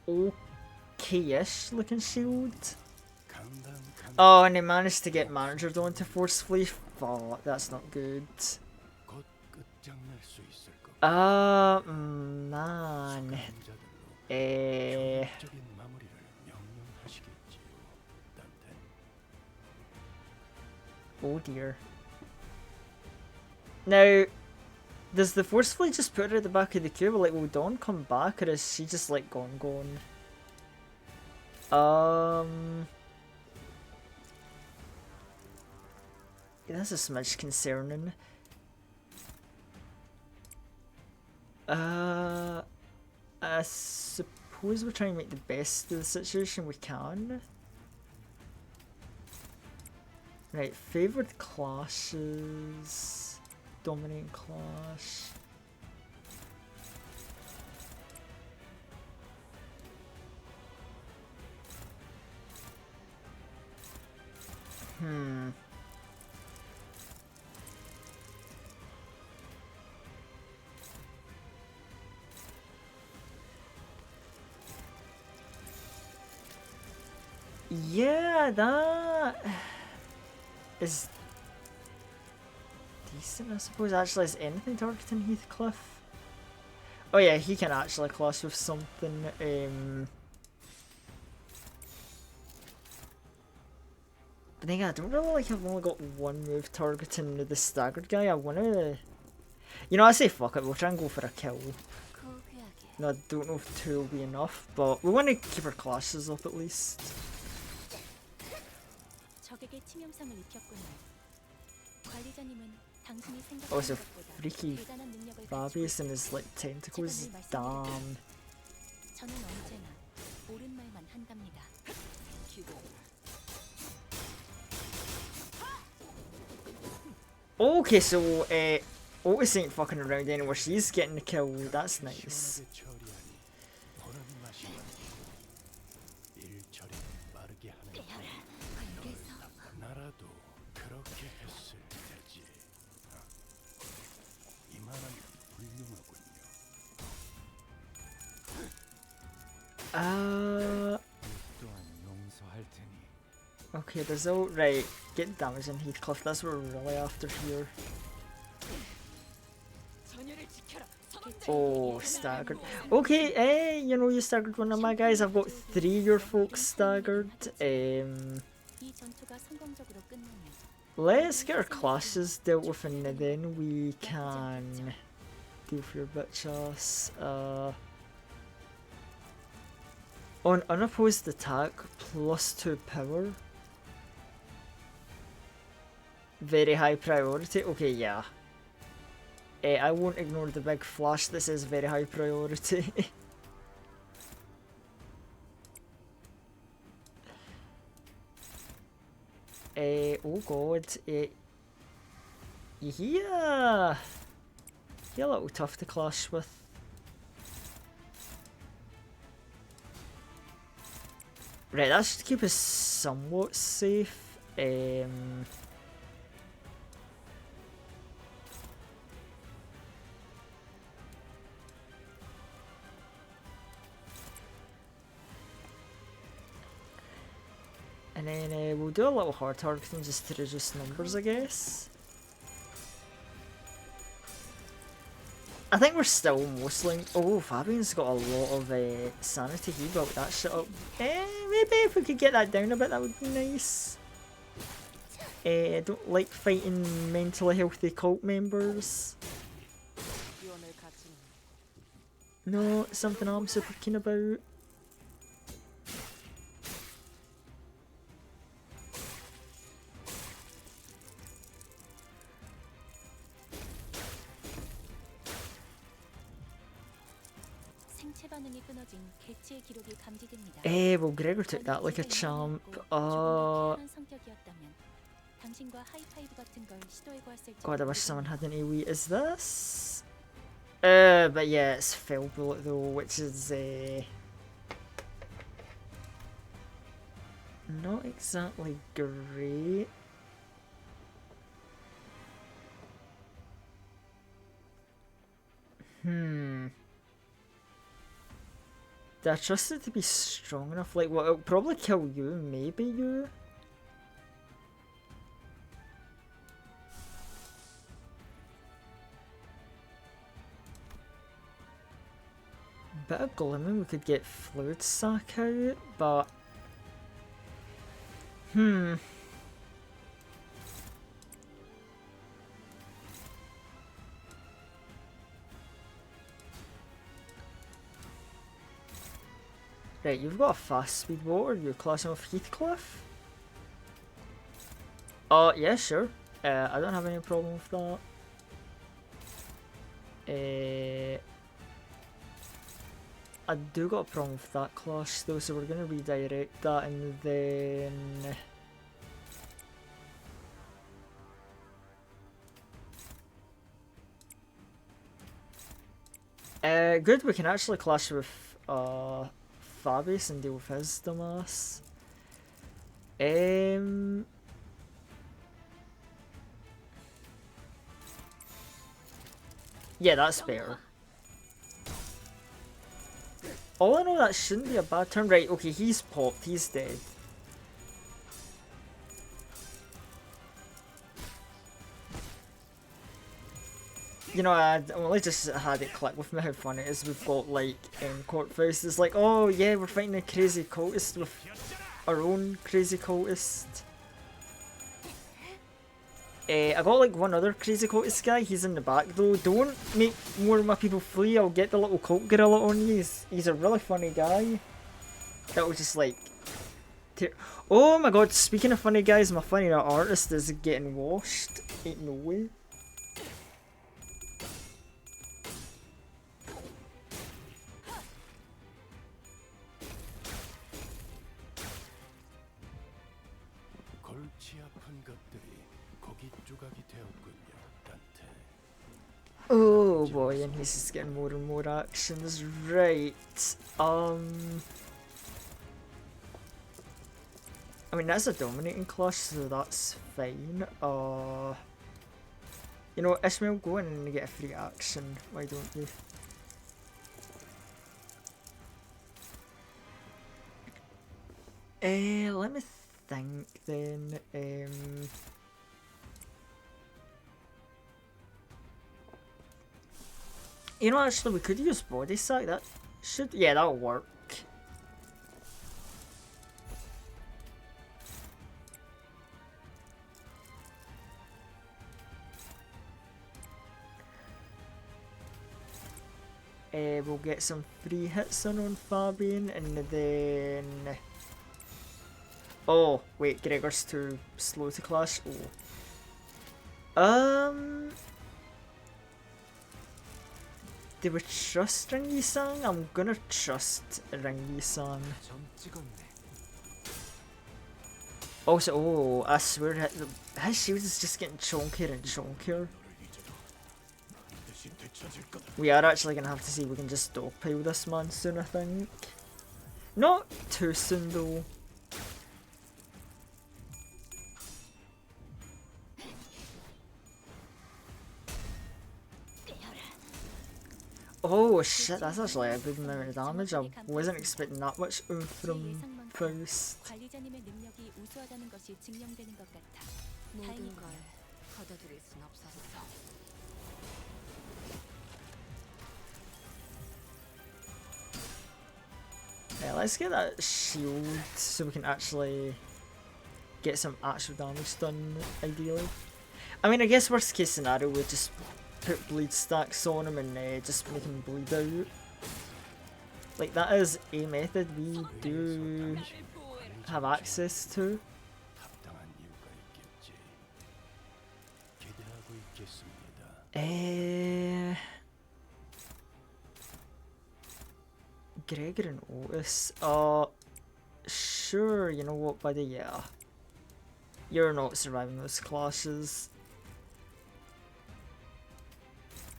okay-ish looking shield. Oh, and he managed to get managered onto forcefully. Fuck, that's not good. Man. Oh dear. Now, does the forcefully just put her at the back of the cube? Like, will Dawn come back, or is she just like gone? Yeah, that's a smidge concerning. I suppose we're trying to make the best of the situation we can. Right, favoured classes. Dominating clash. Yeah, that is decent, I suppose. Actually, is anything targeting Heathcliff? Oh yeah, he can actually clash with something. But then I don't really like. I've only got one move targeting the staggered guy. I wanna, you know, I say fuck it. We'll try and go for a kill. No, I don't know if 2 will be enough, but we want to keep our clashes up at least. 적에게 치명상을 입혔군요. 관리자님은 당신이 Oh, so 생각하는 것보다 freaky 대단한 능력을 Fabius and his like tentacles. Damn. 저는 언제나 옳은 말만 한답니다. Okay, so Otis ain't fucking around anymore. She's getting the kill. That's nice. Okay, there's all right. Get damage in Heathcliff. That's what we're really after here. Oh, staggered. Okay, you know you staggered one of my guys. I've got 3 of your folks staggered. Let's get our classes dealt with and then we can deal for your bitch ass. On unopposed attack, +2 power. Very high priority. Okay, yeah. I won't ignore the big flash that says very high priority. Oh god. Yeah. You're a little tough to clash with. Right, that should keep us somewhat safe. And then we'll do a little hard targeting just to reduce numbers, I guess. I think we're still mostly... Oh, Fabian's got a lot of sanity. He built that shit up. Maybe if we could get that down a bit, that would be nice. I don't like fighting mentally healthy cult members. No, it's something I'm super keen about. Well, Gregor took that like a champ. God, I wish someone had an AoE. Is this? But yeah, it's Fell Bullet though, which is not exactly great. Do I trust it to be strong enough? Like, well, it'll probably kill you, maybe you? Bit of Glimming, we could get Fluid Sac out, but... Right, you've got a fast speed water, you're clashing with Heathcliff? Yeah, sure. I don't have any problem with that. I do got a problem with that clash though, so we're gonna redirect that and then... Good, we can actually clash with Fabius and deal with his dumbass. Yeah, that's better. All I know, that shouldn't be a bad turn. Right, okay, he's popped, he's dead. You know, I only just had it click with me how fun it is. We've got like Court Faust is like, oh yeah, we're fighting a crazy cultist with our own crazy cultist. I got like one other crazy cultist guy, he's in the back though. Don't make more of my people flee, I'll get the little cult gorilla on you. He's a really funny guy. That was just like... Oh my god, speaking of funny guys, my funny artist is getting washed. Ain't no way. Oh boy, and he's just getting more and more actions. Right. I mean, that's a dominating clash, so that's fine. You know what, Ishmael, go in and get a free action. Why don't you? Let me think then. You know, actually, we could use Body Sack. That should... Yeah, that'll work. We'll get some free hits on Fabian, and then... Oh, wait, Gregor's too slow to clash. Oh. Do we trust Ring Yi-sang? I'm gonna trust Ring Yi-sang. Also, oh, I swear, his shield is just getting chunkier and chunkier. We are actually gonna have to see if we can just stockpile this man soon, I think. Not too soon though. Oh shit, that's actually a good amount of damage. I wasn't expecting that much from Faust. 관리자님의 능력이 우수하다는 것이 증명되는 것 같아. 모든 걸 거둬들일 순 없었어. Yeah, let's get that shield so we can actually get some actual damage done, ideally. I mean, I guess worst case scenario, we just put bleed stacks on him and just make him bleed out. Like, that is a method we do have access to. Gregor and Otis. Sure, you know what, buddy, yeah. You're not surviving those clashes.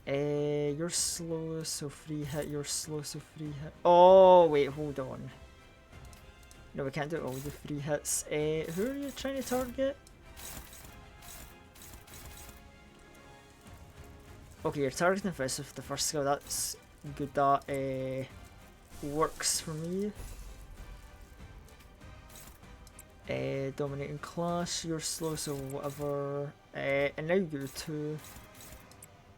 You're slow, so free hit, you're slow, so free hit. Oh, wait, hold on. No, we can't do all the free hits. Who are you trying to target? Okay, you're targeting first with the first skill, that's good, that works for me. Dominating clash, you're slow, so whatever. And now you two.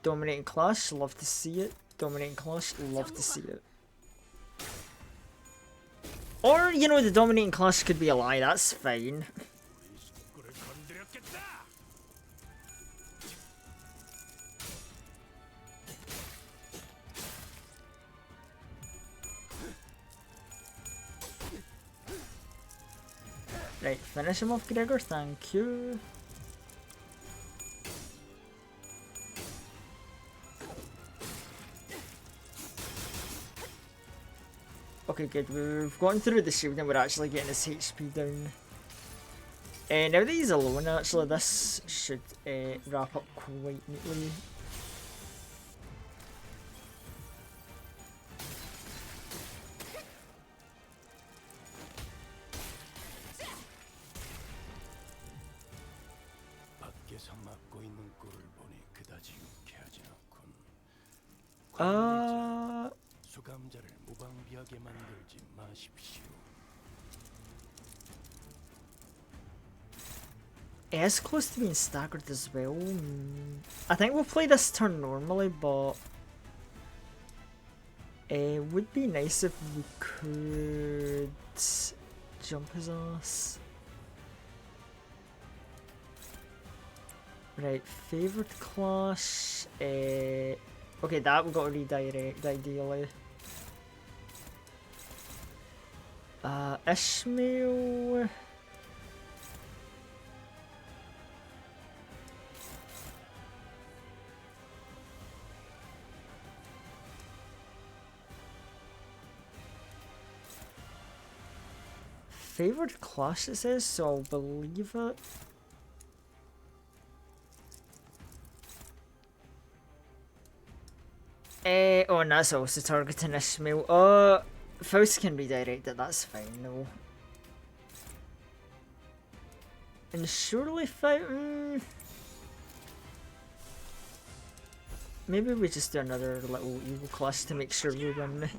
Dominating clash, love to see it. Dominating clash, love to see it. Or, you know, the dominating clash could be a lie, that's fine. Right, finish him off, Gregor, thank you. Okay, good, we've gone through the shield and we're actually getting his HP down. Now that he's alone, actually, this should wrap up quite neatly. It is close to being staggered as well. I think we'll play this turn normally, but it would be nice if we could jump his ass. Right, favourite clash. Okay, that we got to redirect ideally. Ishmael. Favoured clash it says, so I'll believe it. Oh, and that's also targeting Ishmael. Faust can redirect it, that's fine though. And surely Fountain... Maybe we just do another little evil clash to make sure we win.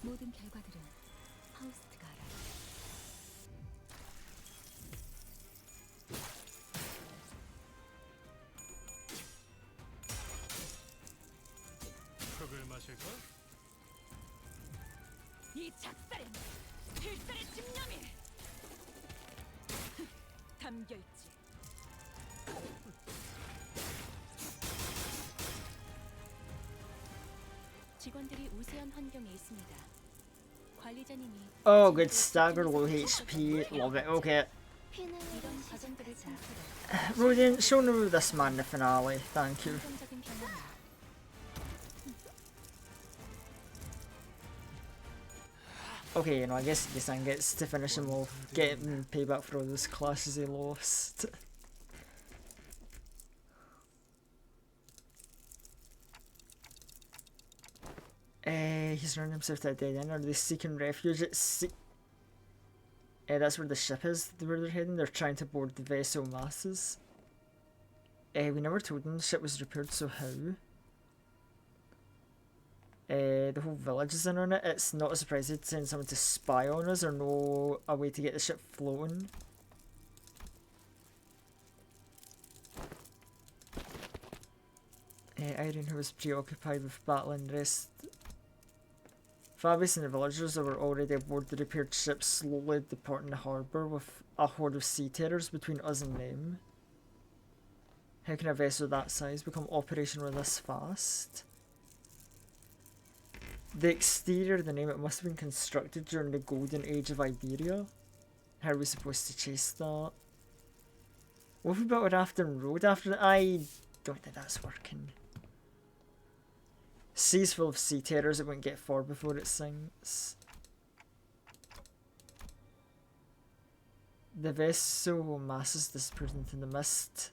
모든 결과들은 파우스트가 알아. 흙을 마실까? 이 작살엔 필살의 집념이 담겨있지. 직원들이 우세한 환경에 있습니다. 관리자님이 Oh, good stagger, low HP. Love it. Okay. 이런 과정들을 통틀어 Radiant, show me this man in the finale. Thank you. 긍정적인 변화는 Okay, you know, I guess Gisan gets to finish him off, get him payback for all those classes he lost. He's running himself to a dead end. Are they seeking refuge at sea? That's where the ship is, where they're heading. They're trying to board the vessel masses. We never told them the ship was repaired, so how? The whole village is in on it. It's not a surprise they'd send someone to spy on us or know a way to get the ship floating. Irene, who was preoccupied with battling the rest. Fabius and the villagers that were already aboard the repaired ship slowly departing the harbour with a horde of sea terrors between us and them. How can a vessel that size become operational this fast? The exterior of the name, it must have been constructed during the golden age of Iberia. How are we supposed to chase that? What if we built a rafting road after that? I don't think that's working. Seas full of sea terrors, it won't get far before it sinks. The vessel masses disappeared into the mist.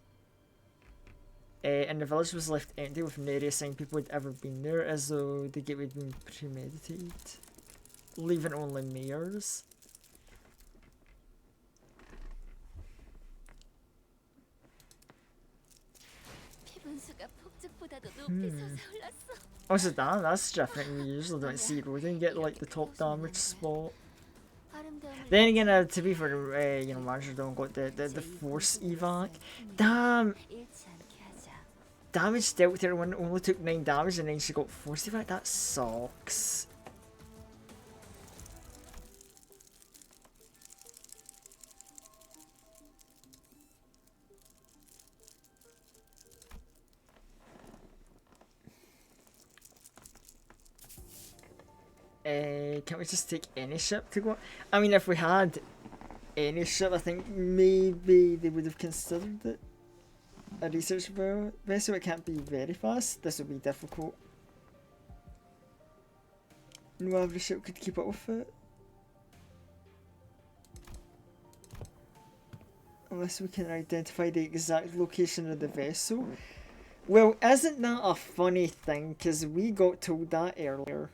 And the village was left empty with nary a sign people had ever been there, as though the gateway had been premeditated, leaving only mayors. 피분수가 폭죽보다도 높이 솟아올랐어. Also, damn, that's different. We usually don't see Rodin get like the top damage spot. Then again, to be fair, you know, Manager don't got the force evac. Damn! Damage dealt to her when it only took 9 damage and then she got force evac. That sucks. Can't we just take any ship to go? I mean, if we had any ship, I think maybe they would have considered it a research vessel. It can't be very fast. This would be difficult. No average ship could keep up with it. Unless we can identify the exact location of the vessel. Well, isn't that a funny thing? Because we got told that earlier.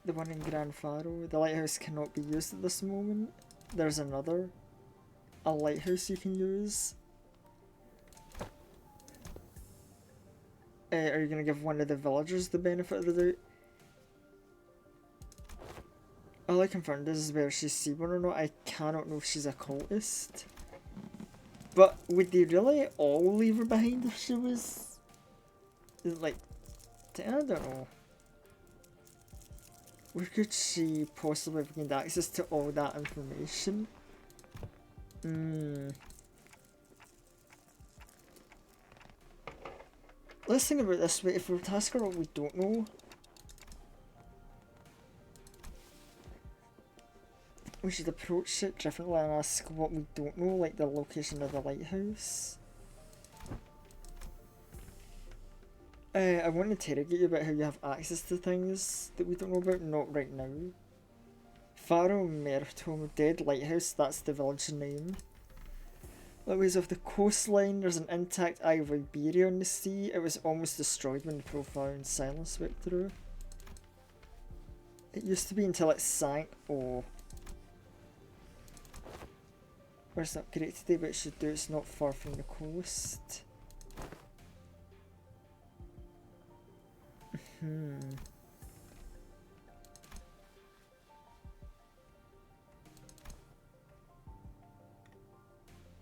The one in Gran Faro. The lighthouse cannot be used at this moment. There's another. A lighthouse you can use. Are you going to give one of the villagers the benefit of the doubt? All I confirmed is whether she's Seaborn or not. I cannot know if she's a cultist. But would they really all leave her behind if she was... like... I don't know. Where could she possibly have gained access to all that information? Let's think about it this way. If we were to ask her what we don't know, we should approach it differently and ask what we don't know, like the location of the lighthouse. I want to interrogate you about how you have access to things that we don't know about, not right now. Faro Mertome, Dead Lighthouse, that's the village name. Likewise, off the coastline, there's an intact Eye of Iberia on the sea. It was almost destroyed when the profound silence swept through. It used to be until it sank. Oh. Well, it's not great today, but it should do. It's not far from the coast.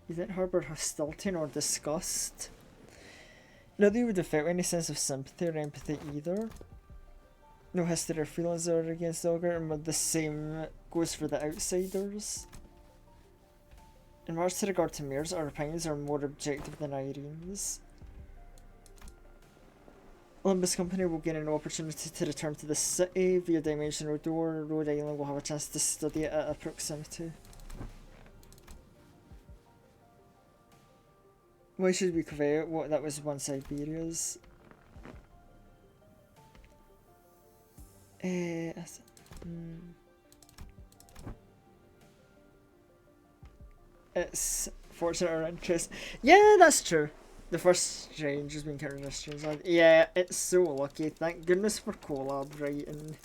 You didn't harbour hostility or disgust. Nobody would have felt any sense of sympathy or empathy either. No history or feelings are against the Ogre, and the same goes for the outsiders. In regards to regard to Mares, our opinions are more objective than Irene's. Olympus Company will gain an opportunity to return to the city via Dimensional Door. Rhode Island will have a chance to study it at a proximity. Why should we covet what that was once Iberia's? It's fortunate or interest. Yeah, that's true. The first strange has been counted as strange land. Yeah, it's so lucky. Thank goodness for Collab writing.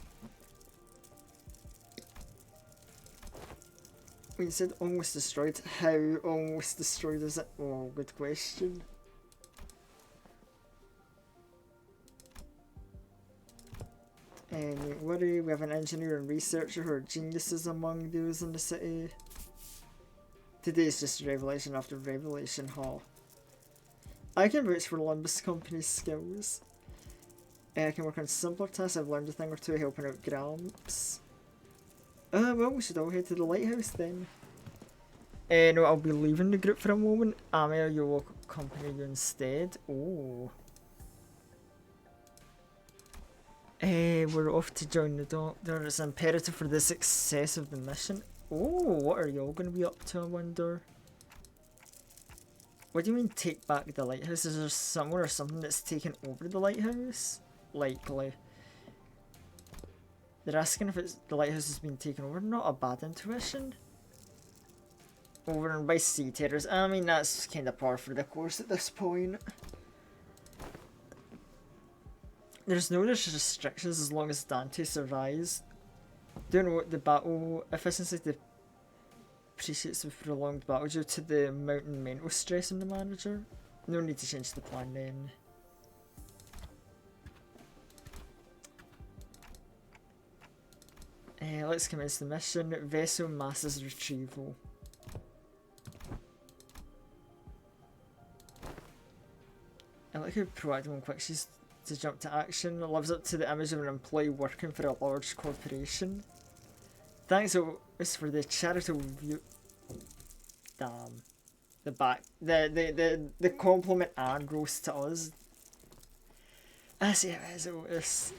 When you said almost destroyed, how almost destroyed is it? Oh, good question. Don't worry, we have an engineer and researcher who are geniuses among those in the city. Today is just revelation after revelation, huh? I can vouch for Olympus Company's skills. I can work on simpler tasks. I've learned a thing or two helping out Gramps. Well, we should all head to the lighthouse then. No, I'll be leaving the group for a moment. Amir, you will accompany you instead. Oh. We're off to join the doctor. It's imperative for the success of the mission. Oh, what are y'all going to be up to, I wonder? What do you mean take back the lighthouse? Is there someone or something that's taken over the lighthouse? Likely. They're asking if the lighthouse has been taken over. Not a bad intuition. Overrun by sea terrors. I mean, that's kind of par for the course at this point. There's no restrictions as long as Dante survives. Don't know what the battle efficiency depreciates with prolonged battle due to the mountain mental stress on the manager. No need to change the plan then. Let's commence the mission. Vessel masses retrieval. I like how proactive and quick she's to jump to action. Lives up to the image of an employee working for a large corporation. Thanks always for the charitable view. Damn. The compliment and roast to us. I see how it is, Otis.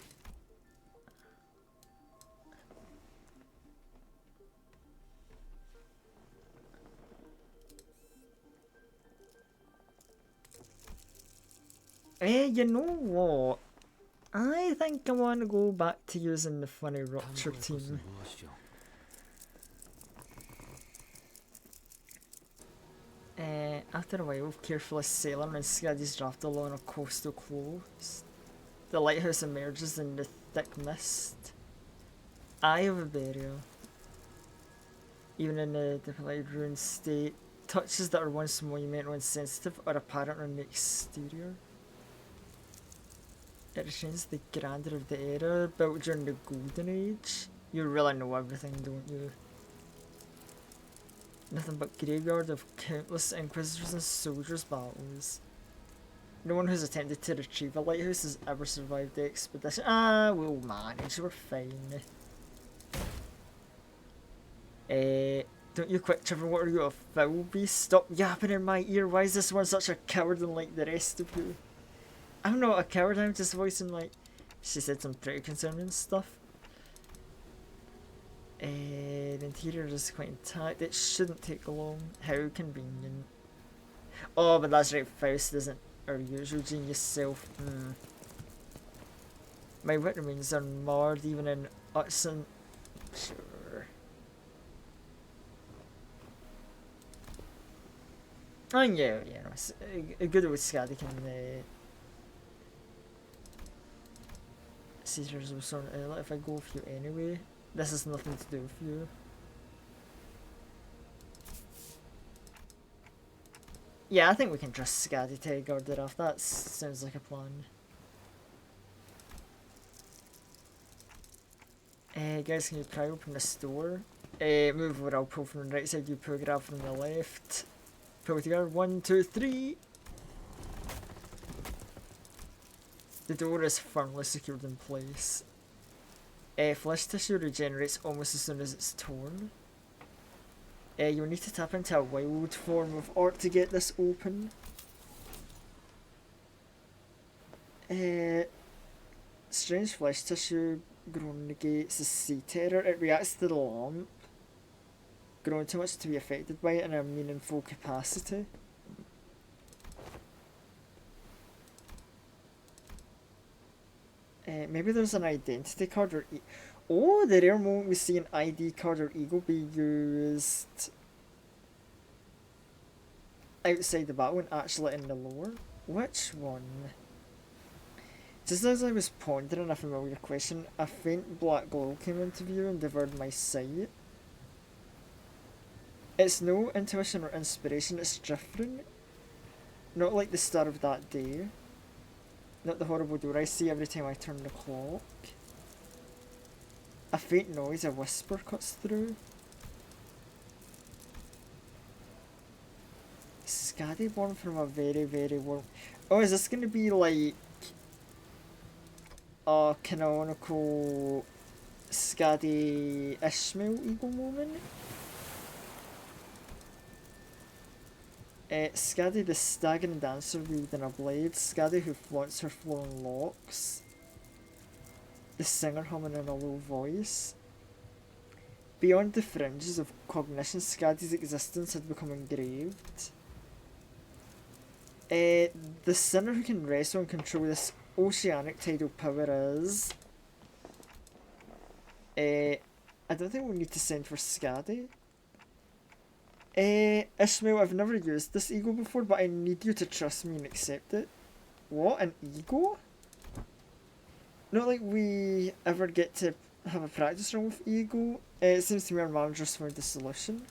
You know what? I think I want to go back to using the funny rupture team. After a while of carefully sailing and Skaddy's draft along a coastal close, the lighthouse emerges in the thick mist. Eye of a burial. Even in the depleted ruined state, touches that are once monumental and sensitive are apparent on the exterior. It retains the grandeur of the era built during the Golden Age. You really know everything, don't you? Nothing but graveyard of countless Inquisitors and soldiers' battles. No one who's attempted to retrieve a lighthouse has ever survived the expedition. We'll manage, we're fine. Don't you quit, Trevor, what are you, a foul beast? Stop yapping in my ear, why is this one such a coward unlike the rest of you? I'm not a coward, I'm just voicing like... She said some pretty concerning stuff. The interior is quite intact, it shouldn't take long. How convenient. Oh, but that's right, Faust isn't our usual genius self. My wit remains unmarred even in Utson. Sure. Oh yeah, no, a good old Scotty can Caesars will sort of if I go with you anyway. This has nothing to do with you. Yeah, I think we can trust Scotty to guard it off. That sounds like a plan. Guys, can you try open the store? Move over, I'll pull from the right side, you pull grab from the left. Pull together, 1, 2, 3. The door is firmly secured in place. Flesh tissue regenerates almost as soon as it's torn. You'll need to tap into a wild form of art to get this open. Strange flesh tissue grown negates the sea terror. It reacts to the lamp, growing too much to be affected by it in a meaningful capacity. Maybe there's an identity card or oh, the rare moment we see an ID card or ego be used outside the battle and actually in the lore. Which one? Just as I was pondering a familiar question, a faint black glow came into view and devoured my sight. It's no intuition or inspiration, it's different. Not like the star of that day. Not the horrible door I see every time I turn the clock. A faint noise, a whisper cuts through. Skadi born from a very, very warm... Oh, is this gonna be like a canonical Skadi Ishmael Eagle moment? Skadi the staggering dancer wielding a blade, Skadi who flaunts her flowing locks, the singer humming in a low voice. Beyond the fringes of cognition, Skadi's existence had become engraved. The sinner who can wrestle and control this oceanic tidal power is... I don't think we need to send for Skadi. Ishmael, I've never used this ego before, but I need you to trust me and accept it. What? An ego? Not like we ever get to have a practice run with ego. It seems to me our manager's found the solution.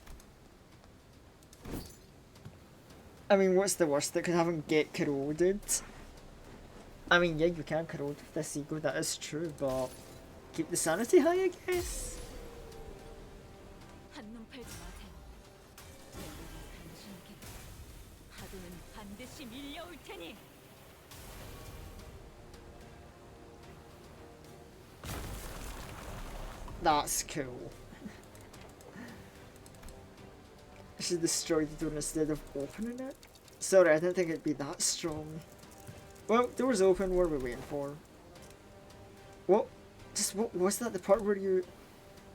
I mean, what's the worst that could happen? Get corroded? I mean, yeah, you can corrode with this ego, that is true, but keep the sanity high, I guess. 한눈 팔지 마세요. 영원히 당신에게 파도는 반드시 밀려올 테니. That's cool. I should destroy the door instead of opening it. Sorry, I didn't think it'd be that strong. Well, door's open, what are we waiting for? What? Just what was that? The part where you...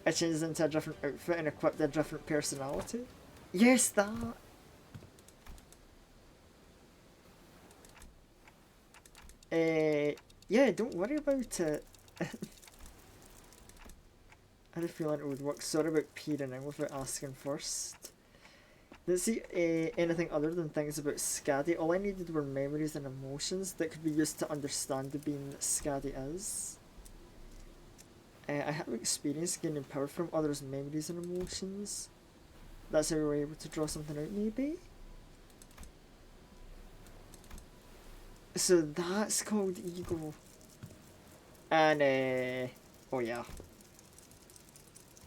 It changes into a different outfit and equipped a different personality? Yes, that! Yeah, don't worry about it. I had a feeling it would work. Sorry about peering in without asking first. Didn't see anything other than things about Skadi. All I needed were memories and emotions that could be used to understand the being that Skadi is. I have experience gaining power from others' memories and emotions. That's how we were able to draw something out, maybe? So that's called ego. And, oh yeah.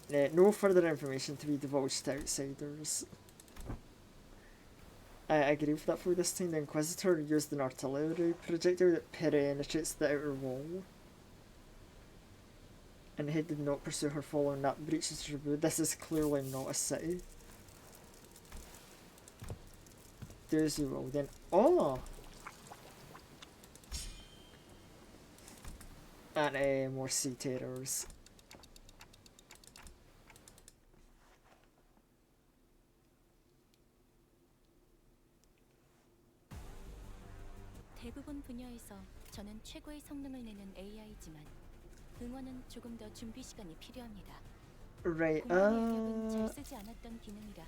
No further information to be divulged to outsiders. I agree with that for this time. The Inquisitor used an artillery projectile that penetrates the outer wall. And he did not pursue her following that breach is removed. This is clearly not a city. Do as you will then. Oh! And more sea terrors. 대부분 분야에서 저는 최고의 성능을 내는 AI지만 응원은 조금 더 준비 시간이 필요합니다. Right, 공룡의 잘 쓰지 않았던 기능이라.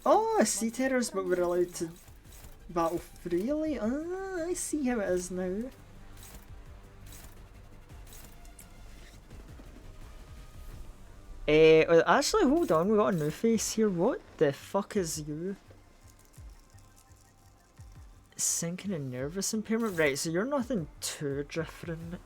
Oh, sea terrors, but we're allowed to battle freely? Ah, I see how it is now. Actually, hold on, we got a new face here. What the fuck is you? Sinking and nervous impairment? Right, so you're nothing too different.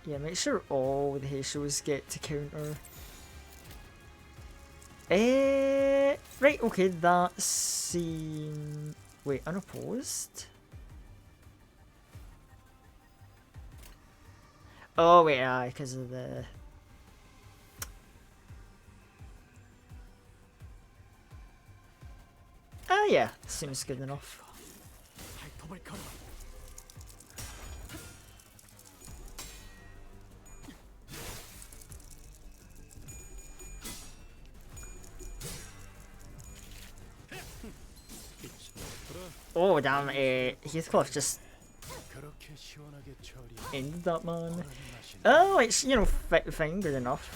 Yeah, make sure all the Heishos get to counter. Right, okay, that scene... Wait, unopposed? Oh, wait, aye, because of the... Ah, yeah, seems good enough. 핥아볼까나. Oh, damn, Heathcliff just 그렇게 시원하게 처리. ended that, man. Oh, it's, you know, fine, good enough.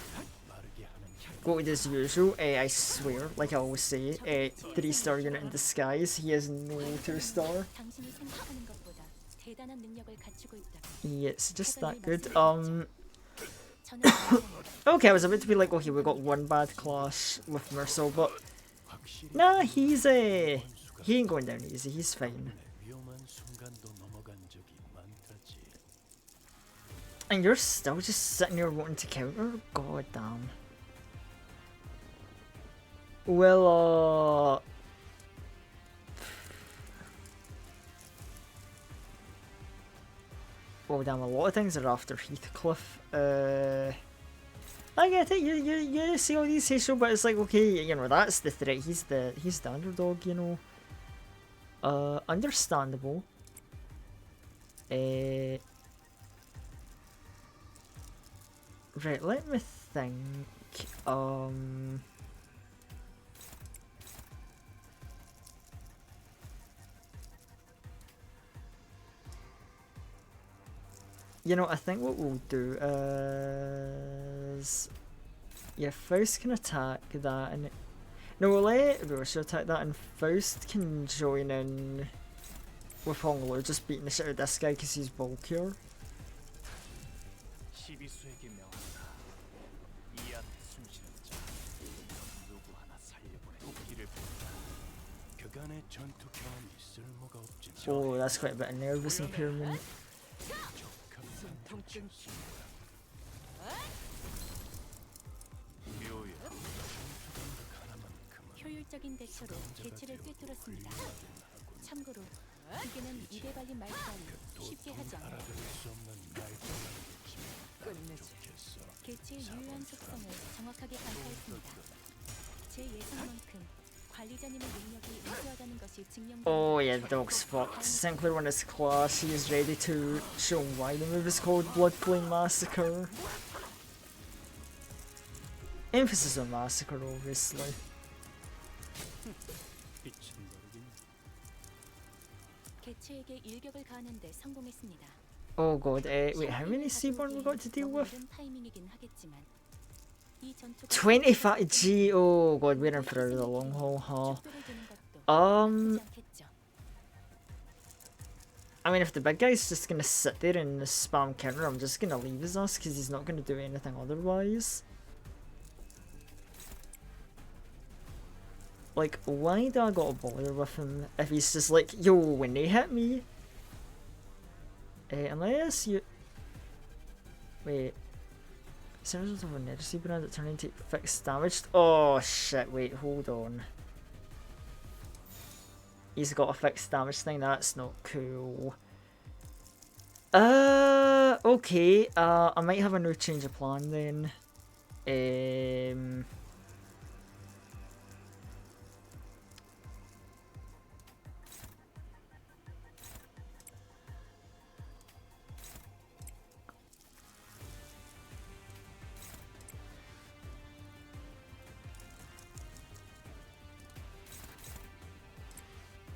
마르게 하는 Go with as usual, I swear, like I always say, 3-star unit in disguise, he has no 2-star. 당신이 생각하는 것보다 대단한 능력을 갖추고 있다. It's just that good. 저는 Okay, I was about to be like, okay, we got one bad clash with Mercer, but 확실히 nah, he ain't going down easy, he's fine. 위험한 순간도 넘어간 적이 많다지. And you're still just sitting here wanting to counter? God damn. Well, oh damn, a lot of things are after Heathcliff. I get it, you see all these Heishou, but it's like, okay, you know, that's the threat, he's the underdog, you know. Understandable. Right, let me think. You know, I think what we'll do is... Yeah, Faust can attack that and... No, we'll let Rosha attack that and Faust can join in with Honglu, just beating the shit out of this guy because he's bulkier. 시비수에게 명한다. 이 앞에 숨쉬는 자 누구 하나 살려보내 도끼를 본다. 그간의 전투 경험이 쓸모가 없지. Oh, that's quite a bit of nervous impairment. 효율적인 대처로 개체를 꿰뚫었습니다. 참고로 기계는 입에 발린 말 따위 쉽게 하지 않아. 개체의 유효한 속성을 정확하게 간파했습니다. 제 예상만큼 관리자님의 능력이 우수하다는 것이 증명됩니다. Oh yeah, the dog's fucked. Sinclair won his class, he is ready to show why the move is called Blood Flame Massacre. Emphasis on massacre, obviously. 개체에게 일격을 가하는데 성공했습니다. Oh god, wait, how many Seaborn we got to deal with? 타이밍이긴 하겠지만 이 전투가 25G, oh god, we're in for the long haul, huh? I mean, if the big guy's just gonna sit there and spam counter, I'm just gonna leave his ass because he's not gonna do anything otherwise. Like, why do I gotta bother with him if he's just like, yo, when they hit me? Unless you... Wait. As a result of an energy brand that turned into fixed damage. Oh shit, wait, hold on. He's got a fixed damage thing, that's not cool. Okay, I might have a new change of plan then.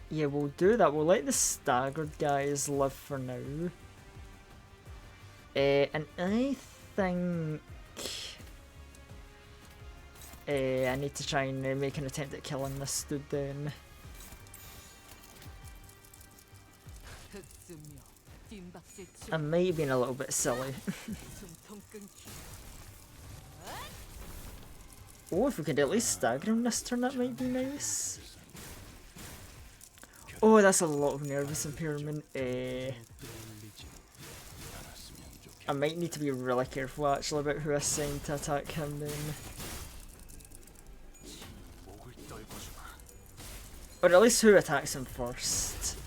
Yeah, we'll do that. We'll let the staggered guys live for now. And I think... I need to try and make an attempt at killing this dude then. I might have been a little bit silly. Oh, if we could at least stagger him this turn, that might be nice. Oh, that's a lot of nervous impairment. I might need to be really careful actually about who I send to attack him then. 목을 떨궈주마. Or at least who attacks him first.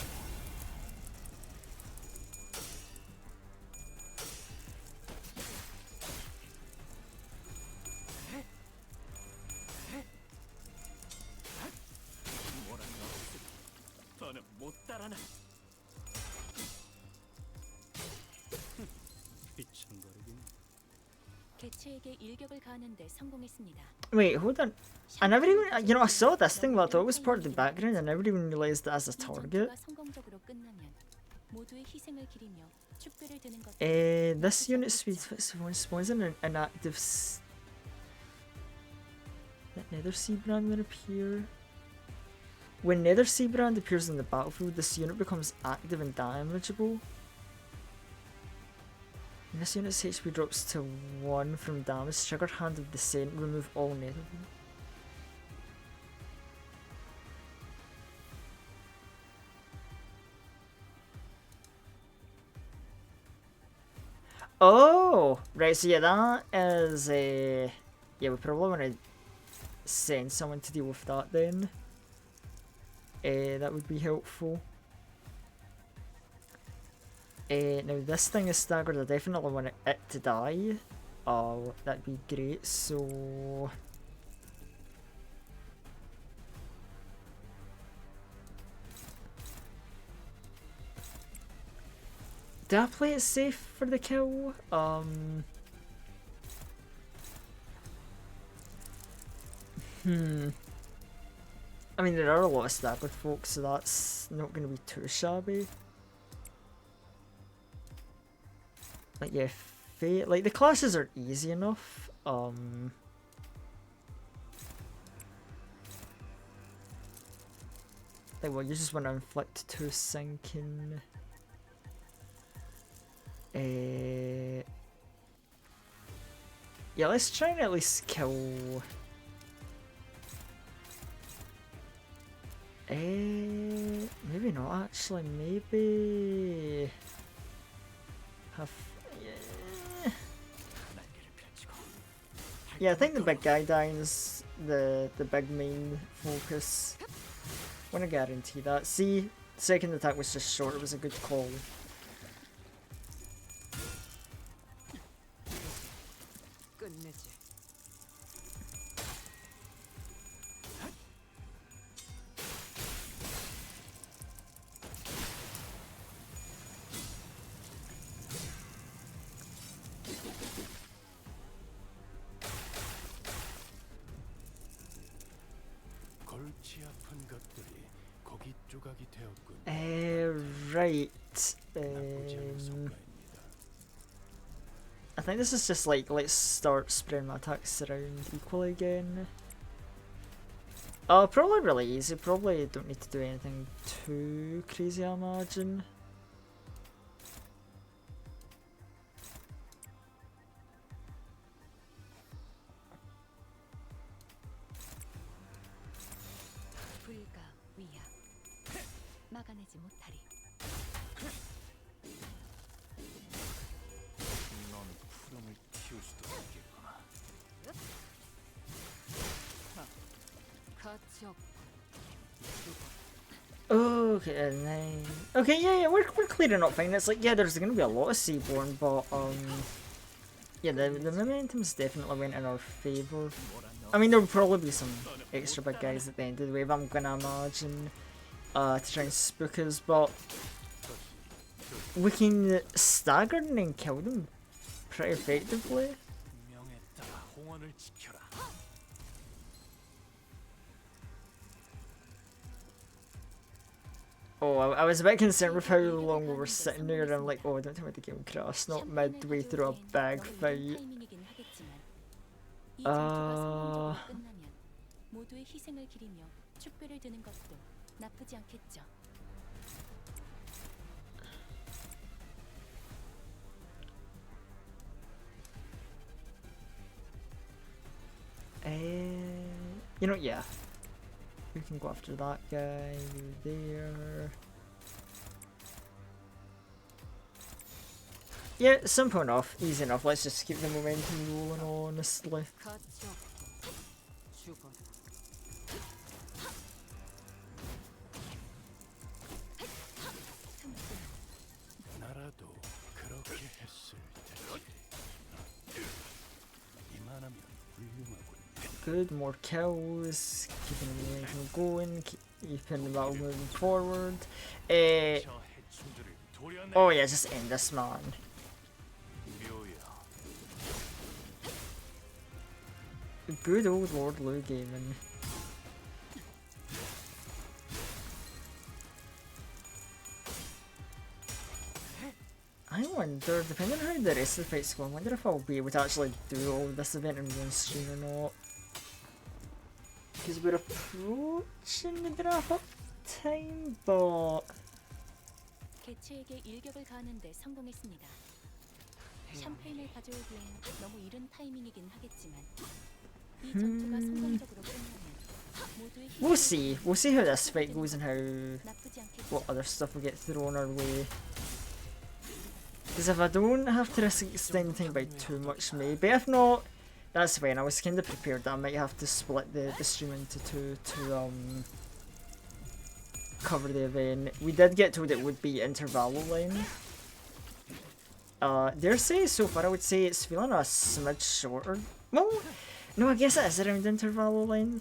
뭐라는 없으니 더는 못 따라나. 비천거리긴. 개체에게 일격을 가하는데 성공했습니다. Wait, hold on. I never even, you know, I saw this thing, but I thought it was part of the background. I never even realized that as a 이 target. 전투가 성공적으로 끝나면 모두의 희생을 기리며 축배를 드는 것. This unit speed spawns in an active. That Nether Seabrand will appear. When Nether Seabrand appears in the battlefield, this unit becomes active and damageable. And this unit's HP drops to 1 from damage. Triggered Hand of Descent, remove all Nether. Oh! Right, so yeah, that is a... Yeah, we probably want to send someone to deal with that then. That would be helpful. Now this thing is staggered, I definitely want it to die. Oh, that'd be great, so... Do I play it safe for the kill? I mean, there are a lot of staggered folks, so that's not going to be too shabby. Like, yeah, Fate, like, the classes are easy enough. Like, well, you just want to inflict 2 sinking. Yeah, let's try and at least kill. Maybe not actually. Maybe have. Yeah, I think the big guy dying is the big main focus. Want to guarantee that. See, second attack was just short. It was a good call. 끝내지. 골치 아픈 것들이 고기 조각이 되었군. Right. 나쁘지 않은 성과입니다. I think this is just like, let's start spreading my attacks around equally again. Probably really easy. Probably don't need to do anything too crazy, I imagine. 불가 위야 막아내지 못하리. 넌 푸름을 틔울 수도 있겠구나. 가치 없고. Okay, and then okay, yeah, we're clearing up fine. It's like, yeah, there's gonna be a lot of Seaborn, but yeah, the momentum's definitely went in our favour. I mean, there'll probably be some extra big guys at the end of the wave, I'm gonna imagine, to try and spook us, but we can stagger and then kill them pretty effectively. 명에 따라 홍원을 지켜라. Oh, I was a bit concerned with how long we were sitting there, and I'm like, oh, I don't think the game crashed, not midway through a big fight. 타이밍이긴 하겠지만 이 전투가 성공적으로 끝나면 모두의 희생을 기리며 축배를 드는 것도 나쁘지 않겠죠. You know, yeah. We can go after that guy, you're there. Yeah, simple enough, easy enough. Let's just keep the momentum rolling, honestly. 가치 없고 죽어라. 나라도 그렇게 했을 테지. 이만하면 훌륭하군. Good, more kills, keeping the momentum going, keeping the battle moving forward. 저 해충들을 도려내. Oh yeah, just end this, man. 묘야. Good old Lord Lou Gaming. I wonder, depending on how the rest of the fights go, I wonder if I'll be able to actually do all this event in one stream or not. Because we're approaching the wrap-up time, but... 개체에게 일격을 가하는데 성공했습니다. 샴페인을 가져오기엔 너무 이른 타이밍이긴 하겠지만 이 전투가 성공적으로 끝나면 모두의 We'll see. We'll see how this fight goes and how... 나쁘지 않겠죠. what other stuff will get thrown our way. Because if I don't have to risk extending time by too much, maybe. If not, that's fine. I was kind of prepared that I might have to split the stream into two to cover the event. We did get told it would be intervallo line. Dare say so far I would say it's feeling a smidge shorter. Well, no, I guess it is around intervallo line.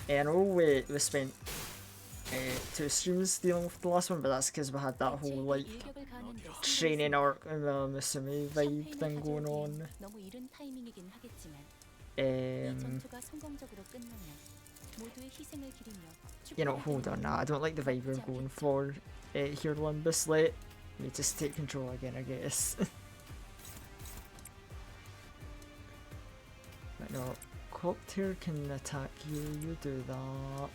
I know we spent 2 streams dealing with the last one, but that's because we had that whole like 일격을 가하는데 training arc Musume vibe thing going on. 너무 이른 타이밍이긴 하겠지만 이 Um, 전투가 성공적으로 끝나면 모두의 희생을 기리며 you know, hold on, nah, I don't like the vibe we're going for here, Limbus. Let me just take control again, I guess. Right, no, Copter can attack you, you do that.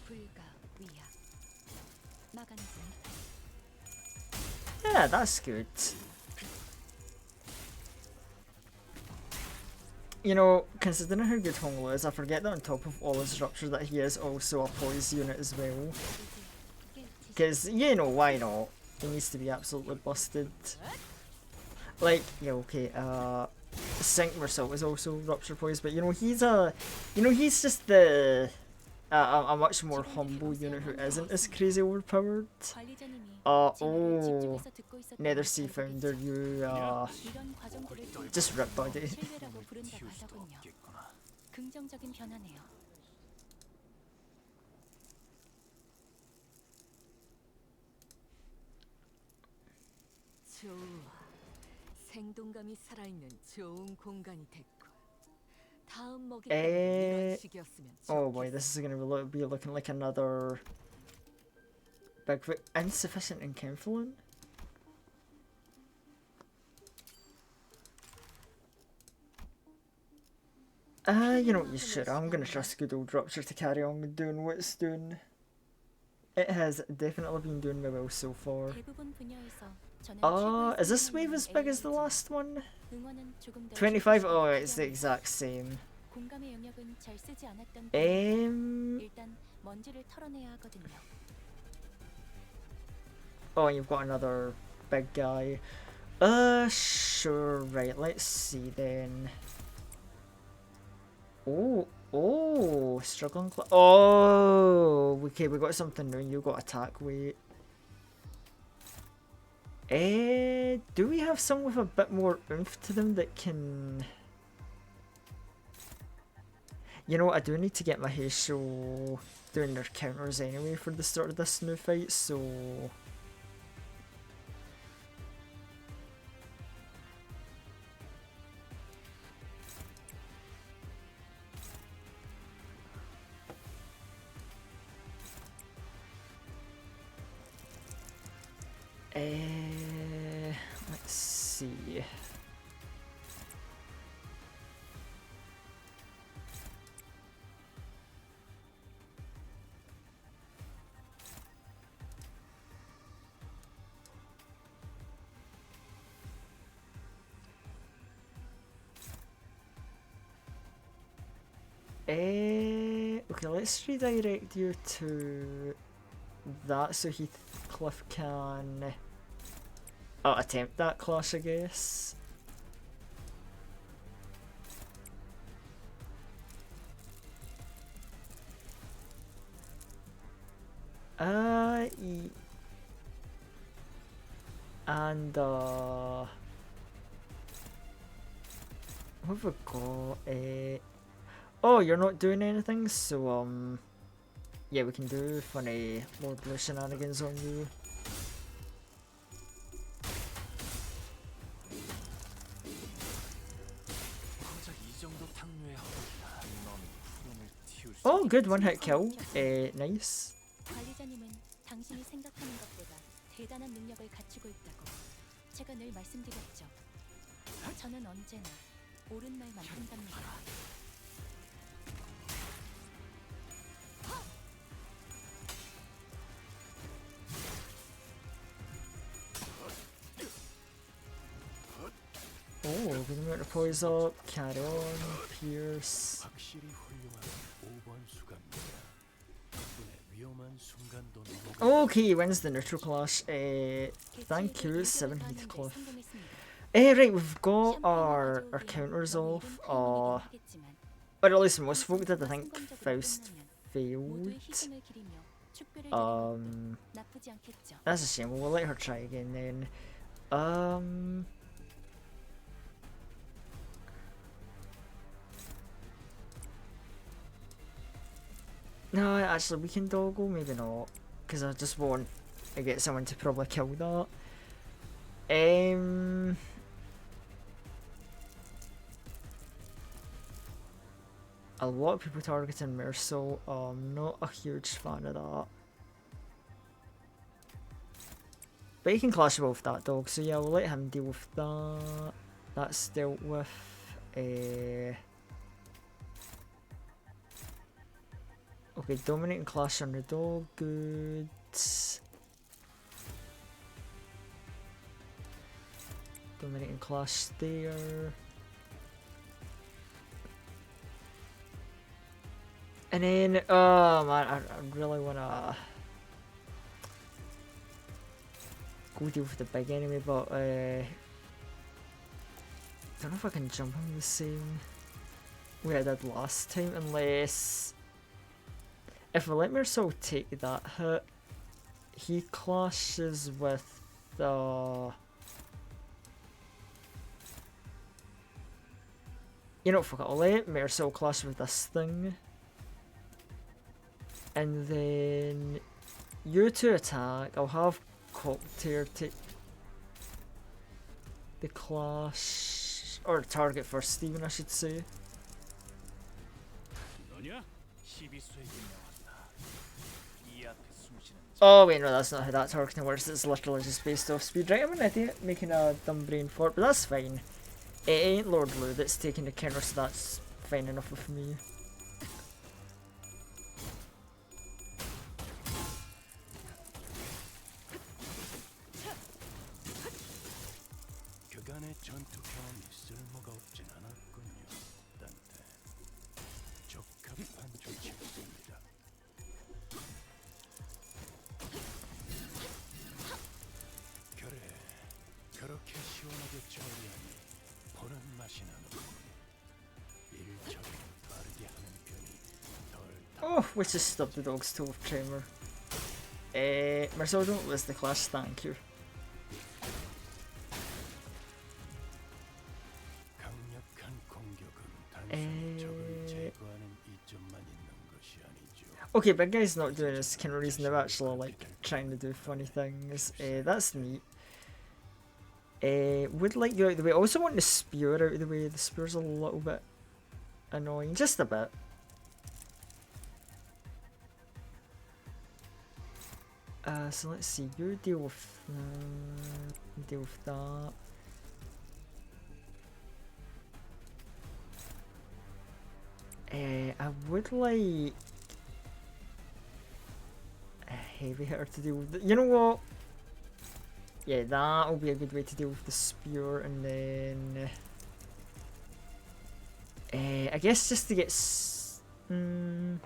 불가 위약 마간지 Yeah, that's good. You know, considering how good Honglo is, I forget that on top of all his rupture that he is also a poise unit as well. Because, you know, why not? He needs to be absolutely busted. Like, yeah, okay, Sync Mersault is also rupture poise, but you know, he's just the... a much more humble unit who isn't as crazy overpowered. 관리자님이 Oh, 집중해서 듣고 있었던 Nether Sea Founder, you, 이런 과정들을 just rip body. 신뢰라고 부른다고 키울 수도 하더군요. 없겠구나. 긍정적인 변화네요. 좋아. 생동감이 살아있는 좋은 공간이 됐군. 다음 먹이가 이런 식이었으면 Oh boy, this is gonna be looking like another big insufficient enkindling. You know what, you should. I'm gonna trust good old Rupture to carry on doing what it's doing. It has definitely been doing me well so far. 대부분 분야에서 저는 Is this wave as big as the last one? 응원은 조금 더 25? Oh, it's the exact same. 공감의 영역은 잘 쓰지 않았던 Um, 일단 먼지를 털어내야 하거든요. oh, you've got another big guy. Sure, right, let's see then. Oh, struggling. Oh, okay, we got something new. You got attack weight. Do we have some with a bit more oomph to them that can... You know what, I do need to get my Heisho doing their counters anyway for the start of this new fight, so... Let's see. Okay, let's redirect you to that so Heathcliff can attempt that clash, I guess. And what have we got? Oh, you're not doing anything, so yeah, we can do funny Lord Blue shenanigans on you. 고작 이 정도 탕류에 허덕이다. 넌 푸름을 틔울 수 Oh, good one hit kill. Nice. 관리자님은 당신이 생각하는 것보다 대단한 능력을 갖추고 있다고 제가 늘 말씀드렸죠. 저는 언제나 옳은 말만 한답니다. Oh, we can to poise up, carry on, pierce. 확실히 훌륭한 5번 수감입니다. 덕분에 위험한 순간도 넘어가. Okay, wins the neutral clash. Thank you, 7 Heathcliff. Right, we've got our counters off. Or at least most folk did. I think Faust failed. That's a shame. We'll let her try again then. No, actually, we can doggle, maybe not, because I just want to get someone to probably kill that. A lot of people targeting Mercil. I'm not a huge fan of that. But he can clash well with that dog, so yeah, we'll let him deal with that. That's dealt with. Okay, dominating clash on the dog, good. Dominating clash there. And then, oh man, I really wanna go deal with the big enemy, but don't know if I can jump him the same way I did last time, unless if we let Mercil take that hit, he clashes with the. You know, fuck it, I'll let Mercil clash with this thing. And then you two attack. I'll have Cocktail take the clash, or target for Steven, I should say. Oh wait, no, that's not how that targeting works. It's literally just based off speed. Right, I'm an idiot making a dumb brain fort, but that's fine. It ain't Lord Blue that's taking the counter, so that's fine enough with me. 그간의 전투 경험이 쓸모가 없진 않았군요. 단테 적합한 조치였습니다. 그래, 그렇게 시원하게 처리하니 보는 맛이 나는군. 일처럼 빠르게 하는 편이 덜. Oh, which just stopped the dog's toe with Tremor. Mercil, don't lose the clash, thank you. Okay, big guy's not doing his kind of reason, they're actually like trying to do funny things. That's neat. Would like you out of the way. I also want the spear out of the way. The spear's a little bit annoying, just a bit. So let's see. You deal with that. I would like a heavy hitter to deal with. You know what? Yeah, that'll be a good way to deal with the spear, and then I guess just to get Do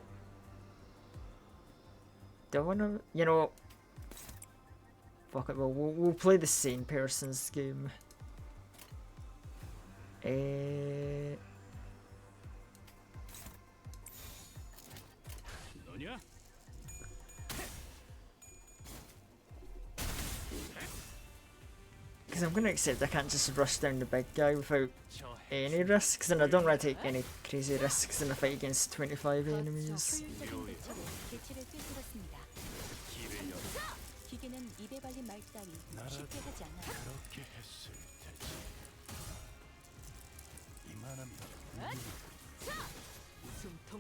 I wanna, you know, fuck it, we'll play the sane person's game. 너냐? Because I'm gonna accept I can't just rush down the big guy without 저 any risks, and I don't want to take any crazy risks in a fight against 25 enemies. 효율적인 대처로 개체를 꿰뚫었습니다. 길을 열어 기계는 입에 발린 말 따위 쉽게 하지 않아요. 그렇게 했을 테지. 이만하면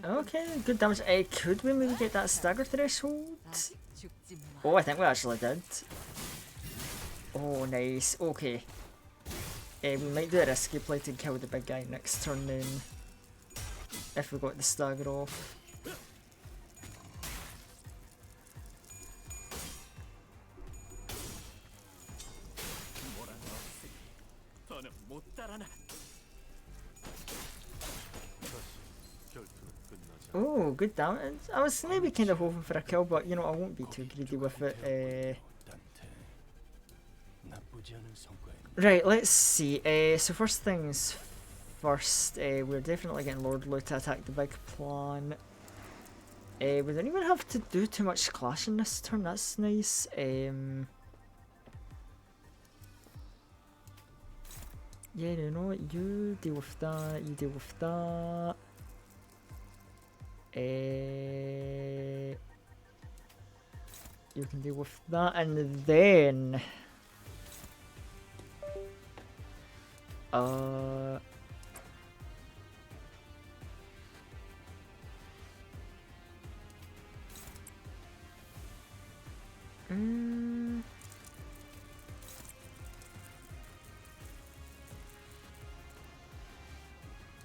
Okay, good damage. Could we maybe get that stagger threshold? Oh, I think we actually did. Oh, nice. Okay. We might do a risky play to kill the big guy next turn then. If we got the stagger off. 뭐라 없으니 더는 못 따라나. 결투는 끝나지 않아. Oh, good damage. I was maybe kind of hoping for a kill, but you know, I won't be too greedy with it. 단테. 나쁘지 않은 성과에 Right, let's see. So first things first, we're definitely getting Lord Lou to attack the big plan. We don't even have to do too much clashing this turn, that's nice. Yeah, you know what, you deal with that, you deal with that. You can deal with that, and then...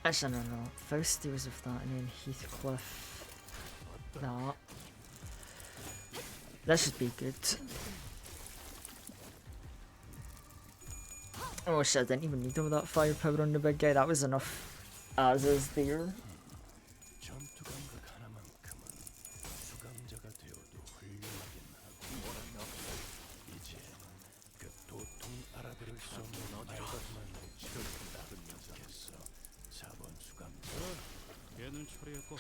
Actually, no. Faust deals with that, and then Heathcliff. That. That should be good. Oh shit, I didn't even need all that firepower on the big guy. That was enough as is there. 전투 감각 하나만큼은 수감자가 되어도 훌륭하긴 하고 뭐라 이제 그 도통 알아들을 수 없는 말것만 치료된다 끝나겠어. 4번 수감자. 얘는 처리했고.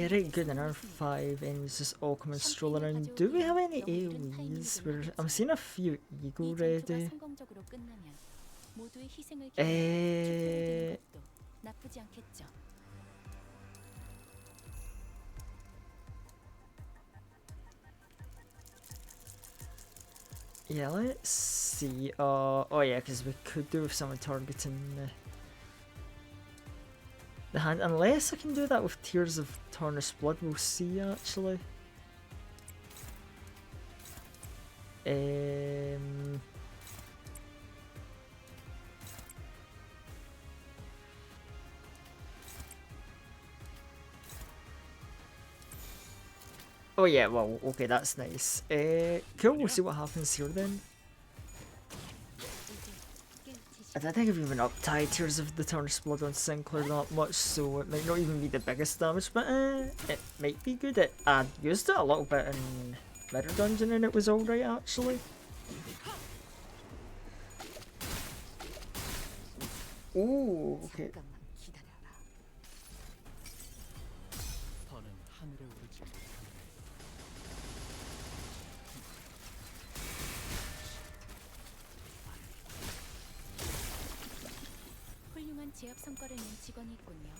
Right, good enough. 5 enemies just all coming strolling around. Do we have any AoEs? I'm seeing a few eagle already. Yeah, let's see. Oh yeah, because we could do with someone targeting the hand, unless I can do that with Tears of Tarnished Blood. We'll see actually. Oh yeah, well, okay, that's nice. Cool, we'll see what happens here then. I don't think I've even up-tied Tears of the Tarnished Blood on Sinclair that much, so it might not even be the biggest damage, but it might be good. I used it a little bit in Mirror Dungeon and it was alright actually. Ooh, okay. 더는 하늘에 오르지 못하네. 훌륭한 제압 성과를 낸 직원이 있군요.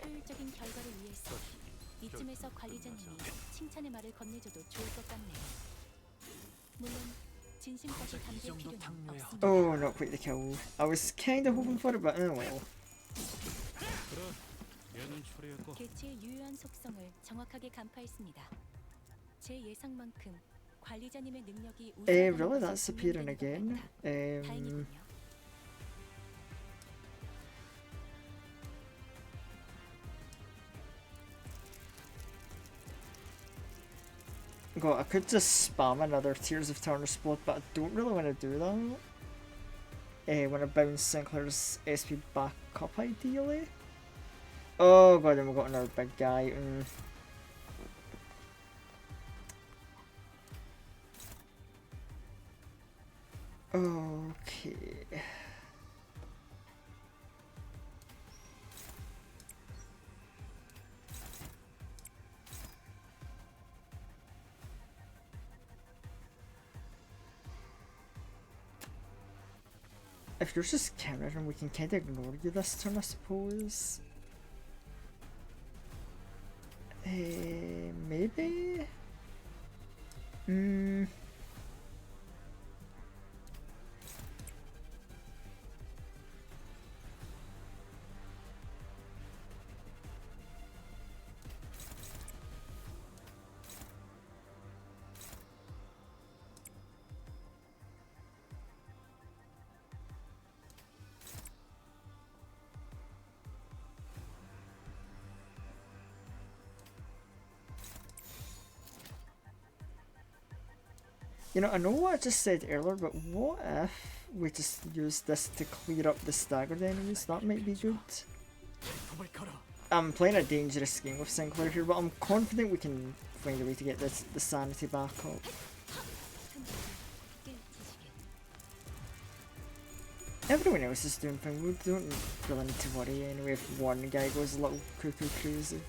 효율적인 결과를 위해서 이쯤에서 관리자님이 칭찬의 말을 건네줘도 좋을 것 같네요. 물론 진심까지 담길 필요는 없습니다. Oh, not quite the kill. I was kinda hoping for it, but oh well. 얘는 처리했고. 개체의 유효한 속성을 정확하게 간파했습니다. 제 예상만큼 관리자님의 능력이 Really, that's appearing again. 다행이군요. god, I could just spam another Tears of Turner's Blood, but I don't really want to do that. When I bounce Sinclair's SP back up, ideally. Oh god, then we've got another big guy. Okay. If you're just countering, we can kind of ignore you this turn, I suppose. Maybe? You know, I know what I just said earlier, but what if we just use this to clear up the staggered enemies? That might be good. I'm playing a dangerous game with Sinclair here, but I'm confident we can find a way to get the sanity back up. Everyone else is doing fine. We don't really need to worry anyway if one guy goes a little cuckoo crazy.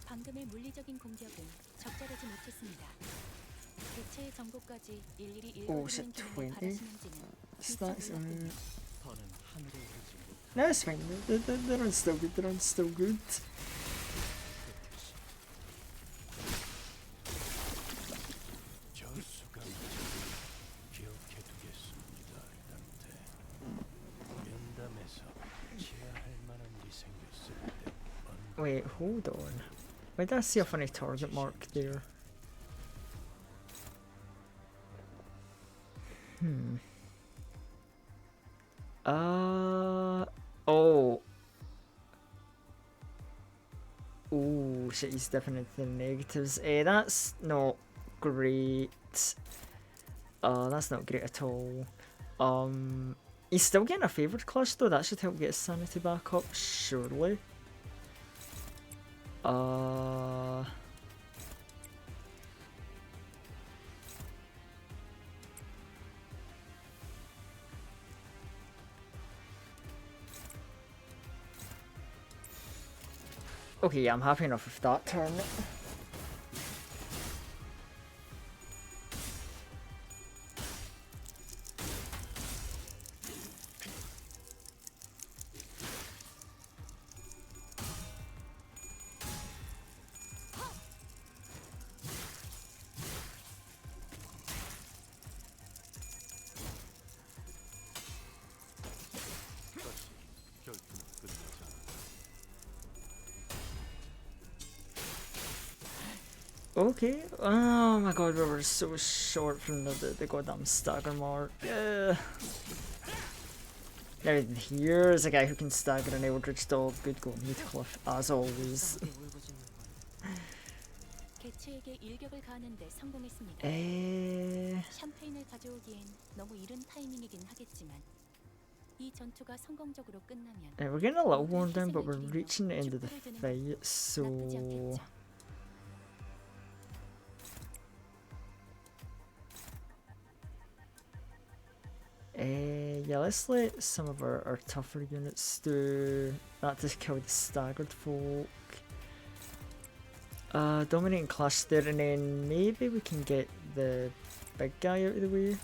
방금의 물리적인 공격은 적절하지 못했습니다. 개체의 정보까지 일일이 읽어드리는 기능을 바라시는지는 Stacks. No, it's fine. They're on still good. They're on still good. Wait, hold on. Why did I see a funny target mark there? Oh. Oh, shit, he's definitely negatives. That's not great. That's not great at all. He's still getting a favoured clash though. That should help get his sanity back up, surely. Okay, yeah, I'm happy enough with that turn. Okay. Oh my god, we were so short from the goddamn stagger mark. Now here's a guy who can stagger an eldritch dog. Good going, Heathcliff, as always. 개체에게 일격을 가하는데 성공했습니다. 샴페인을 가져오기엔 너무 이른 타이밍이긴 하겠지만 이 전투가 성공적으로 끝나면 We're getting a little worn down, but we're reaching the end of the fight, so yeah, let's let some of our tougher units do that to kill the staggered folk. Dominating clash there, and then maybe we can get the big guy out of the way.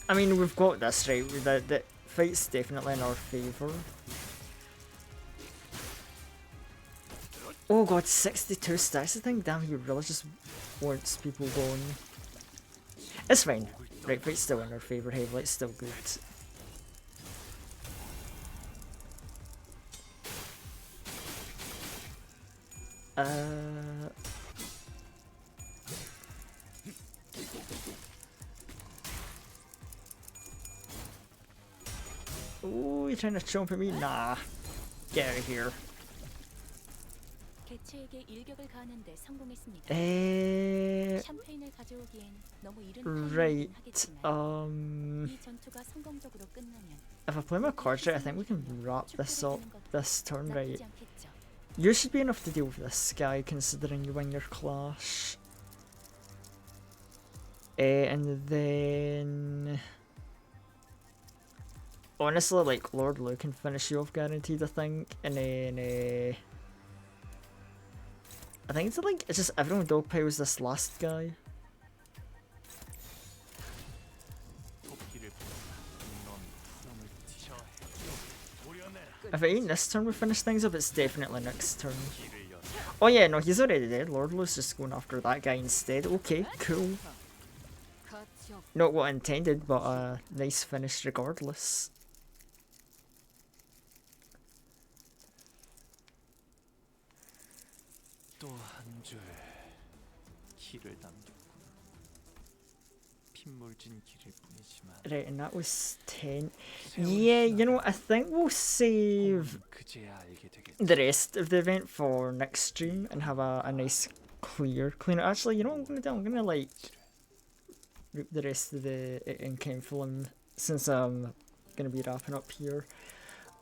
I mean, we've got this right. The fight's definitely in our favour. Oh god, 62 stacks I think. Damn, he really just wants people going. It's fine. Right, fight's still in our favour heavily. It's still good. Oh, you're trying to chomp at me? Nah. Get out of here. 개체에게 일격을 가하는데 성공했습니다. Eh, 샴페인을 가져오기엔 너무 이른 right. 타이밍이긴 하겠지만 If 이 전투가 성공적으로 끝나면 I play my cards right, I think we can wrap this up this turn, right? 나쁘지 않겠죠. You should be enough to deal with this guy, considering you win your clash. And then... Honestly, like, Lord Luke can finish you off guaranteed, I think. And then, I think it's like, it's just everyone dogpiles this last guy. 토끼를 넌 놈을 쳐 도려내라. If it ain't this turn we finish things up, it's definitely next turn. 길을 열어. Oh yeah, no, he's already dead. Lord Luke's just going after that guy instead. Okay, cool. 가치 없. Not what I intended, but nice finish regardless. 또 한 줄 길을 남겼군. 핏물진 길일 뿐이지만 Right, and that was 10. Yeah, you know, I think we'll save 그제야 알게 되겠지. the rest of the event for next stream and have a nice clean. Actually, you know what I'm gonna do? I'm gonna like root the rest of the in-game film since I'm gonna be wrapping up here.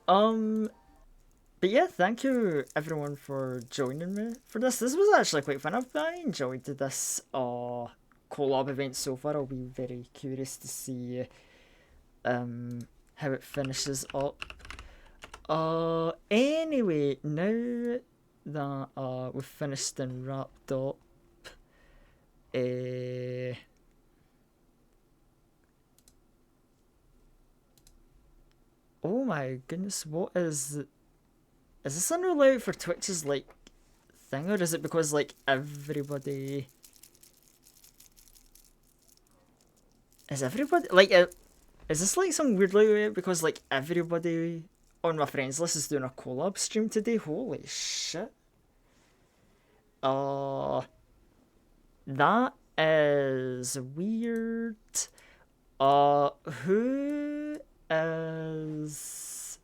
But yeah, thank you everyone for joining me for this. This was actually quite fun. I enjoyed this collab event so far. I'll be very curious to see how it finishes up. Anyway, now that we've finished and wrapped up, oh my goodness, what is this unrelated for Twitch's like thing, or is it because like everybody like is this like some weird like because like everybody on my friends list is doing a collab stream today? Holy shit. That is weird. Who is...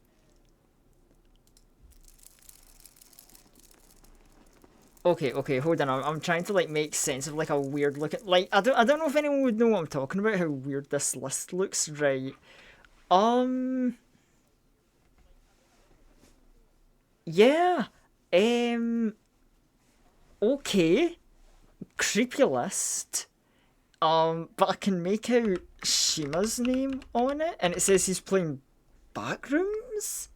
Okay, hold on. I'm trying to like make sense of like a weird looking, like I don't know if anyone would know what I'm talking about, how weird this list looks, right? Yeah. Okay. Creepy list. But I can make out Shima's name on it, and it says he's playing Backrooms?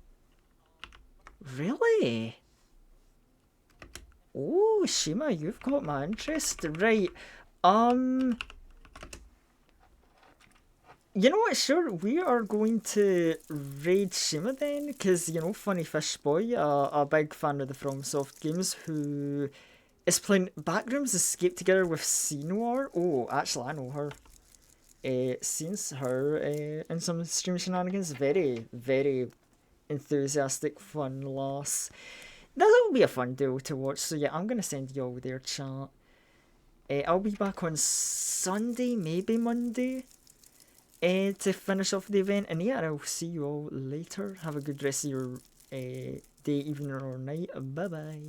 Really? Oh, Shima, you've got my interest. Right. You know what, sure, we are going to raid Shima then, because, you know, Funny Fish Boy, a big fan of the FromSoft games, who is playing Backrooms Escape together with C-Noir. Oh, actually, I know her. Seen her in some stream shenanigans. Very, very enthusiastic, fun lass. That'll be a fun duo to watch, so yeah, I'm going to send you all their chat. I'll be back on Sunday, maybe Monday, to finish off the event, and yeah, I'll see you all later. Have a good rest of your day, evening, or night. Bye bye.